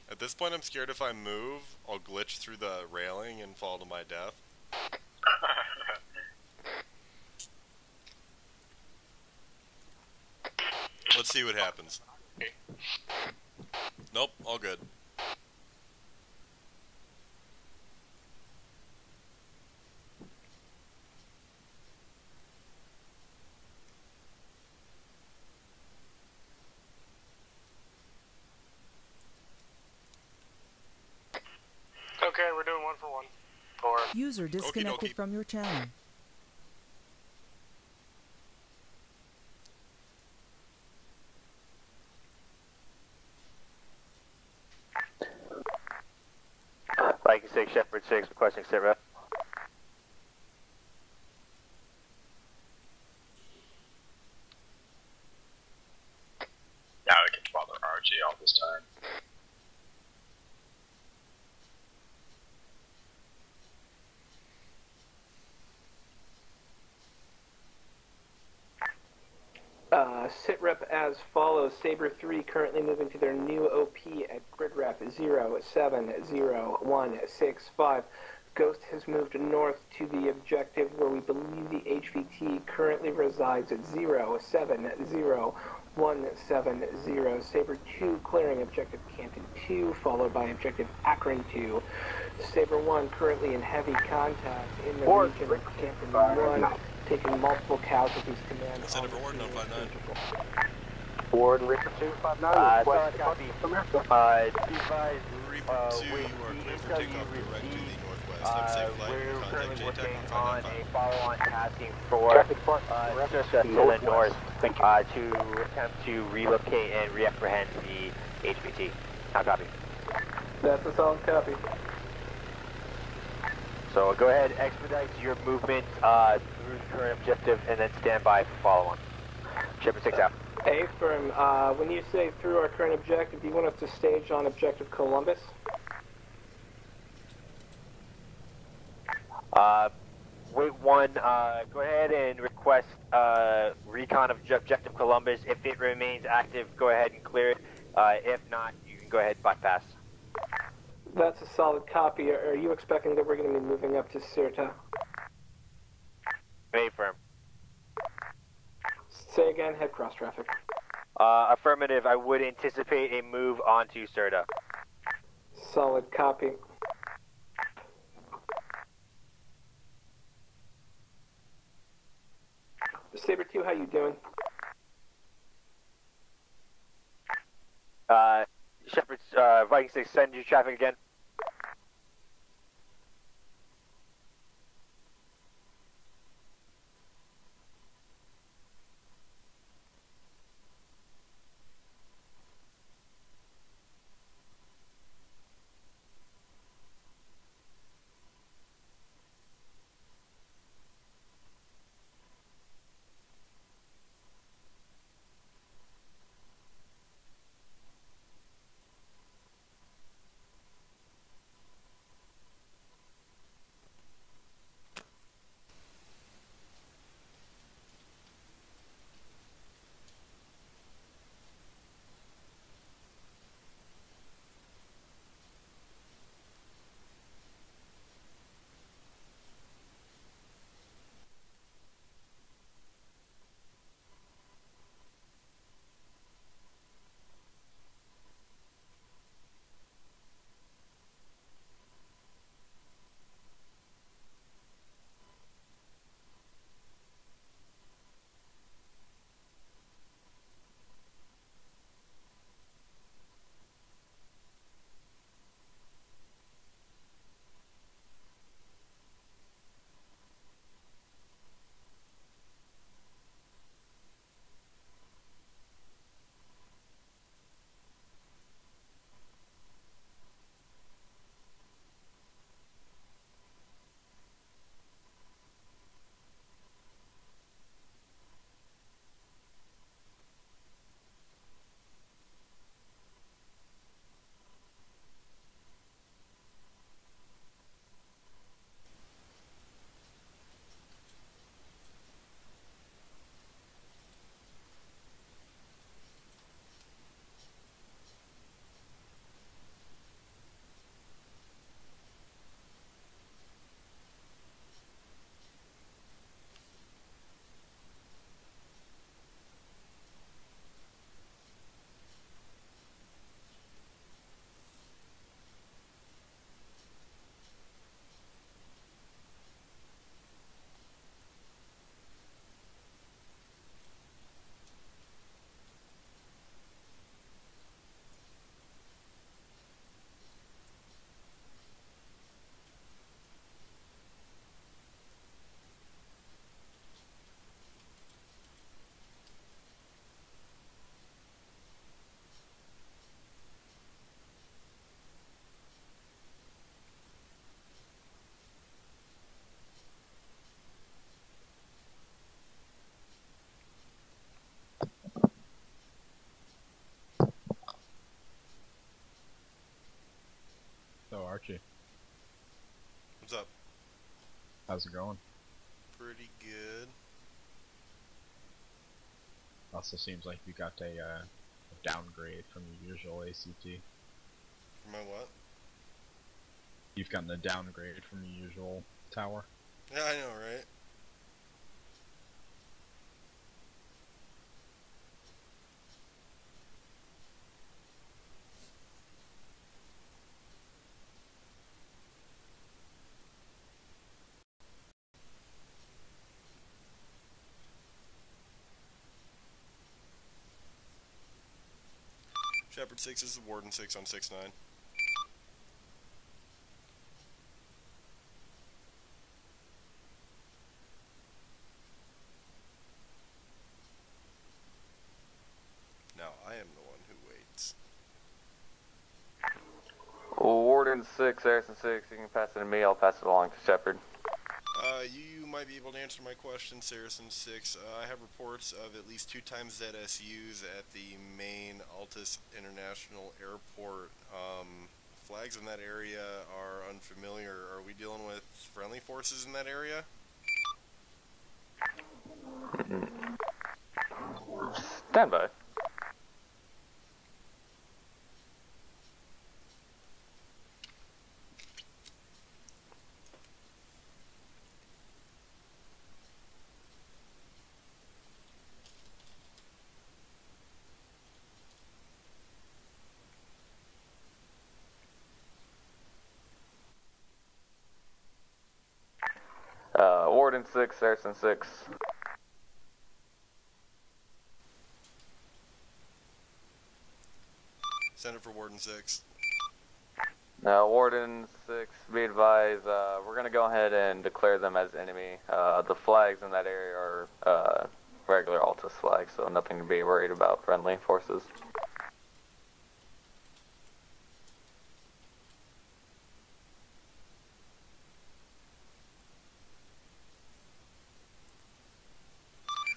At this point, I'm scared if I move, I'll glitch through the railing and fall to my death. Let's see what happens. Nope, all good. Okay, we're doing 1 for 1. Or User disconnected from your channel. Viking 6, Shepherd 6, requesting sit rep. Now we can bother RG all this time. Sitrep as follows. Saber 3 currently moving to their new OP at grid rep 070165. Ghost has moved north to the objective where we believe the HVT currently resides at 070170. Saber 2 clearing objective Canton 2, followed by objective Akron 2. Saber 1 currently in heavy contact in the region of Canton 1. Taking multiple casualties, command. Send it for Warden on 5-9. Warden, Reaper 259. Solid copy. Be advised, Reaper 2, you are clear for takeoff direct to the northwest. Have a safe flight. we're currently Contact working JTAC on on a 595. follow-on tasking for just to the north to attempt to relocate and reapprehend the HVT. How copy? That's a solid copy. So go ahead, expedite your movement through the current objective, and then stand by for follow-on. Shepherd 6 out. Affirm, when you say through our current objective, do you want us to stage on objective Columbus? Wait 1, go ahead and request recon of objective Columbus. If it remains active, go ahead and clear it. If not, you can go ahead and bypass. That's a solid copy. Are you expecting that we're going to be moving up to Sirta? Affirm. Say again, head cross traffic. Affirmative, I would anticipate a move onto Sirta. Solid copy. Saber 2, how you doing? Shepherd, Viking 6, send you traffic again. Apache. What's up? How's it going? Pretty good. Also seems like you got a downgrade from your usual ACT. For my what? You've gotten a downgrade from your usual tower. Yeah, I know, right? Shepard 6 is the Warden 6 on 6-9. Now I am the one who waits. Warden 6, Harrison 6, you can pass it to me, I'll pass it along to Shepard. You might be able to answer my question, Saracen 6. I have reports of at least 2 times ZSUs at the main Altus International Airport. Flags in that area are unfamiliar. Are we dealing with friendly forces in that area? Stand by. Warden 6, Harrison 6. Send it for Warden 6. Warden 6, be advised, we're going to go ahead and declare them as enemy. The flags in that area are regular Altus flags, so nothing to be worried about friendly forces.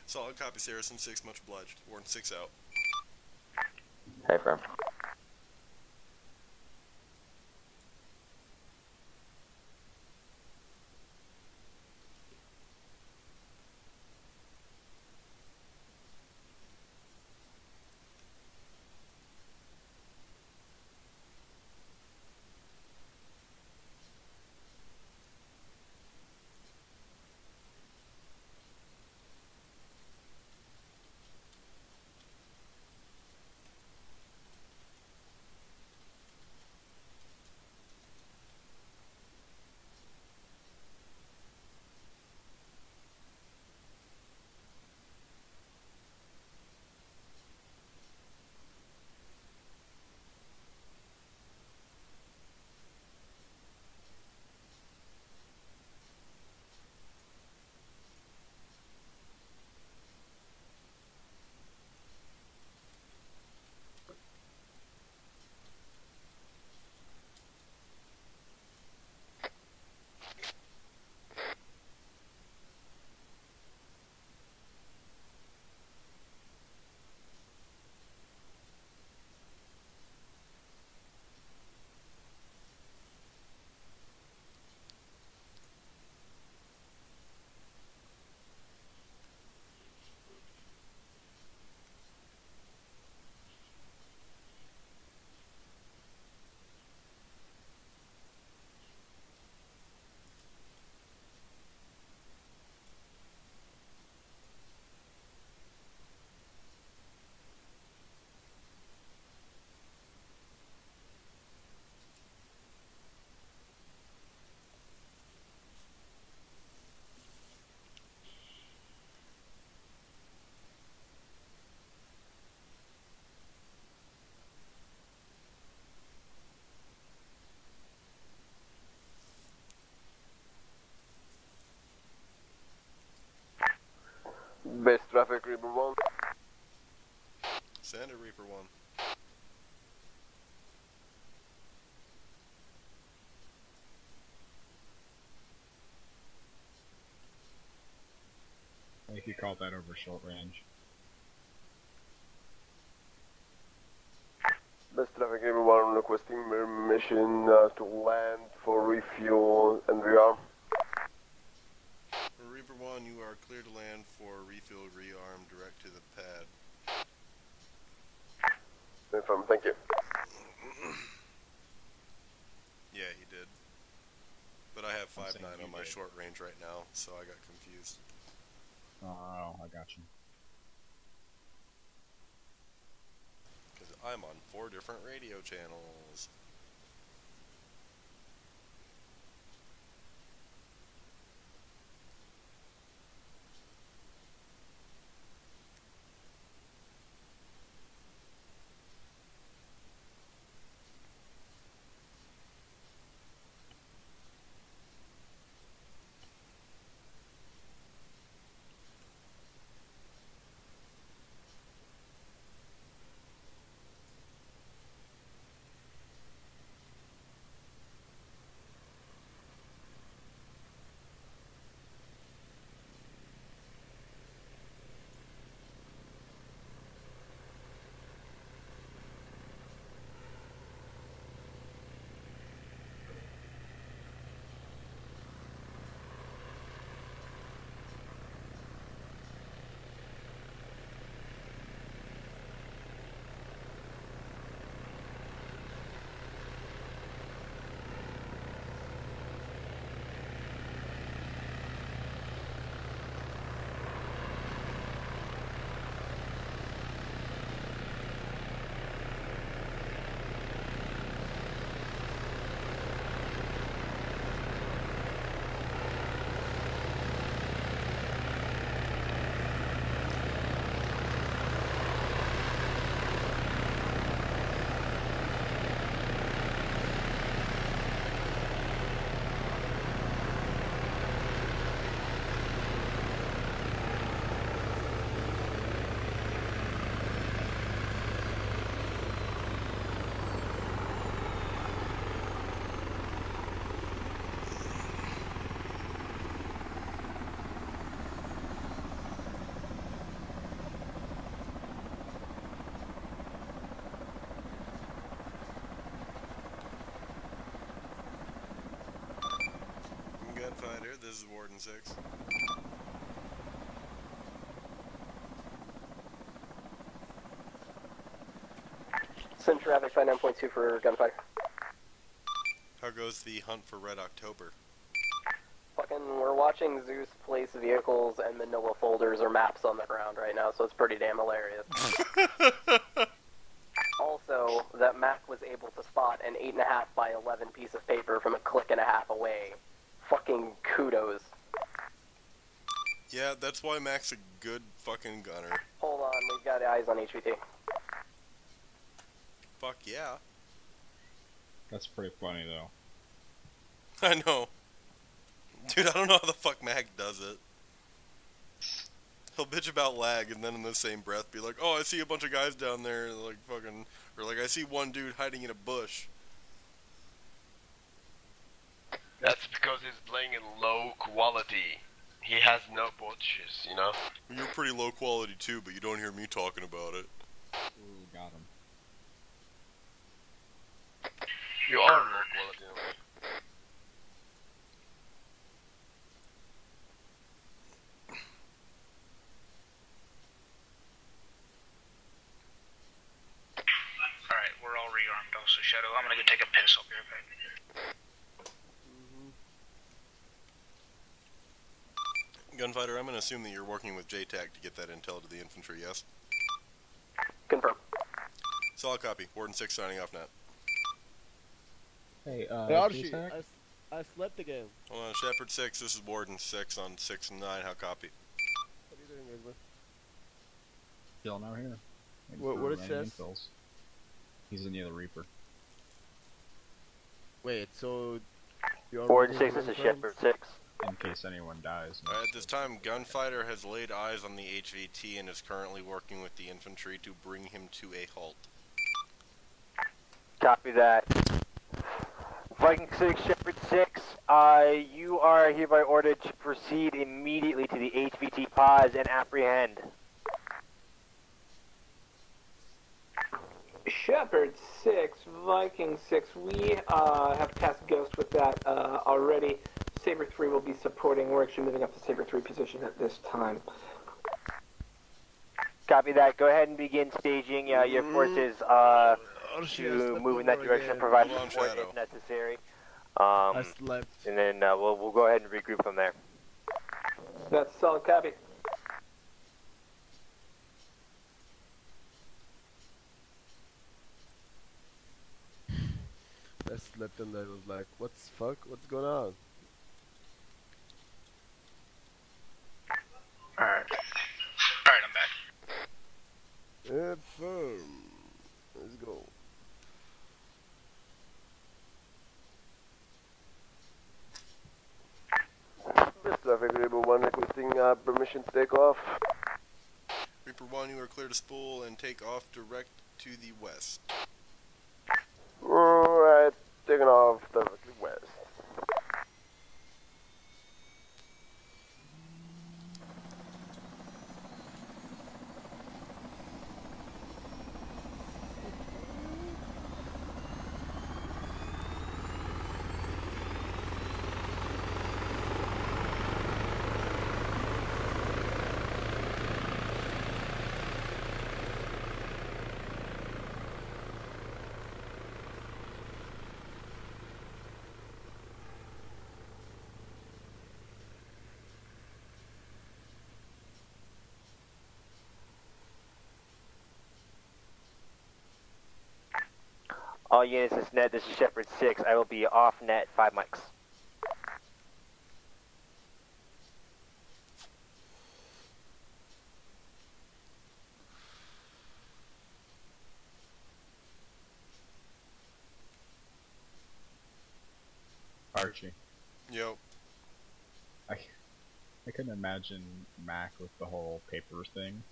Solid copy, Saracen 6, much obliged. Warden 6 out. Hey, firm. Base traffic, Reaper 1. Send it, Reaper 1. I think you called that over short range. Base Traffic River 1 requesting permission to land for refuel and rearm. For Reaper 1, you are clear to land for refuel, rearm, direct to the pad. Confirm, thank you. Yeah, he did. But I have 5.9 on my short range right now, so I got confused. Oh, I got you. Because I'm on 4 different radio channels. Gunfighter, this is Warden 6. Send traffic 59.2 for gunfighter. How goes the hunt for Red October? We're watching Zeus place vehicles and manila folders or maps on the ground right now, so it's pretty damn hilarious. Also, that Mac was able to spot an 8.5 by 11 piece of paper from a click and a half away. Fucking kudos. Yeah, that's why Mac's a good fucking gunner. Hold on, we've got eyes on HVT. Fuck yeah. That's pretty funny, though. I know. Dude, I don't know how the fuck Mac does it. He'll bitch about lag and then in the same breath be like, oh, I see a bunch of guys down there, like fucking, or like I see one dude hiding in a bush. That's because he's playing in low quality. He has no botches, you know? You're pretty low quality too, but you don't hear me talking about it. Ooh, got him. You are low quality. Alright, we're all rearmed also, Shadow. I'm gonna go take a piss, I'll be right back. Gunfighter, I'm gonna assume that you're working with JTAC to get that intel to the infantry, yes? Confirm. Solid copy. Warden 6 signing off now. Hey, Archie, I slept again. Hold on, Shepherd 6, this is Warden 6 on 6-9, how copy? What are you doing, Rizla? Still out here. What it says? Infills. He's in the other Reaper. Wait, so... Warden 6, this is Shepherd 6. In case anyone dies. Alright, at this time, Gunfighter has laid eyes on the HVT and is currently working with the infantry to bring him to a halt. Copy that. Viking 6, Shepherd 6, you are hereby ordered to proceed immediately to the HVT pause and apprehend. Shepherd 6, Viking 6, we have tasked Ghost with that already. Saber 3 will be supporting. We're actually moving up to Saber 3 position at this time. Copy that. Go ahead and begin staging your forces to move in that direction, provide support if necessary. I slept. And then we'll go ahead and regroup from there. That's a solid copy. I slept and I was like, what's fuck? What's going on? Alright. Alright, I'm back. Firm. Let's go. This traffic, Reaper 1 requesting permission to take off. Reaper 1, you are clear to spool and take off direct to the west. Alright, taking off directly west. All units, this net. This is Shepherd 6. I will be off net 5 mics. Archie. Yo. I can imagine Mac with the whole paper thing.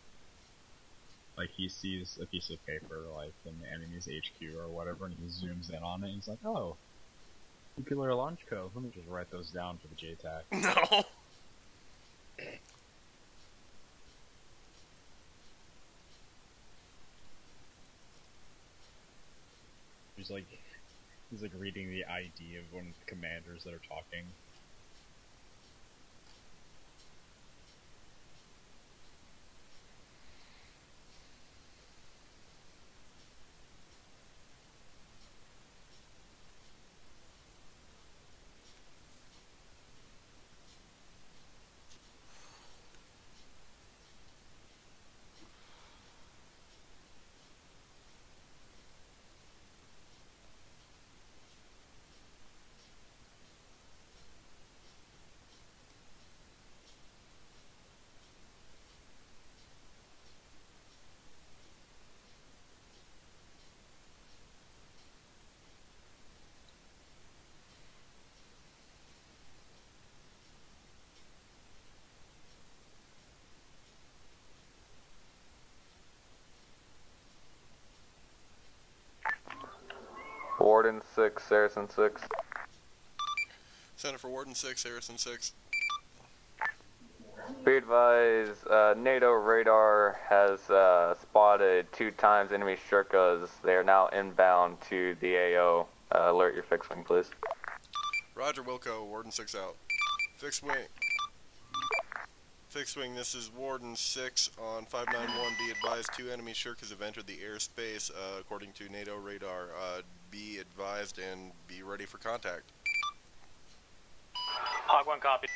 Like, he sees a piece of paper, like, in the enemy's HQ or whatever, and he zooms in on it, and he's like, oh, nuclear launch code. Let me just write those down for the JTAC. No! He's like reading the ID of one of the commanders that are talking. Warden 6, Saracen 6. Center for Warden 6, Saracen 6. Be advised, NATO radar has spotted 2 times enemy Shirkas. They are now inbound to the AO. Alert your fixed wing, please. Roger, Wilco. Warden 6 out. Fixed wing. Fixed wing, this is Warden 6 on 591. Be advised, 2 enemy Shirkas have entered the airspace according to NATO radar. Be advised and be ready for contact. Hog 1 copy.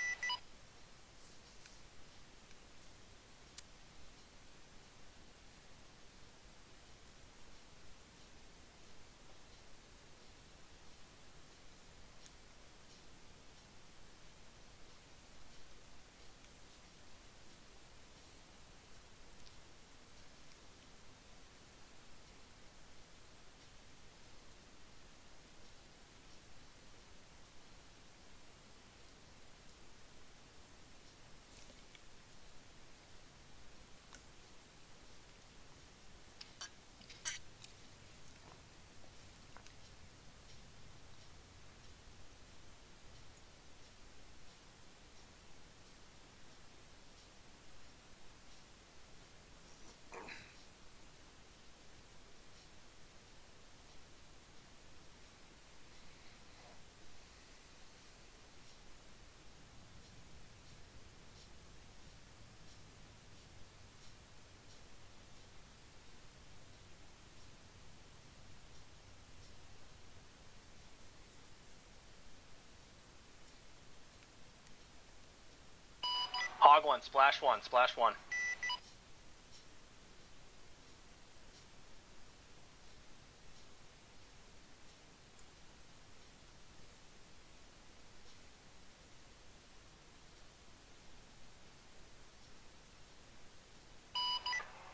Hog 1, splash 1, splash 1.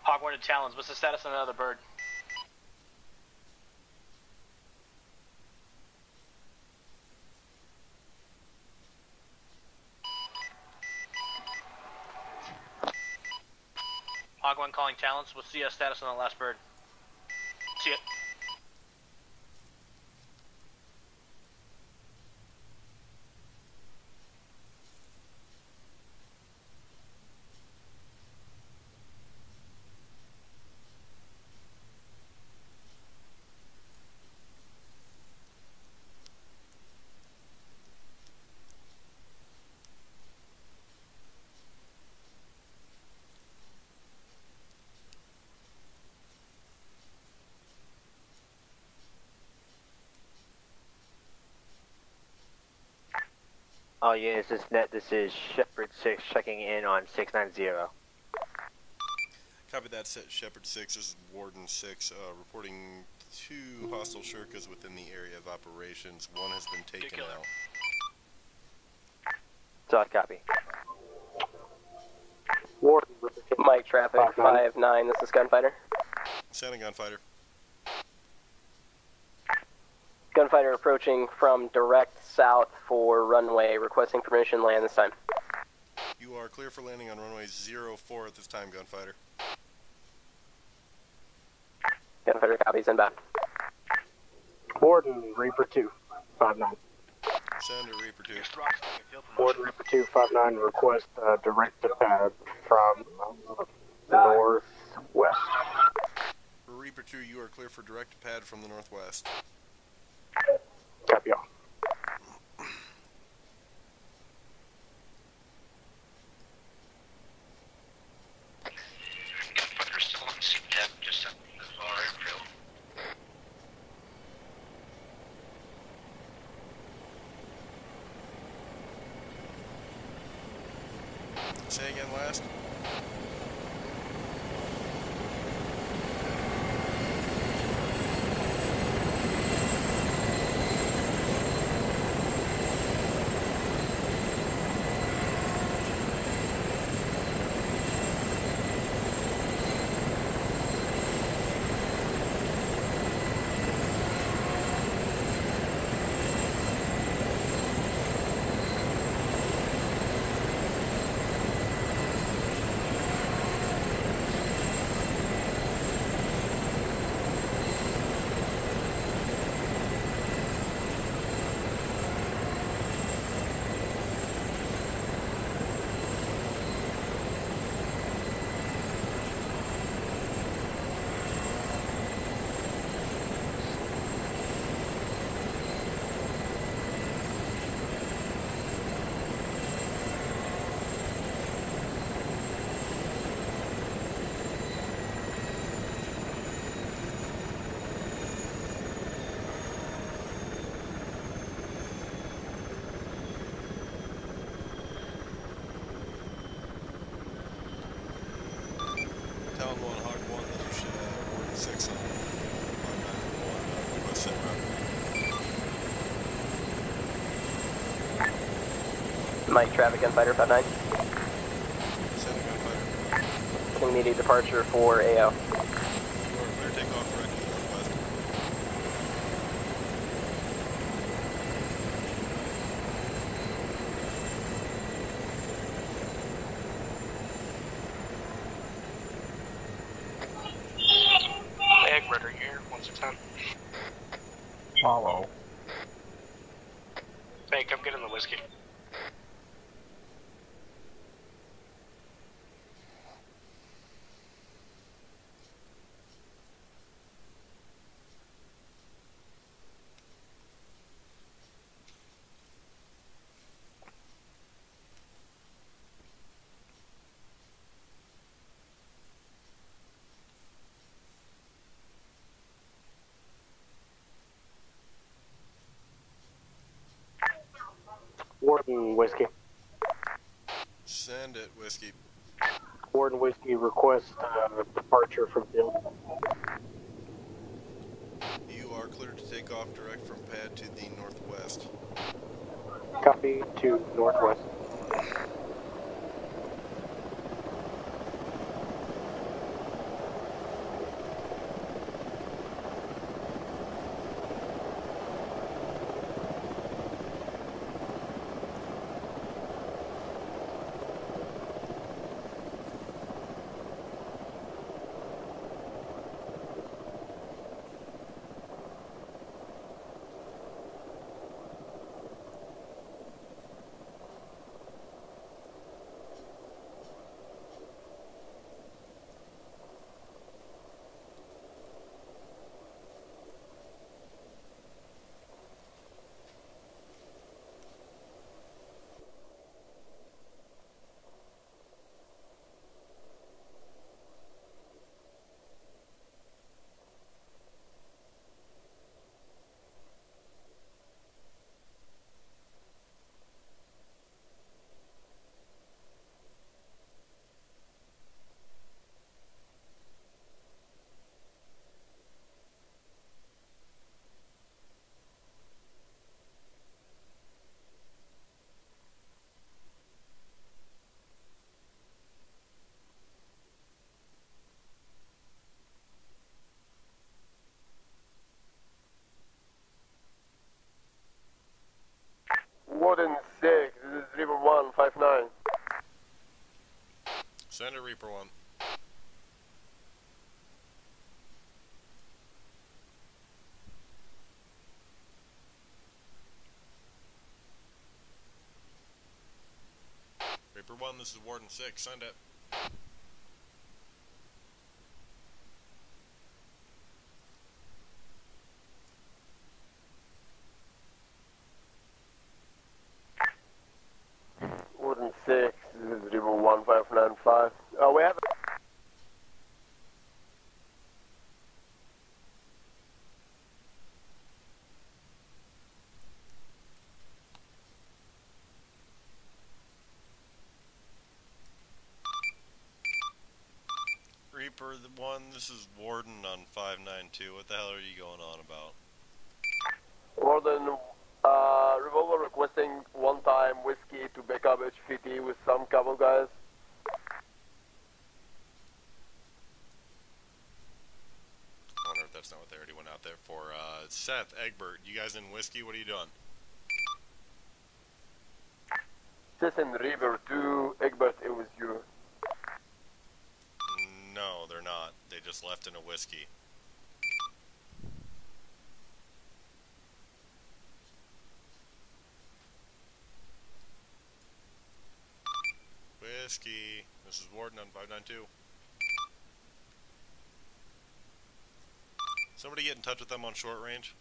Hog 1 to Talons, what's the status on another bird? Hog 1 calling Talons, what's the status on the last bird? See it. All units, this is Shepherd 6 checking in on 690. Copy that, Shepherd 6. This is Warden 6 reporting 2 hostile Shurkas within the area of operations. 1 has been taken out. Solid copy. Warden, Mike traffic 5-9, this is Gunfighter. Sending Gunfighter. Gunfighter approaching from direct south for runway, requesting permission to land this time. You are clear for landing on runway 04 at this time, Gunfighter. Gunfighter copies, inbound. Warden, Reaper 2, 5-9. Send a Reaper 2. Warden, Reaper 2, 5-9, request direct to pad from northwest. For Reaper 2, you are clear for direct pad from the northwest. Copy all. Gunfighter still on CTAP, just at our airfield. Say again, last. Talon 1, Hog 1, this is Warden 6 on 591, request set route. Mike traffic, Gunfighter 5-9. Sending Gunfighter. Immediate departure for AO. You are clear takeoff directly northwest. Egg Ritter here, 169. Follow. Hey, come get in the whiskey. Warden, whiskey. Send it, Whiskey. Warden Whiskey request departure from field. You are cleared to take off direct from pad to the northwest. Copy to northwest. Warden 6, this is Reaper 159. Send it, Reaper 1. Reaper 1, this is Warden 6, send it. Warden 6, this is Reaper 1595. We have Reaper 1, this is Warden on 592. What the hell are you going on about? Warden, Revolver requesting one-time Whiskey to back up HVT with some couple guys. I wonder if that's not what they already went out there for. Seth, Egbert, you guys in Whiskey, what are you doing? Citizen Reaper 2, Egbert, it was you. No, they're not. They just left in a Whiskey. Whiskey, this is Warden on 592. Somebody get in touch with them on short range.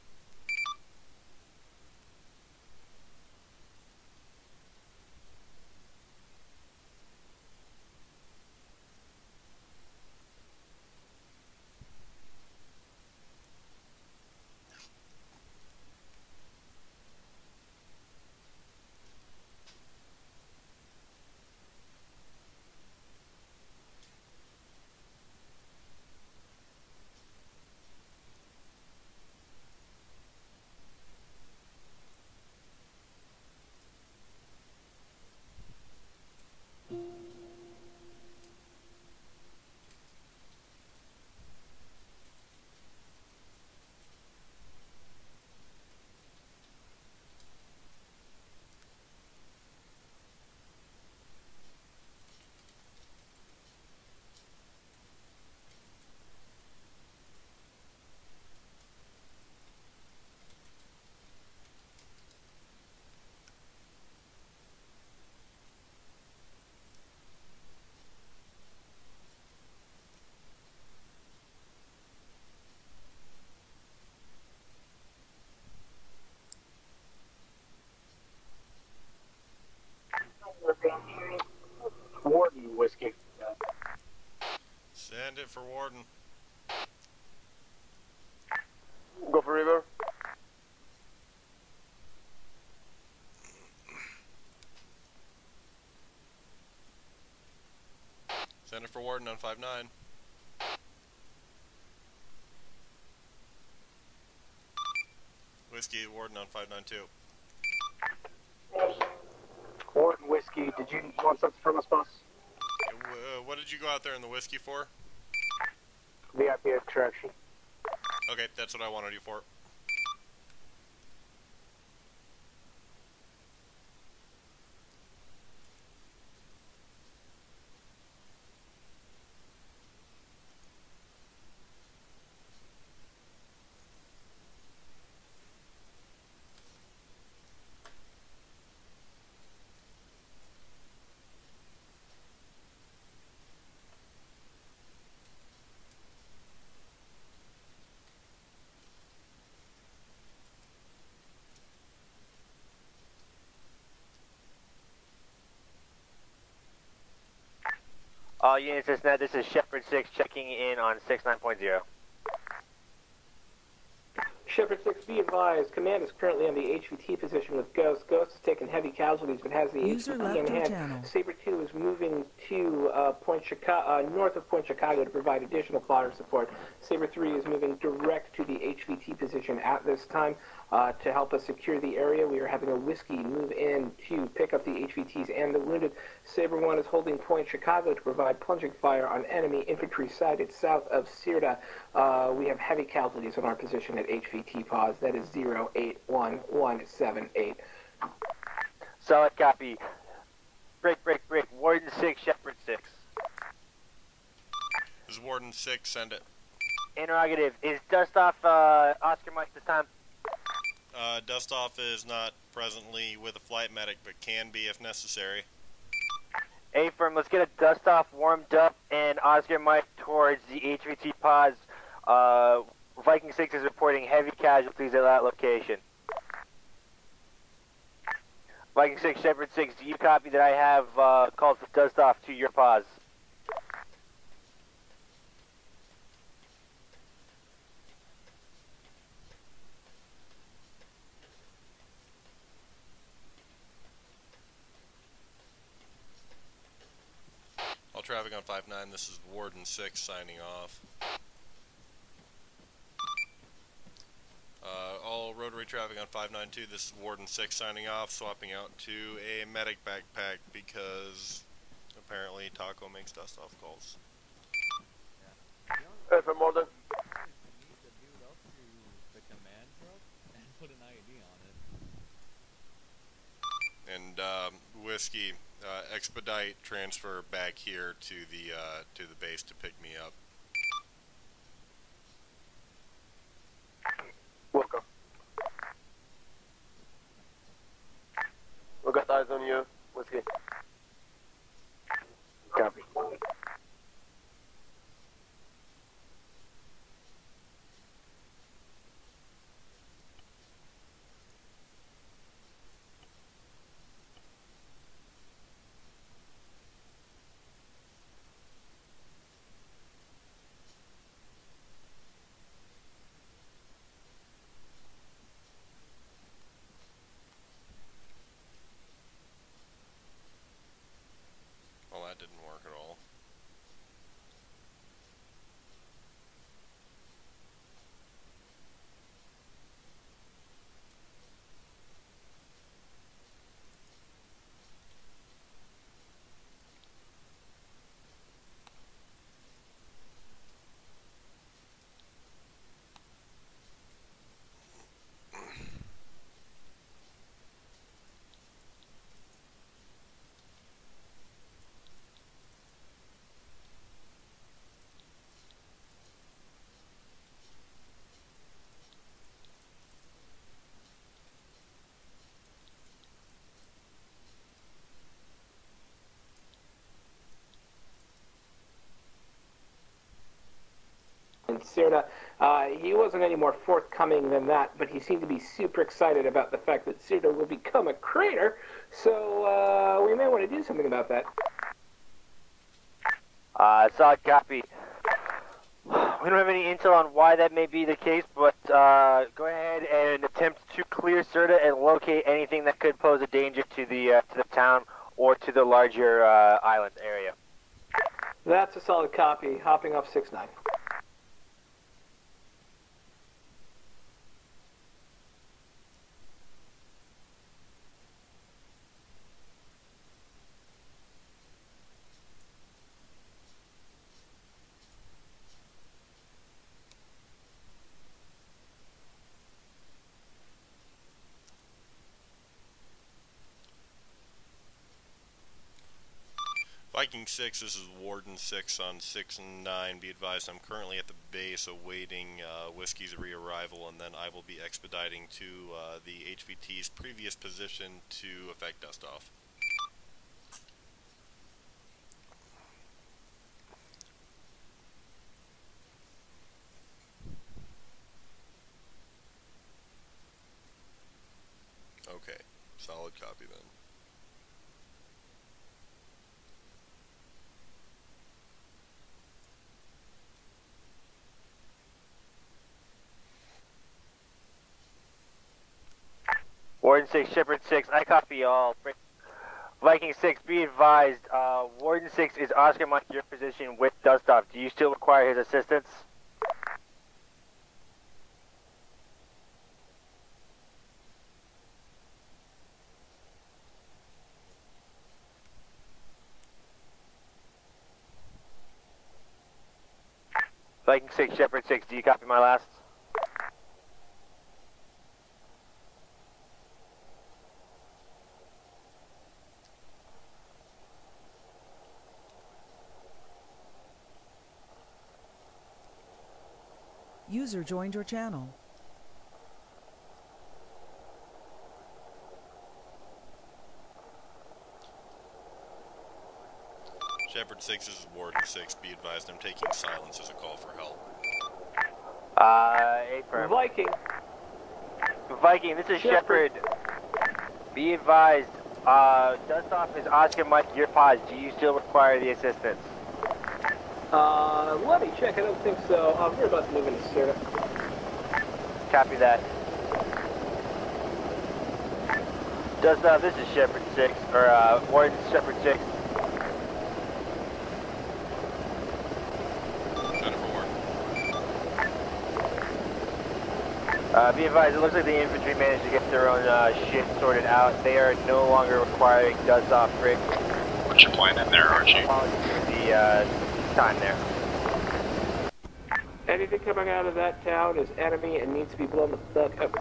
Warden Whiskey. Send it for Warden. Go for River. for Warden on 5-9. Whiskey, Warden on 592. Warden Whiskey, did you want something from us, boss? What did you go out there in the Whiskey for? VIP extraction. Okay, that's what I wanted you for. All units, this is Shepherd 6 checking in on 69.0. Shepherd 6, be advised, command is currently on the HVT position with Ghost. Ghost has taken heavy casualties but has the HVT in hand. Saber 2 is moving to north of Point Chicago to provide additional fodder support. Saber 3 is moving direct to the HVT position at this time to help us secure the area. We are having a Whiskey move in to pick up the HVTs and the wounded. Saber 1 is holding Point Chicago to provide plunging fire on enemy infantry sighted south of Sirta. We have heavy casualties on our position at HVT pause. That is 081178. Solid copy. Break. Warden 6, Shepherd 6. This is Warden 6, send it. Interrogative. Is Dustoff Oscar Mike this time? Dustoff is not presently with a flight medic, but can be if necessary. A-firm, let's get a Dustoff warmed up and Oscar Mike towards the HVT pause. Viking 6 is reporting heavy casualties at that location. Viking 6, Shepherd 6, do you copy that I have called for Dustoff to your pause? All traffic on 5-9, this is Warden 6 signing off. All rotary traffic on 592, this is Warden 6 signing off, swapping out to a medic backpack because apparently Taco makes Dustoff calls. From Warden. And Whiskey, expedite transfer back here to the base to pick me up. Welcome. We got eyes on you, Whiskey. Copy. Well, that didn't work at all. Sirta, he wasn't any more forthcoming than that, but he seemed to be super excited about the fact that Sirta will become a crater, so we may want to do something about that. Solid copy. We don't have any intel on why that may be the case, but go ahead and attempt to clear Sirta and locate anything that could pose a danger to the town or to the larger island area. That's a solid copy. Hopping off 6-9. Viking 6, this is Warden 6 on 6 and 9. Be advised, I'm currently at the base awaiting Whiskey's re-arrival, and then I will be expediting to the HVT's previous position to effect dust off. Okay, solid copy then. Warden 6, Shepherd 6, I copy all. Viking 6, be advised, Warden 6 is Oscar Mike, your position with Dustoff. Do you still require his assistance? Viking 6, Shepherd 6, do you copy my last? User joined your channel. Shepherd 6 is Warden 6. Be advised, I'm taking silence as a call for help. Affirm. Viking, this is Shepherd. Be advised, Dustoff is Oscar Mike, your pause. Do you still require the assistance? Let me check. I don't think so. We're about to move into Sierra. Copy that. Dustoff, this is Shepherd 6, or Warden Shepherd 6. Be advised, it looks like the infantry managed to get their own shit sorted out. They are no longer requiring Dustoff rig. What's your plan in there, Archie? Apologies for the time there. Anything coming out of that town is enemy and needs to be blown the fuck up.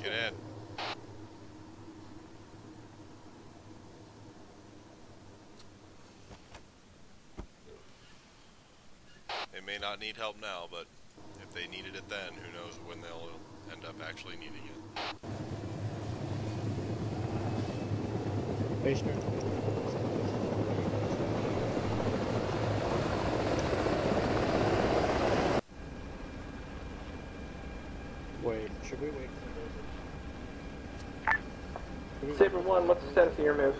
Get in. They may not need help now, but if they needed it then, who knows when they'll end up actually needing it. Wait, should we wait for those? Saber 1, what's the status of your move?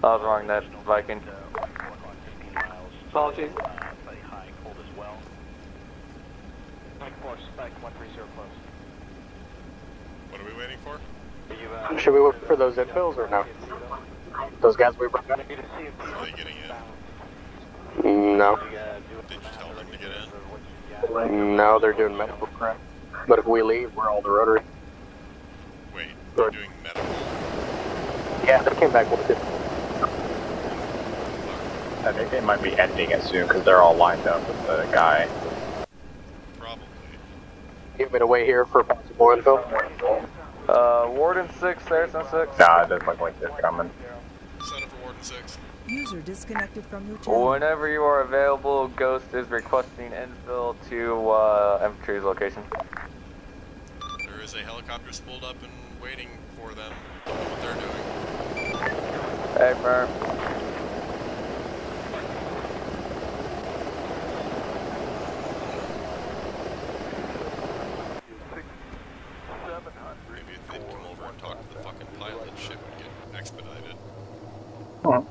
I was wrong, that Viking. Apologies. What are we waiting for? Should we wait for those infills or no? Those guys we brought back? Are they getting in? No. Did you tell them to get in? No, they're doing medical crap. But if we leave, we're all the rotary. Wait, they're doing medical? Yeah, they came back with it. I think they might be ending it soon because they're all lined up with the guy. Probably. You want me to wait here for possible infill? Warden 6, Saracen 6. Nah, it doesn't look like they're coming. Set up for Warden 6. User disconnected from your channel. Whenever you are available, Ghost is requesting infill to infantry's location. There is a helicopter spooled up and waiting for them. Don't know what they're doing. Hey, firm. Maybe if they'd come over and talk to the fucking pilot, shit would get expedited. Huh.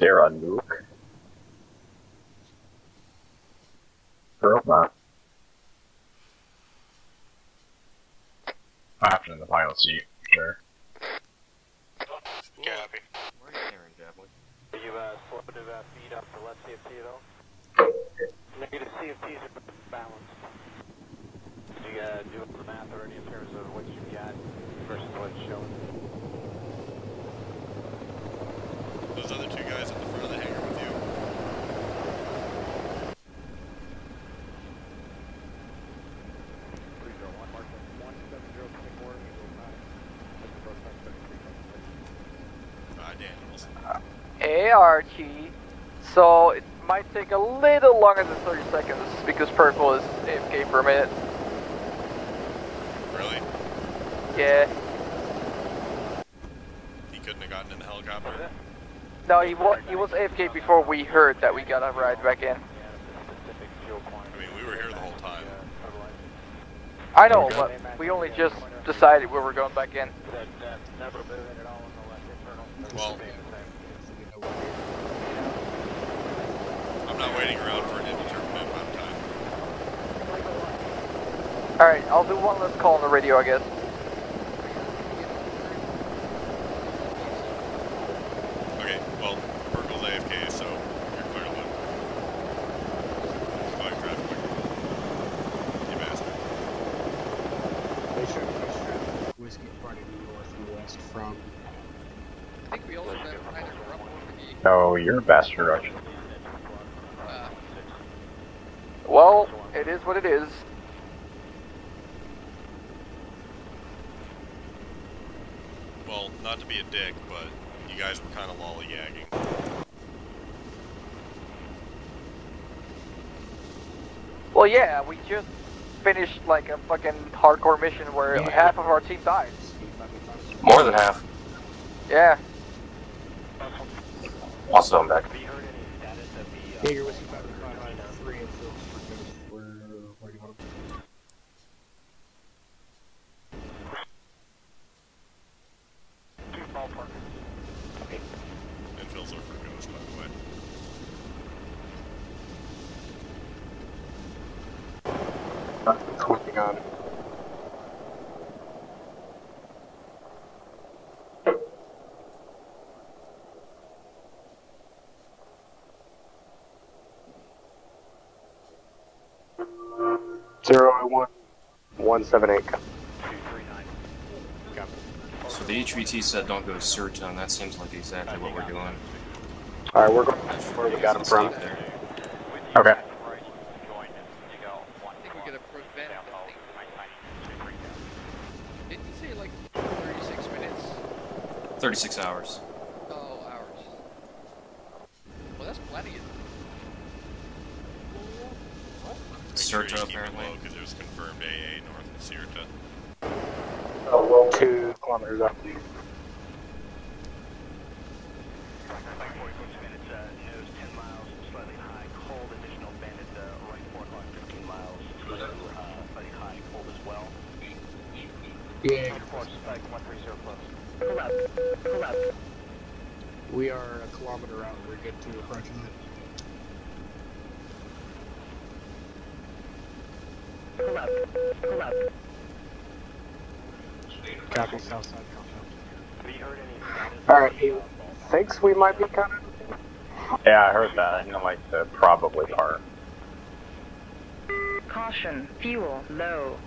there a nuke? Robot. I happened in the pilot seat, sure. Copy. You slowed feed up to left CFT at all? Negative CFTs are balanced. Do you do the math already in terms of what you got versus what's shown? Those other two guys at the front of the hangar with you. Daniels. Hey Archie. So it might take a little longer than 30 seconds because Purple is AFK for a minute. Really? Yeah. He couldn't have gotten in the helicopter? No, he was AFK before we heard that we got a ride back in. I mean, we were here the whole time. I know, but we only just decided we were going back in. Well, I'm not waiting around for an indeterminate amount of time. Alright, I'll do one last call on the radio, I guess. Okay, well, Purple's AFK, so you're clear to live. Flying traffic. You bastard. Whiskey party north and west from. I think we also got either Rumble or No, you're a bastard Russian. Well, it is what it is. Well, not to be a dick, but you guys were kind of lollygagging. Well, yeah, we just finished like a fucking hardcore mission where half of our team died. More than half. Yeah. Also, I'm back. Jaeger Whiskey 553 and Phil where do you want to ballpark. Okay. And Phil's over Ghost, by the way. It's working on it. Zero 178. So the HVT said don't go to search zone. That seems like exactly what we're doing. Alright, we're going where we got him from. There. Okay. I think we gotta prevent the thing. Didn't you say like 36 minutes? 36 hours. Oh, hours. Well, that's plenty of. Search Make up, sure you keep it apparently. low, because there's confirmed AA north of Sirta. 2 kilometers up. Yeah. We are a kilometer out. We're good to approaching it. Copy, south side. Alright, he thinks we might be coming. Yeah, I heard that. I know, like, the probably part. Caution, fuel low.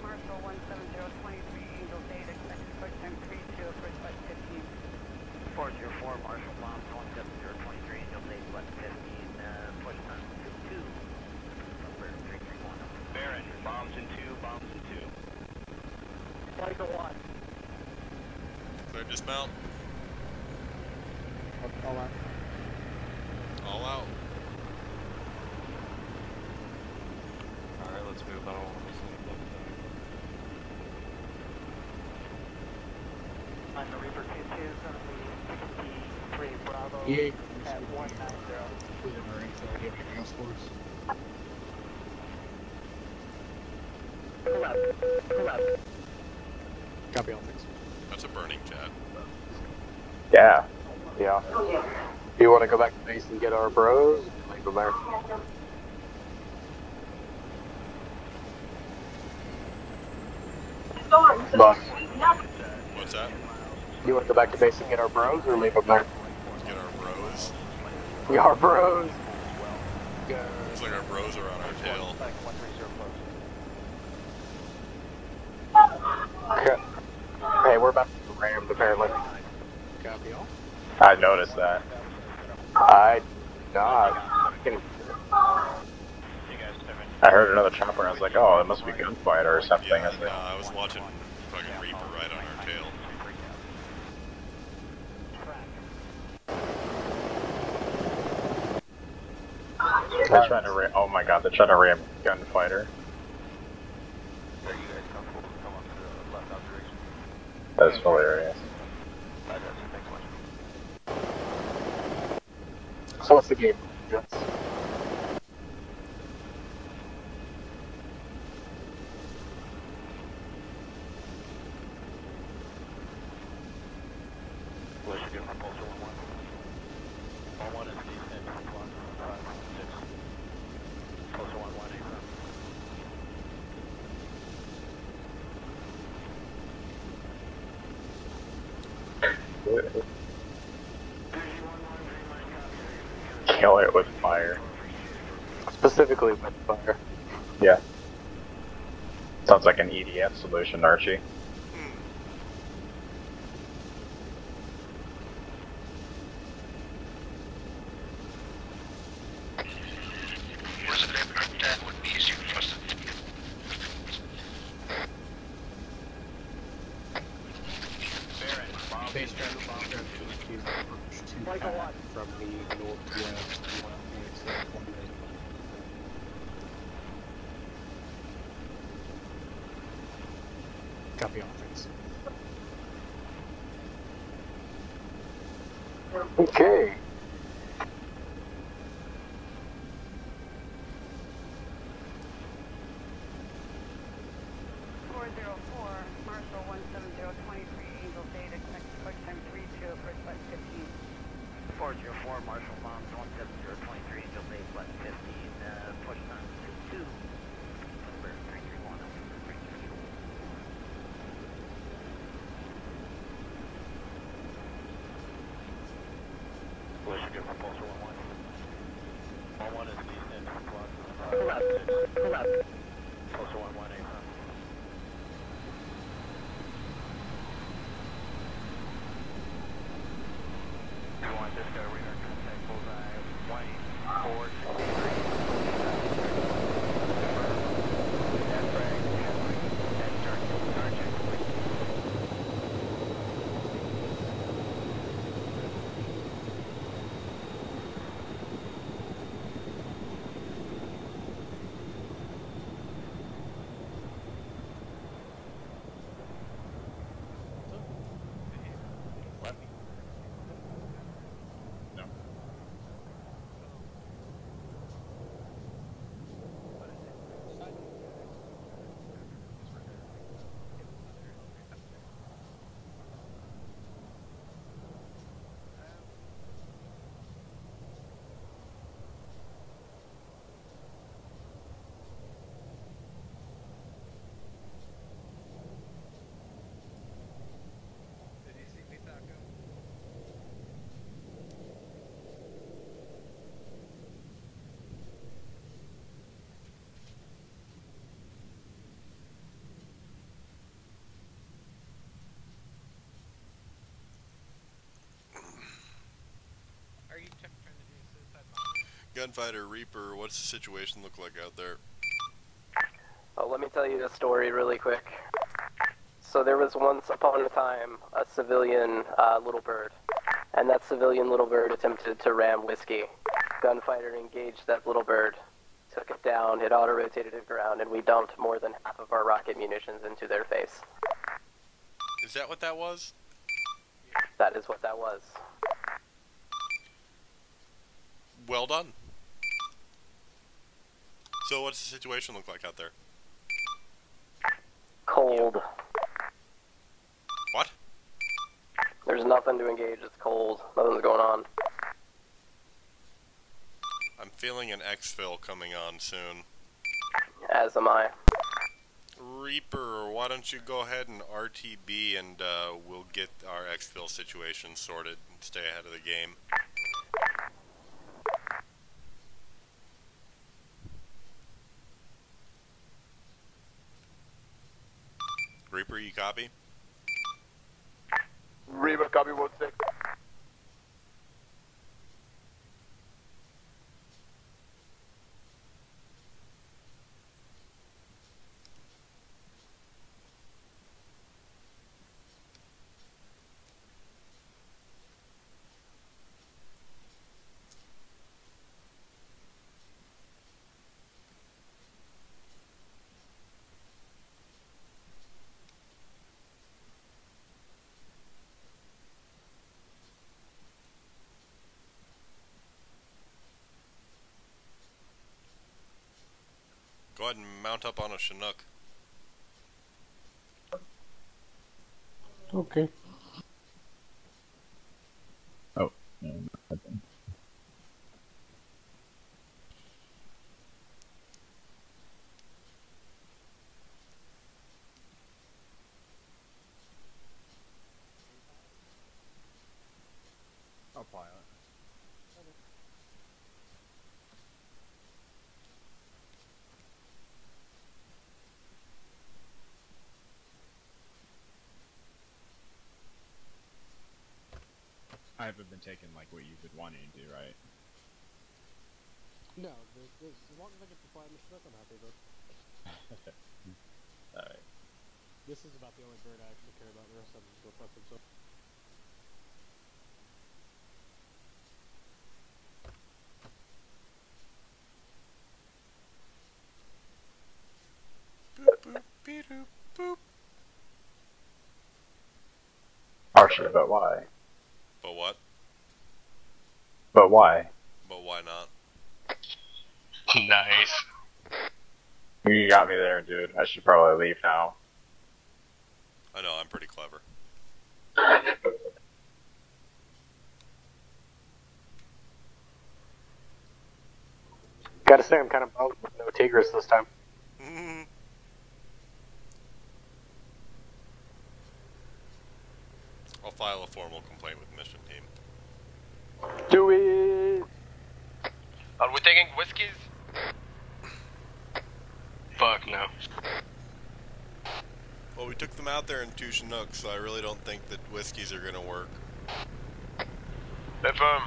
Marshall 17023, Angel Data, expected push time 32, approach button 15. 404, Marshall Bombs 17023, Angel Data, button 15, push time 22. Number 331. Baron, bombs in 2, bombs in 2. Like a 1. Clear dismount. All out. All out. Alright, let's move on. On the Reaper 2-2, going to be 63 Bravo Yeah. at 190. We have our info. Do you have anything else for us? Copy all things. That's a burning jet. Yeah. Yeah. Do you want to go back to base and get our bros? Like, go back. Boss. What's that? You want to go back to base and get our bros, or leave them there? Get our bros. Yeah, our bros. Looks like our bros are on our tail. Okay. Hey, we're about to ram apparently. Copy all. I noticed that. I not. I heard another chopper and I was like, oh, it must be gunfighter or something. Yeah, I was watching fucking Reaper right on our tail. They're trying to ram. Oh my god, they're trying to ram gunfighter. That's hilarious. So what's the game? Jets? Michigan Propulsor 1-1. 1-1 is descent, 1-5-6. Propulsor 1-1, Kill it with fire. Specifically with fire. Yeah. Sounds like an EDF solution, Archie. Base driver bomb drive to approach to Pat from the northwest. Copy all things. Okay. Marshall 17023, Angel Data, connect to quick time 32, approach by 15. 404, Marshall Bombs 17023, Angel Data, left 15, push time 22. Number 331, Michigan Propulsor 1-1. 1-1 is descent, 1-5-6. Propulsor 1-1, 8. Disco radar contact bullseye, white, forward, 'Gunfighter, Reaper, what's the situation look like out there? Oh, let me tell you a story really quick. So there was once upon a time a civilian little bird, and that civilian little bird attempted to ram Whiskey. Gunfighter engaged that little bird, took it down, it auto-rotated it around, and we dumped more than half of our rocket munitions into their face. Is that what that was? That is what that was. Well done. So what's the situation look like out there? cold. What? There's nothing to engage, it's cold. Nothing's going on. I'm feeling an exfil coming on soon. As am I. Reaper, why don't you go ahead and RTB and we'll get our exfil situation sorted and stay ahead of the game. Reaper, you copy? Reaper, copy, 1-6. Go ahead and mount up on a Chinook. Okay. Oh, no, not that thing. I'll pilot. I haven't been taking like what you've been wanting to do, right? No, as long as I get to fly my Chinook, I'm happy with it. Alright. This is about the only bird I actually care about. The rest of them just go fuck themselves. Boop, boop, beep-doop, boop. Partially, but why? But what? But why? But why not? Nice. You got me there, dude. I should probably leave now. I know, I'm pretty clever. Gotta say, I'm kind of bummed with no Tigris this time. I'll file a formal complaint with mission team. Do it! Are we taking whiskeys? Fuck no. Well, we took them out there in 2 Chinooks, so I really don't think that whiskeys are gonna work. Confirm.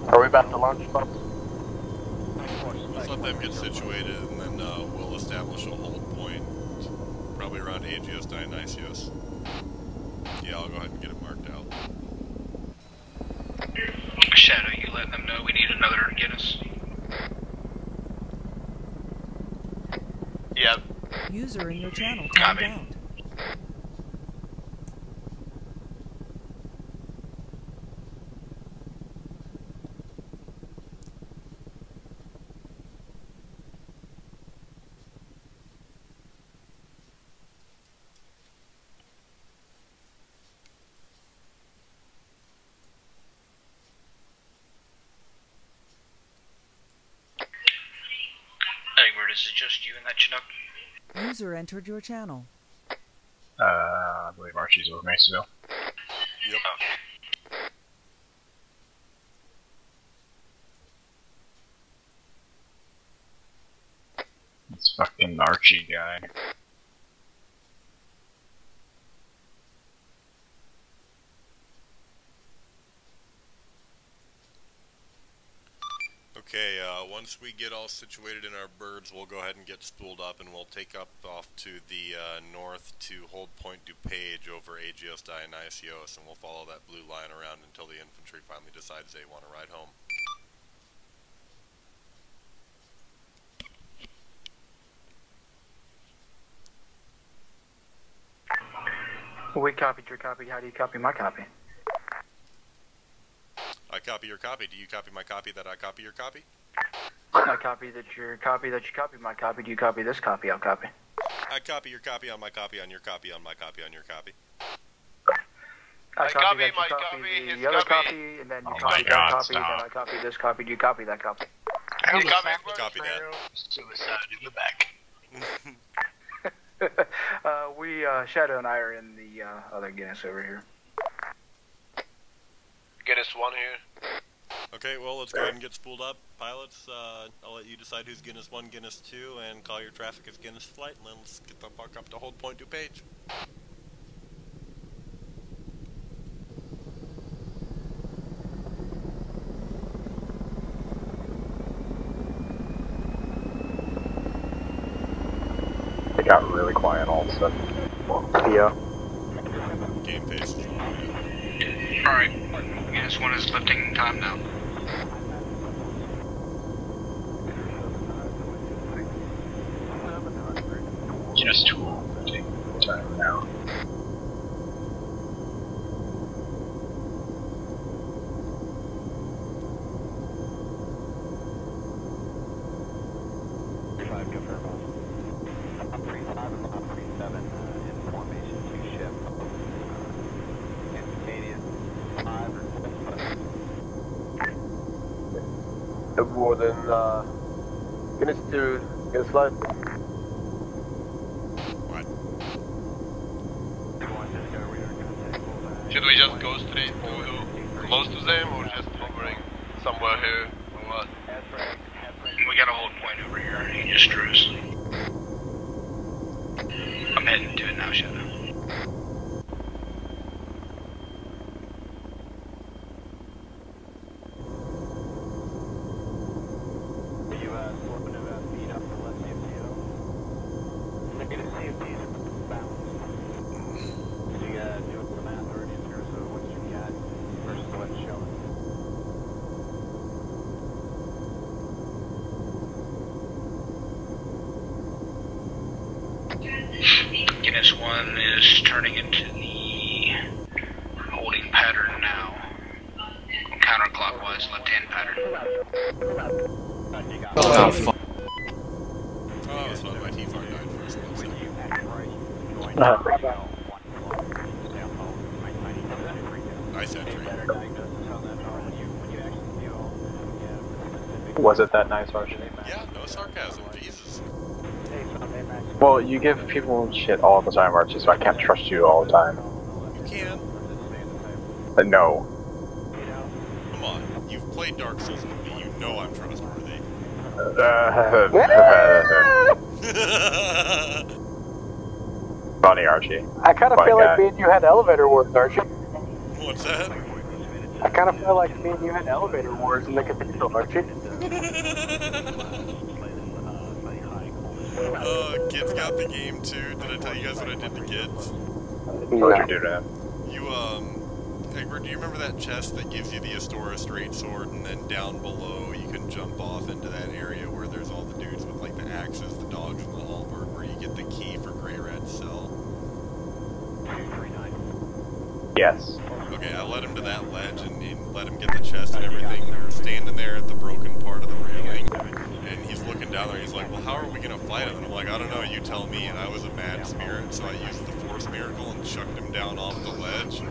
Are we about to launch, folks? Let's let them get situated, and then we'll establish a hold point, probably around Agios Dionysios. Yeah, I'll go ahead and get it marked out. Shadow, you letting them know we need another Guinness? Yep. User in your channel Copy. timed out. Egbert, is it just you and that Chinook? User entered your channel. I believe Archie's with me still. Yep. This fucking Archie guy. Okay, once we get all situated in our birds, we'll go ahead and get spooled up, and we'll take up off to the north to hold point DuPage over Agios Dionysios, and we'll follow that blue line around until the infantry finally decides they want to ride home. We copied your copy. How do you copy my copy? I copy your copy. Do you copy my copy that I copy your copy? I copy that your copy that you copy my copy. Do you copy this copy? I'll copy. I copy your copy on my copy on your copy on my copy on your copy. I copy that you copy the other copy, and then you copy that copy, then I copy this copy. Do you copy that copy? You copy that. Suicide in the back. Shadow and I are in the other Guinness over here. Guinness 1 here. Okay, well, let's go ahead and get spooled up. Pilots, I'll let you decide who's Guinness 1, Guinness 2, and call your traffic as Guinness Flight, and then let's get the fuck up to hold point DuPage. It got really quiet all of a sudden. Yeah. Game face. Alright, Guinness 1 is lifting time now. Guinness 2 lifting time now. Warden, Guinness 2, Guinness Flight. Should we just go straight to close to them or just hovering somewhere here or what? We got a hold point over here, Aegis Drews. I'm heading to it now, Shadow. Guinness 1 is turning into the holding pattern now. Counterclockwise, left-hand pattern. Oh, fuck. Oh, that was fun. My T-Far died first. Nice entry. Was it that nice, Archie? Yeah, no sarcasm. Jesus. Well, you give people shit all the time, Archie, so I can't trust you all the time. You can. No. Come on. You've played Dark Souls with me. You know I'm trustworthy. Funny, Archie. I kind of feel like me and you had elevator wars, Archie. What's that? I kind of feel like me and you had elevator wars in the cathedral, Archie. Kids got the game too. Did I tell you guys what I did to kids? What'd you do to him? You, Egbert, do you remember that chest that gives you the Astora straight sword, and then down below you can jump off into that area where there's all the dudes with like the axes, the dogs, and the halberd, where you get the key for Grey Rat's cell? Yes. Okay, I led him to that ledge and let him get the chest and everything. We were standing there at the broken part of the railing, and he's looking down there. He's like, well, how are we going to fight him? And I'm like, I don't know, you tell me. And I was a mad spirit, so I used the Force Miracle and chucked him down off the ledge.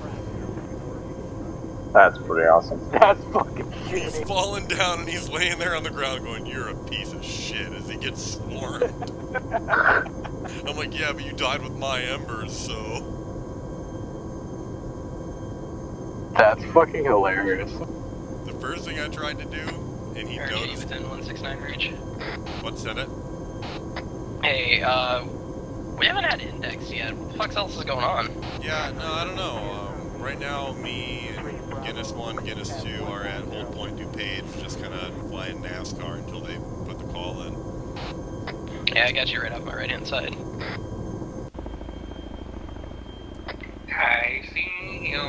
That's pretty awesome. That's fucking shit. He's falling down and he's laying there on the ground going, you're a piece of shit, as he gets swarmed. I'm like, yeah, but you died with my embers, so... That's fucking hilarious. The first thing I tried to do, and he noticed... within 169 reach. What's in it? Hey, we haven't had index yet. What the fuck else is going on? Yeah, no, I don't know. Right now, me and Guinness 1, Guinness 2 are at Hold Point DuPage, just kind of flying NASCAR until they put the call in. Yeah, I got you right off my right-hand side. I see you.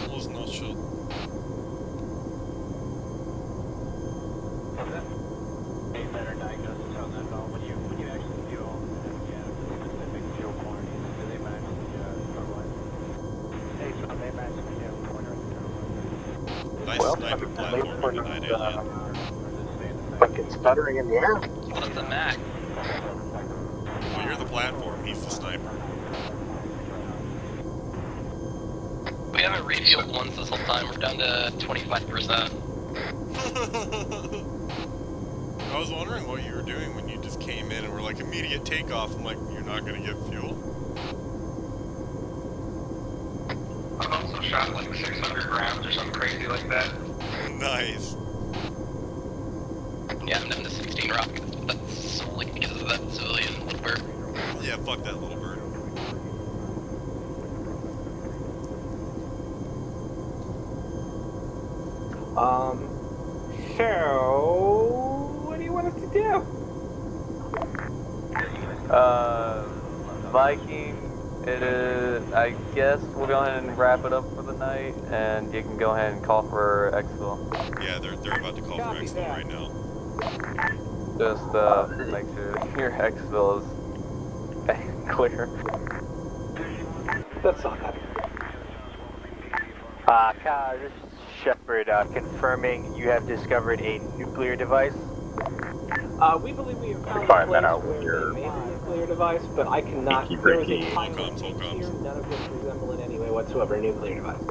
Was not shot. A better diagnosis on that ball when you actually do all the specific fuel quantities. Do they match the sniper platform on the night alien. Fucking stuttering in the air. What's the Mac? Well, you're the platform, he's the sniper. We haven't refueled once this whole time. We're down to 25%. I was wondering what you were doing when you just came in and were like, immediate takeoff. I'm like, you're not gonna get fuel? I've also shot like 600 rounds or something crazy like that. Nice. Yeah, I'm down to 16 rockets. That's solely because of that civilian little bird. Yeah, fuck that little bird. So, what do you want us to do? Viking, it is, I guess we'll go ahead and wrap it up for the night, and you can go ahead and call for exfil. Yeah, they're about to call for exfil right now. Just, make sure your exfil is clear. That's all that. Kyle, this is Shepard, confirming you have discovered a nuclear device. We believe we have found a place where they made a nuclear device, but I cannot. There is a tiny here, none of which resemble in any way whatsoever a nuclear device.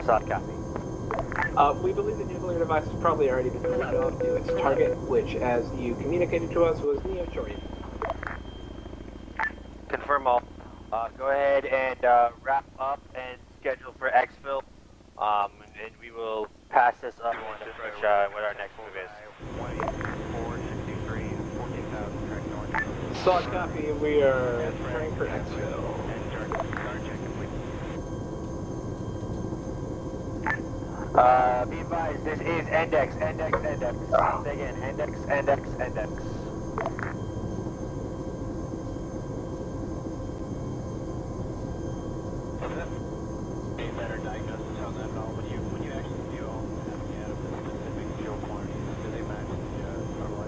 Solid copy. We believe the nuclear device has probably already been moved off to its target, which, as you communicated to us, was Neo-Chorian. Confirm all. Go ahead and wrap up and schedule for exfil, and we will pass this up on approach what our next move is. 463, 14,000 track north. Solid copy, we are preparing for exfil. Be advised, this is Index. Say again, Index. A better diagnosis on that at all? When you actually view all the data of the specific fuel quantities, do they match the total?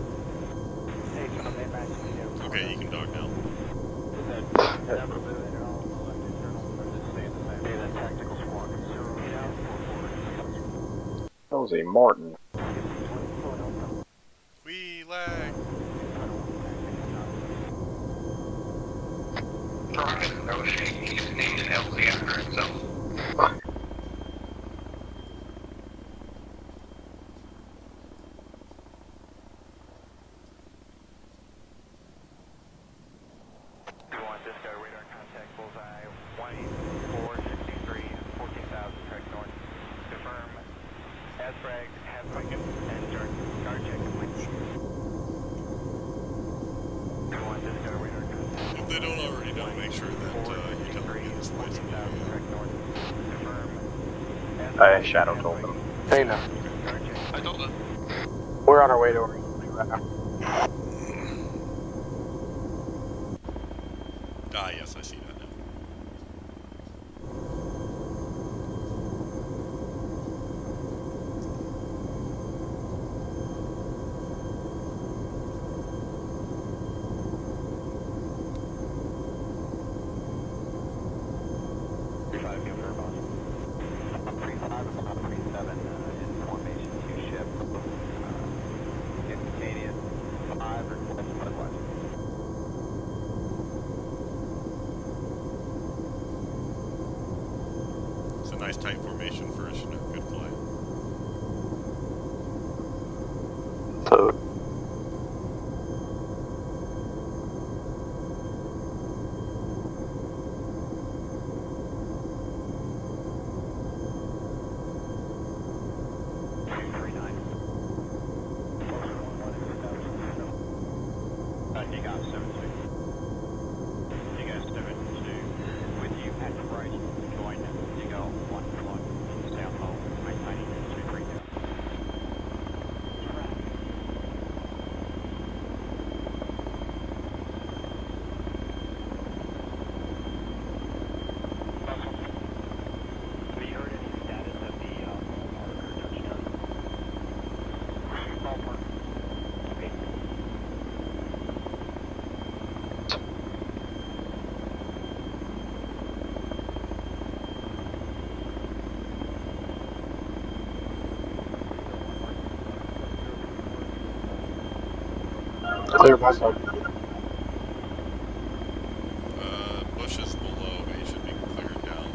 Hey, John, they match the Okay, you can dog now. Is that never moving at all on the left internal, or does it stay the same? Hey, that tactical squad. 08 out, 44. That was a Martin. We lag. That was he's named an LZ after himself. Do you want this guy radar contact bullseye 18463, 14,000 track north. Confirm. As fragged, has Viking, and start guard check complete. Do you want this guy radar contact? If they don't already know, make sure that you tell them to get this place. I shadow told them. They know. I told them. We're on our way to Oregon right now. Ah, yes, I see that now. It's a nice tight formation for a Chinook. Good flight. So. Clear my side. Bushes below me should be cleared down.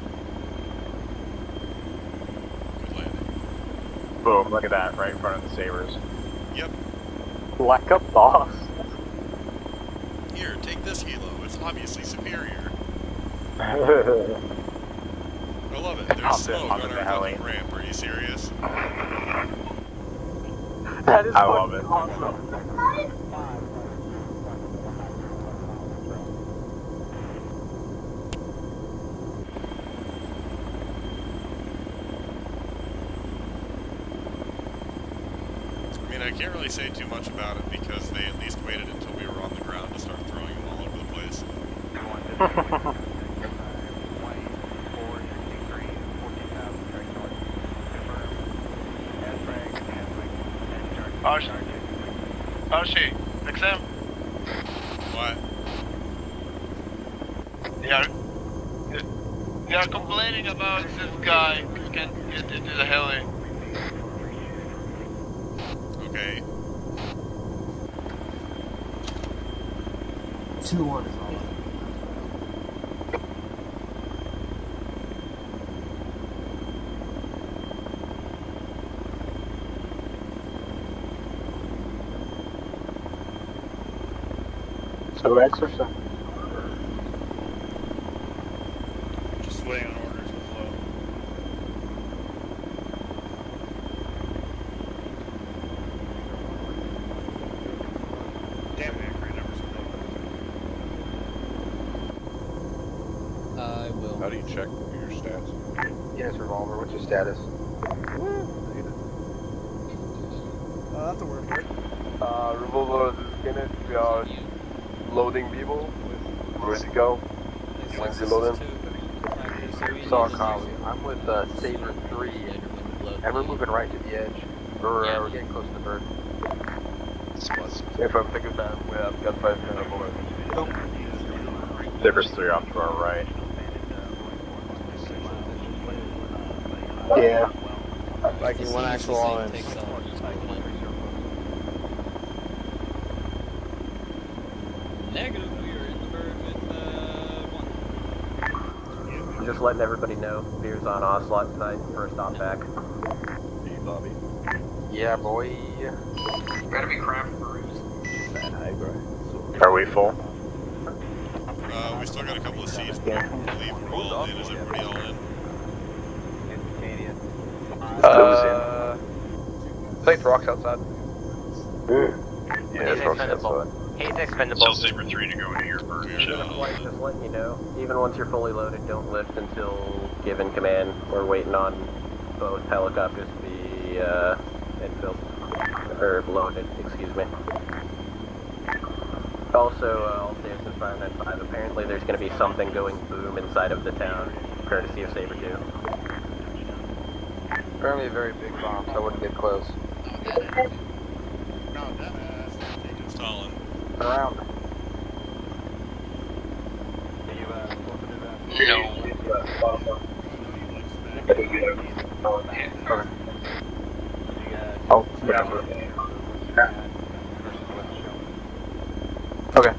Good landing. Boom, look at that, right in front of the Sabres. Yep. Like a boss. Here, take this helo. It's obviously superior. I love it. There's smoke on our fucking ramp. Are you serious? That is I love it. awesome. I mean, I can't really say too much about it because they at least waited until we were on the ground to start throwing them all over the place. Archie, XM. What? They are complaining about this guy who can't get into the heli. Okay. 2-1 is all. So exercise. Just waiting on orders with low. Damn, we have great numbers with I will. How do you check your stats? Yes, Revolver, what's your status? That's a word for it. Revolver, this is Kenneth. We are loading people. We're ready to go. When's you loading? Saw Collie. I'm with Saber 3, and we're moving right to the edge. We're getting close to the bird. If I'm thinking that, we have got 5 minutes over. Sabres 3 off to our right. Yeah. Viking 1 actual all in. Negative, we are in the bird with 1. I'm just letting everybody know. Veer's on Ocelot tonight for a stop back. Hey, Bobby. Yeah, boy. Gotta be craft brews. Are we full? We still got a couple of seats, but I believe we're all in. Is everybody all in? Plate rocks outside. Yeah, it's rocks outside. He's expendable. Tell Saber 3 to go into your bird. Just letting you know, even once you're fully loaded, don't lift until given command. We're waiting on both helicopters to be infilled, or loaded, excuse me. Also, I'll say this 595, apparently there's going to be something going boom inside of the town, courtesy of Saber 2. Apparently a very big bomb, so I wouldn't get close. Stalin. Around. No. Okay. Oh, yeah. Okay.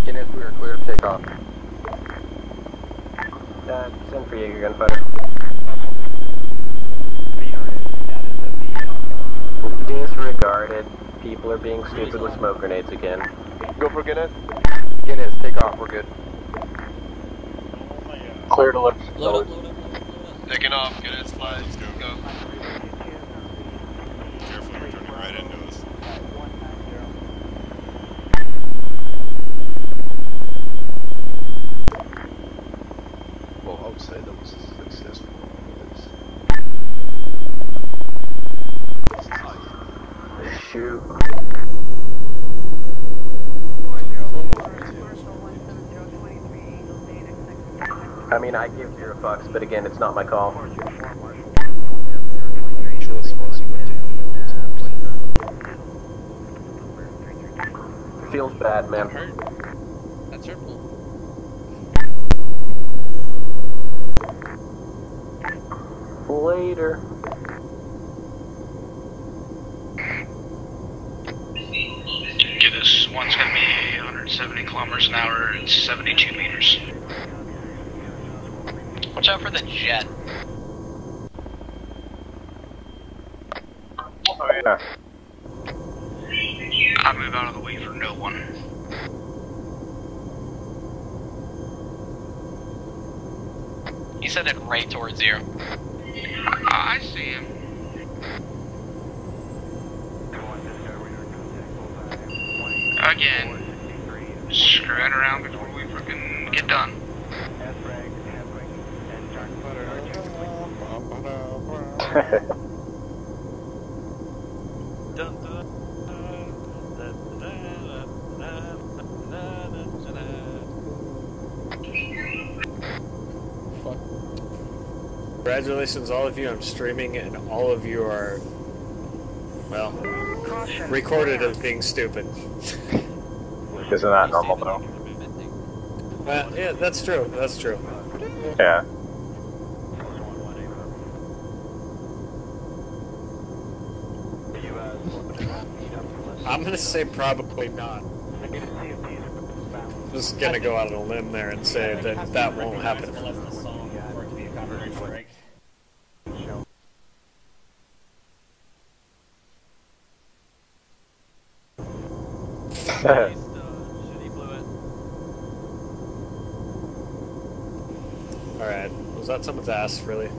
Guinness, we are clear to take off. Send for Jaeger gunfighter. Disregarded. People are being stupid with smoke grenades again. Go for Guinness. Guinness, take off, we're good. Clear to lift. Load up. Taking off, Guinness, fly. Let's go. Careful, you're turning right into us. Well, I would say that was successful. Shoot. I mean, I give 0 fucks, but again, it's not my call. Feels bad, man. That's hurtful. Later. Okay, this one's gonna be 170 kilometers an hour and 72 meters. Watch out for the jet. Oh yeah. I move out of the way for no one. He's headed right towards you. I see him. Again, screwing around before we freaking get done. Congratulations, all of you. I'm streaming, and all of you are, well, recorded as being stupid. Isn't that normal, though? Yeah, that's true. That's true. Yeah. I'm gonna say probably not. Just gonna go out on a limb there and say that that won't happen. Alright, was that someone's ass, really?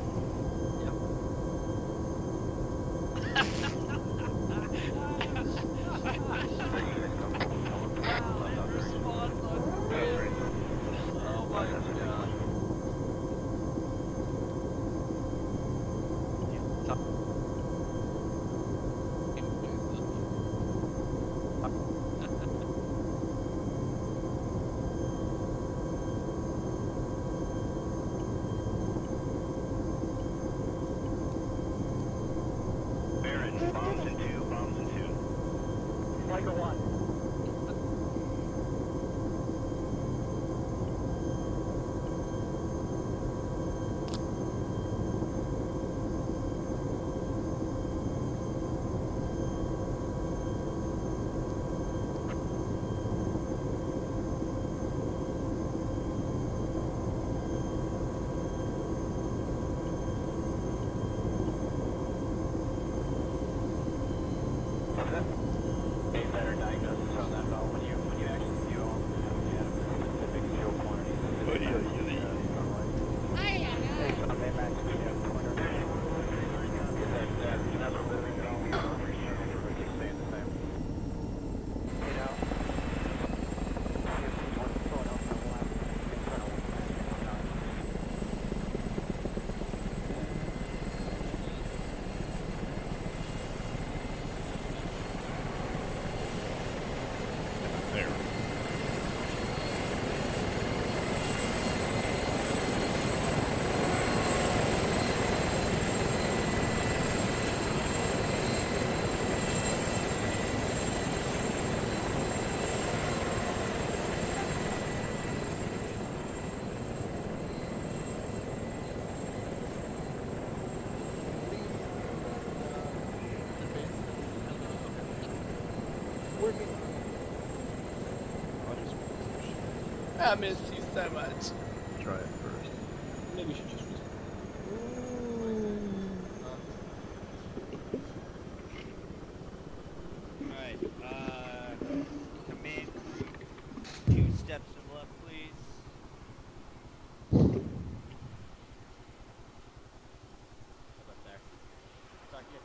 I miss you so much. Try it first. Maybe we should just. Alright, come in. 2 steps and left, please. How about there? Talk to you.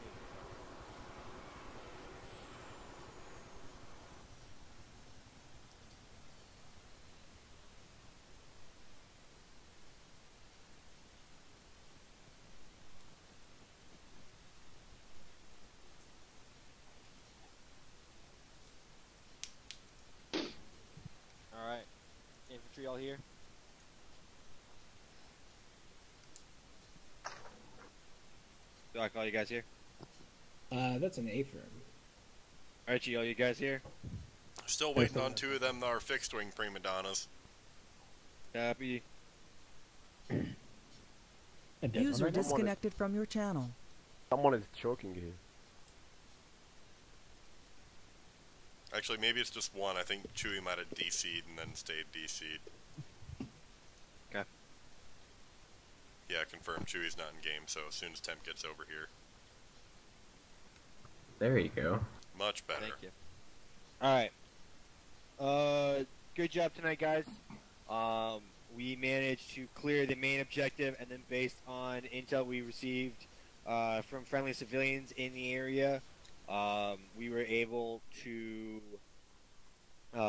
Doc, all you guys here? That's an A-firm. Archie, all you guys here? Still waiting on 2 of them, our fixed wing prima donnas. Copy. User disconnected from your channel. Someone is choking you. Actually, maybe it's just one. I think Chewie might have DC'd and then stayed DC'd. Okay. Yeah, confirmed Chewie's not in game, so as soon as Temp gets over here. There you go. Much better. Thank you. Alright. Good job tonight, guys. We managed to clear the main objective, and then based on intel we received from friendly civilians in the area, we were able to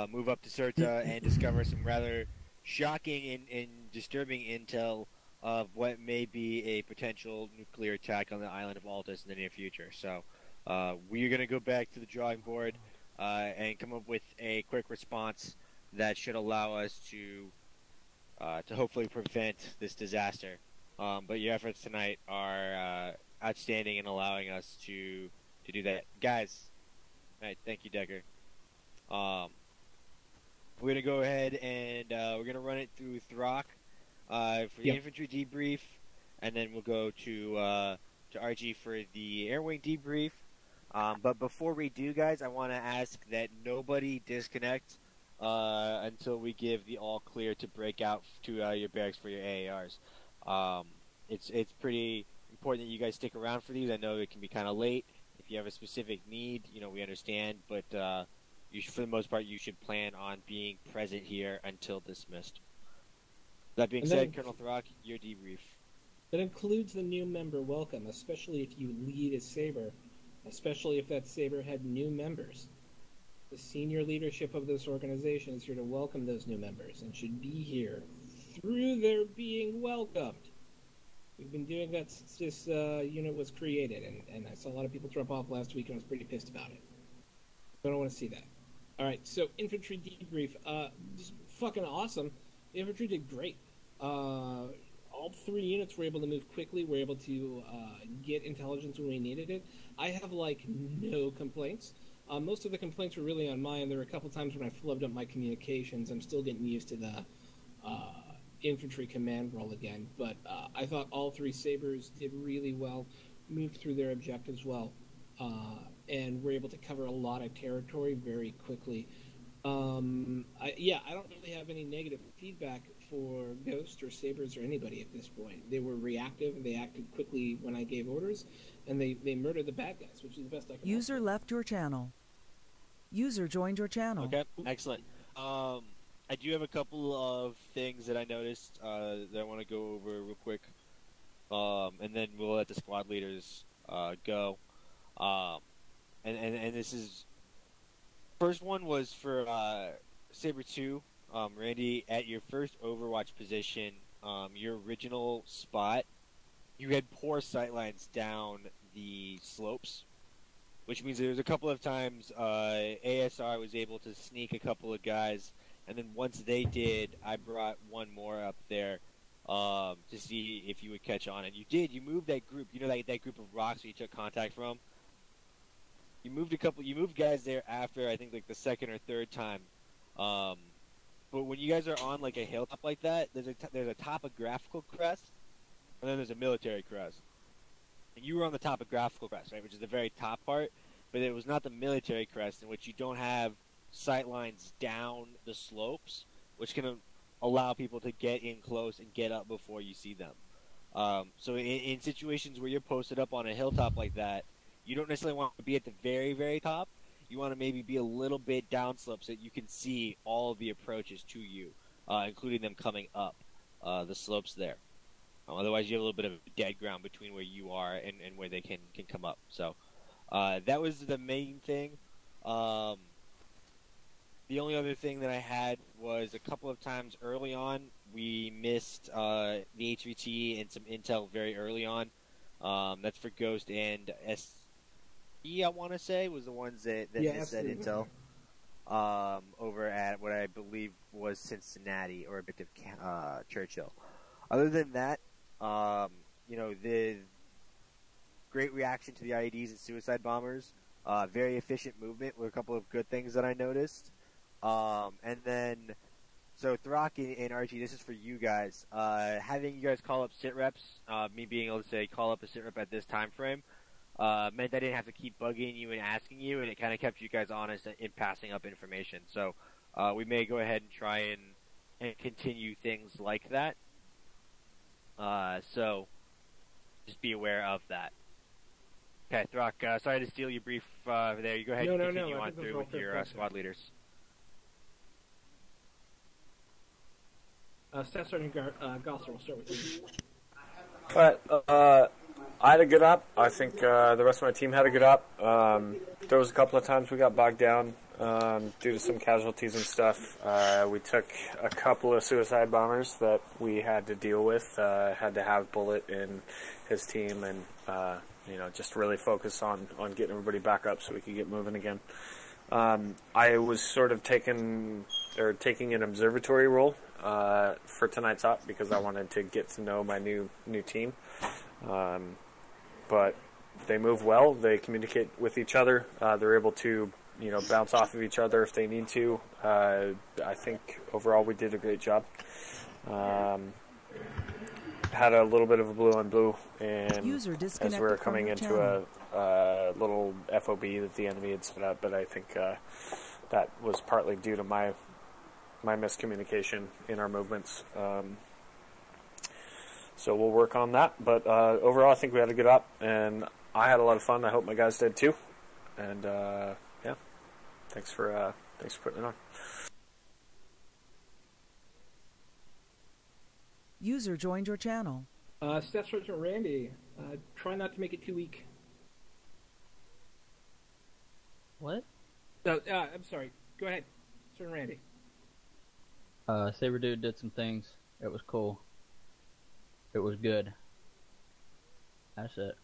move up to Sirta and discover some rather shocking and disturbing intel of what may be a potential nuclear attack on the island of Altus in the near future. So we are going to go back to the drawing board and come up with a quick response that should allow us to hopefully prevent this disaster. But your efforts tonight are outstanding in allowing us to do that. Guys, alright, thank you, Decker. We're going to go ahead and we're going to run it through Throck for the infantry debrief, and then we'll go to RG for the air wing debrief. But before we do, guys, I want to ask that nobody disconnect until we give the all clear to break out to your barracks for your AARs. It's pretty important that you guys stick around for these. I know it can be kind of late. If you have a specific need, we understand, but you should, for the most part, you should plan on being present here until dismissed. That being said, Colonel Throck, your debrief. That includes the new member welcome, especially if you lead a Saber, especially if that Saber had new members. The senior leadership of this organization is here to welcome those new members and should be here through their being welcomed. We've been doing that since this unit was created, and I saw a lot of people drop off last week and I was pretty pissed about it. I don't want to see that. Alright, so infantry debrief. Just fucking awesome. The infantry did great. All 3 units were able to move quickly, were able to get intelligence when we needed it. I have, no complaints. Most of the complaints were really on my end. There were a couple times when I flubbed up my communications. I'm still getting used to the infantry command role again. But I thought all 3 Sabres did really well, moved through their objectives well, and were able to cover a lot of territory very quickly. I don't really have any negative feedback for Ghost or Sabres or anybody at this point. They were reactive, and they acted quickly when I gave orders, and they murdered the bad guys, which is the best I can User left your channel. User joined your channel. Okay, excellent. I do have a couple of things that I noticed that I want to go over real quick, and then we'll let the squad leaders go. And this is... First one was for Saber 2. Randy, at your first Overwatch position, your original spot, you had poor sightlines down the slopes, which means there was a couple of times ASR was able to sneak a couple of guys, and then once they did, I brought one more up there to see if you would catch on, and you did. You moved that group, that group of rocks that you took contact from. You moved guys there after, I think, the second or third time. But when you guys are on, a hilltop like that, there's a topographical crest, and then there's a military crest. And you were on the topographical crest, right, which is the very top part, but it was not the military crest, in which you don't have sight lines down the slopes, which can allow people to get in close and get up before you see them. So in situations where you're posted up on a hilltop like that, you don't necessarily want to be at the very, very top. You want to maybe be a little bit downslope so that you can see all of the approaches to you, including them coming up the slopes there. Otherwise, you have a little bit of dead ground between where you are and where they can come up. So that was the main thing. The only other thing that I had was a couple of times early on, we missed the HVT and some intel very early on. That's for Ghost and I want to say, was the ones that missed that intel over at what I believe was Cincinnati or a bit of Churchill. Other than that, great reaction to the IEDs and suicide bombers. Very efficient movement were a couple of good things that I noticed. And then, so Throck and Archie, this is for you guys. Having you guys call up sit reps, me being able to say call up a sit rep at this time frame, meant I didn't have to keep bugging you and asking you, and it kind of kept you guys honest in passing up information. So we may go ahead and try and continue things like that. So just be aware of that. Okay, Throck, sorry to steal your brief there. You go ahead and continue on through with your squad leaders. Staff Sergeant Gosser, we'll start with you. Alright, I had a good op. I think the rest of my team had a good op. There was a couple of times we got bogged down due to some casualties and stuff. We took a couple of suicide bombers that we had to deal with. Had to have Bullet and his team and just really focus on getting everybody back up so we could get moving again. I was sort of taking an observatory role for tonight's op because I wanted to get to know my new team. But they move well. They communicate with each other. They're able to bounce off of each other if they need to. I think overall we did a great job. Had a little bit of a blue on blue, and as we were coming into a little FOB that the enemy had set up, but I think that was partly due to my miscommunication in our movements. So we'll work on that, but overall I think we had a good op, and I had a lot of fun. I hope my guys did too, and yeah, thanks for putting it on. User joined your channel. Staff Sergeant Randy, try not to make it too weak. What? I'm sorry. Go ahead, Sergeant Randy. Saber Dude did some things. It was cool. It was good. That's it.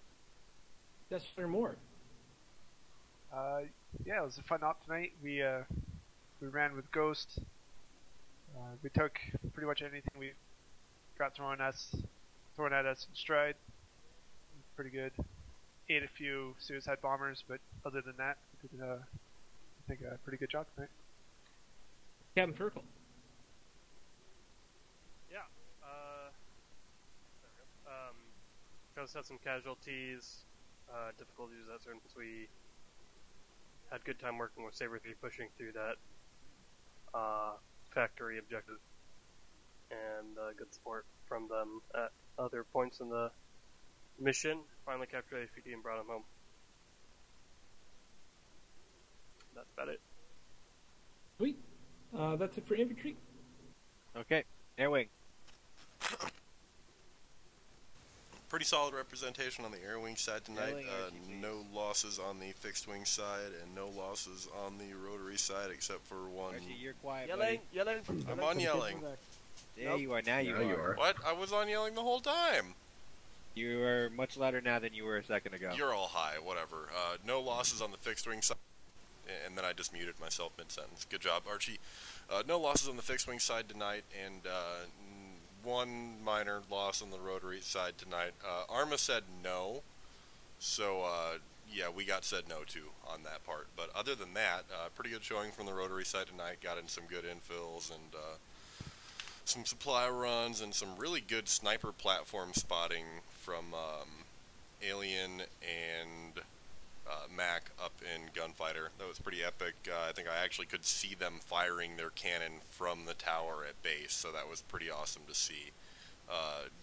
That's for more. Yeah, it was a fun op tonight. We ran with Ghost. We took pretty much anything we got thrown at us in stride. Pretty good. Ate a few suicide bombers, but other than that, we did I think a pretty good job tonight. Captain Turkle. Yeah. Ghost had some casualties, difficulties at certain points. We had good time working with Saber 3, pushing through that factory objective, and good support from them at other points in the mission. Finally captured AFD and brought him home. That's about it. Sweet. That's it for infantry. Okay, Air Wing. Pretty solid representation on the air wing side tonight. No losses on the fixed wing side, and no losses on the rotary side, except for one. Archie, you're quiet, yelling. I'm on yelling. There you are. Now you are. What? I was on yelling the whole time. You are much louder now than you were a second ago. You're all high. Whatever. No losses on the fixed wing side. And then I just muted myself mid-sentence. Good job, Archie. No losses on the fixed wing side tonight, and one minor loss on the rotary side tonight. Arma said no, so yeah, we got said no to on that part. But other than that, pretty good showing from the rotary side tonight. Got in some good infills and some supply runs and some really good sniper platform spotting from Alien and Mac up in Gunfighter. That was pretty epic. I think I actually could see them firing their cannon from the tower at base, so that was pretty awesome to see.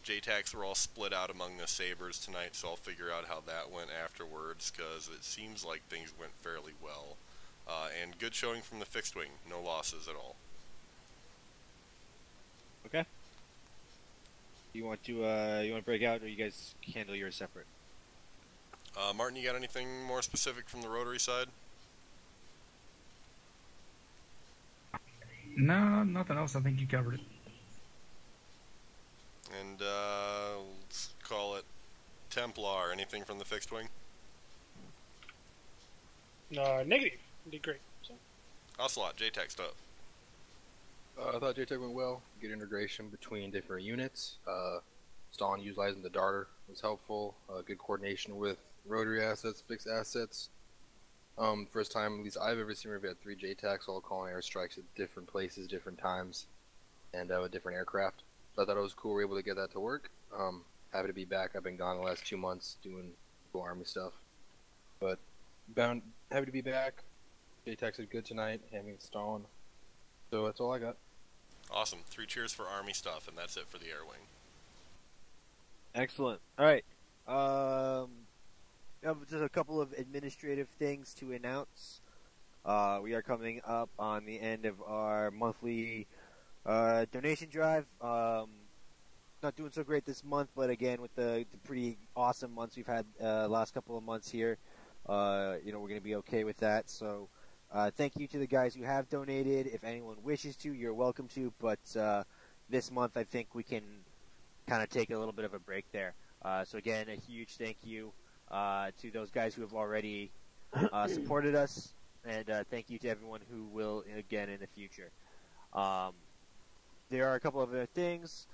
JTACs were all split out among the Sabres tonight, so I'll figure out how that went afterwards, because it seems like things went fairly well. And good showing from the fixed wing. No losses at all. Okay. You want to break out, or you guys handle yours separate? Martin, you got anything more specific from the rotary side? No, nothing else. I think you covered it. And let's call it Templar. Anything from the fixed wing? Negative. You did great. So. Ocelot, JTAC stuff. I thought JTAC went well. Good integration between different units. Stalin utilizing the darter was helpful. Good coordination with rotary assets, fixed assets. First time, at least I've ever seen, where we had 3 JTACs all calling airstrikes at different places, different times, and with different aircraft. So I thought it was cool we were able to get that to work. Happy to be back. I've been gone the last 2 months doing cool Army stuff. But happy to be back. JTACs did good tonight, Hamming Stalin. So that's all I got. Awesome. 3 cheers for Army stuff, and that's it for the air wing. Excellent. All right. Just a couple of administrative things to announce. We are coming up on the end of our monthly donation drive. Not doing so great this month, but again, with the pretty awesome months we've had last couple of months here, we're going to be okay with that. So thank you to the guys who have donated. If anyone wishes to, you're welcome to. But this month, I think we can kind of take a little bit of a break there. So again, a huge thank you to those guys who have already supported us, and thank you to everyone who will again in the future. There are a couple of other things.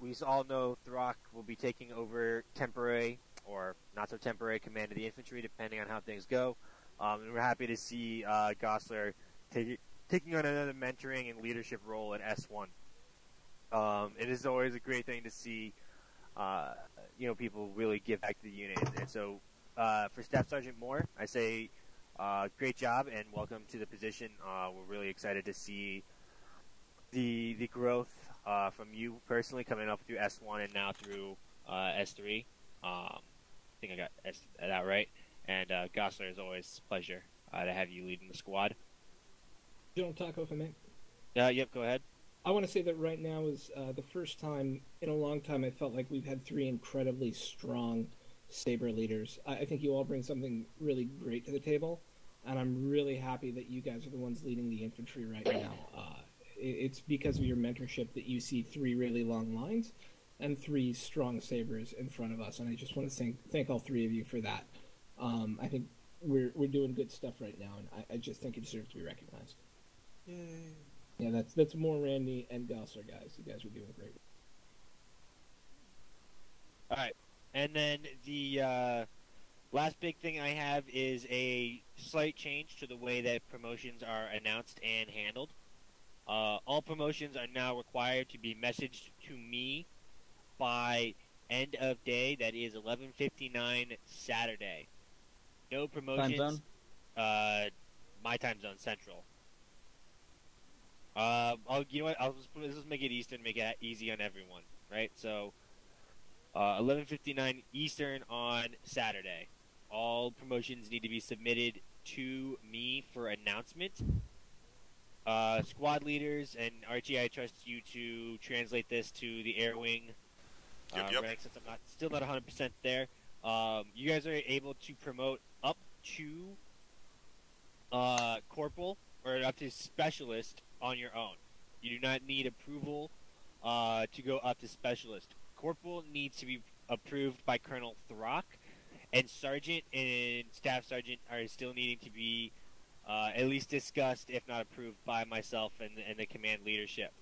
We all know Throck will be taking over temporary or not so temporary command of the infantry, depending on how things go. And we're happy to see Gosler taking on another mentoring and leadership role in S1. It is always a great thing to see, people really give back to the unit. And so, for Staff Sergeant Moore, I say, great job and welcome to the position. We're really excited to see the growth from you personally coming up through S1 and now through S3. I think I got that right. And Gosler, as always, pleasure to have you leading the squad. General Taco, if I may. Yep, go ahead. I want to say that right now is the first time in a long time I felt like we've had 3 incredibly strong Saber leaders. I think you all bring something really great to the table, and I'm really happy that you guys are the ones leading the infantry right now. It's because of your mentorship that you see 3 really long lines and 3 strong Sabers in front of us, and I just want to thank all 3 of you for that. I think we're doing good stuff right now, and I just think it deserves to be recognized. Yay. Yeah, that's more Randy and Gosler, guys. You guys are doing great. All right, and then the last big thing I have is a slight change to the way that promotions are announced and handled. All promotions are now required to be messaged to me by end of day. That is 11:59 Saturday. No promotions. Time zone? My time zone, Central. You know what? Let's just make it Eastern, make it easy on everyone, right? So, 11:59 Eastern on Saturday. All promotions need to be submitted to me for announcement. Squad leaders, and Archie, I trust you to translate this to the air wing. Yep. Rank, since I'm still not 100% there. You guys are able to promote up to corporal or up to specialist on your own. You do not need approval to go up to specialist. Corporal needs to be approved by Colonel Throck, and sergeant and staff sergeant are still needing to be at least discussed, if not approved, by myself and the command leadership.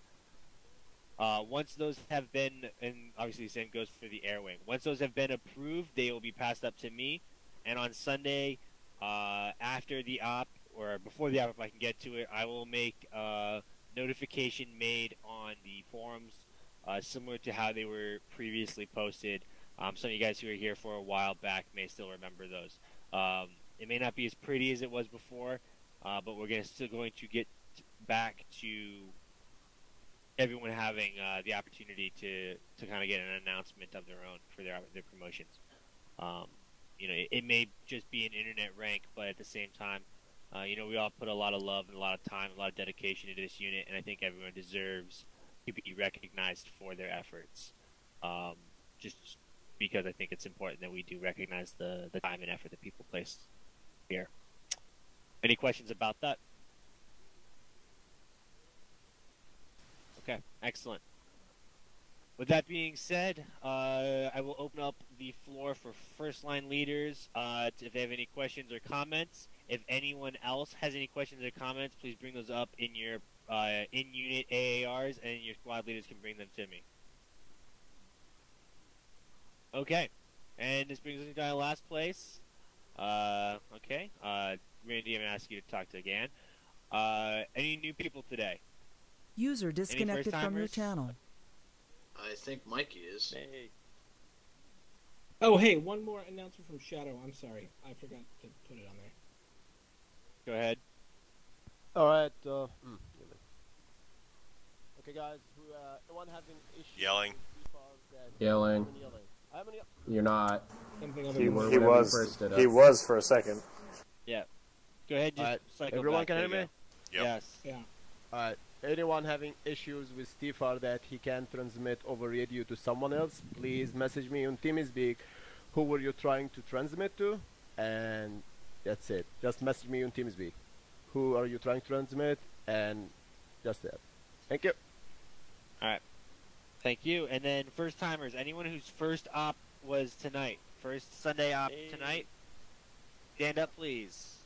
Once those have been, and obviously the same goes for the air wing, once those have been approved, they will be passed up to me, and on Sunday, after the op, or before the op, if I can get to it, I will make notification made on the forums, similar to how they were previously posted. Some of you guys who were here for a while back may still remember those. It may not be as pretty as it was before, but we're still going to get back to everyone having the opportunity to kind of get an announcement of their own for their promotions. It may just be an internet rank, but at the same time, we all put a lot of love and a lot of time, a lot of dedication into this unit, and I think everyone deserves to be recognized for their efforts. Just because I think it's important that we do recognize the time and effort that people place here. Any questions about that? Okay, excellent. With that being said, I will open up the floor for first line leaders if they have any questions or comments. If anyone else has any questions or comments, please bring those up in your in-unit AARs, and your squad leaders can bring them to me. Okay. And this brings us down to last place. Okay. Randy, I'm going to ask you to talk to again. Any new people today? User disconnected from your channel. I think Mikey is. Hey. Oh, hey, one more announcement from Shadow. I'm sorry. I forgot to put it on there. Go ahead. Alright, okay guys, anyone having issues Yelling. Yelling. You're not. He was was for a second. Yeah. Go ahead, just cycle everyone back. can hear There you me? go. Yes. Yeah. Alright, anyone having issues with TFR that he can transmit over radio to someone else, please message me on TeamSpeak. Who were you trying to transmit to? And that's it. Just message me on TeamSpeak. Who are you trying to transmit? And just that. Thank you. Alright. Thank you. And then first timers, anyone whose first op was tonight, first Sunday op tonight, stand up please.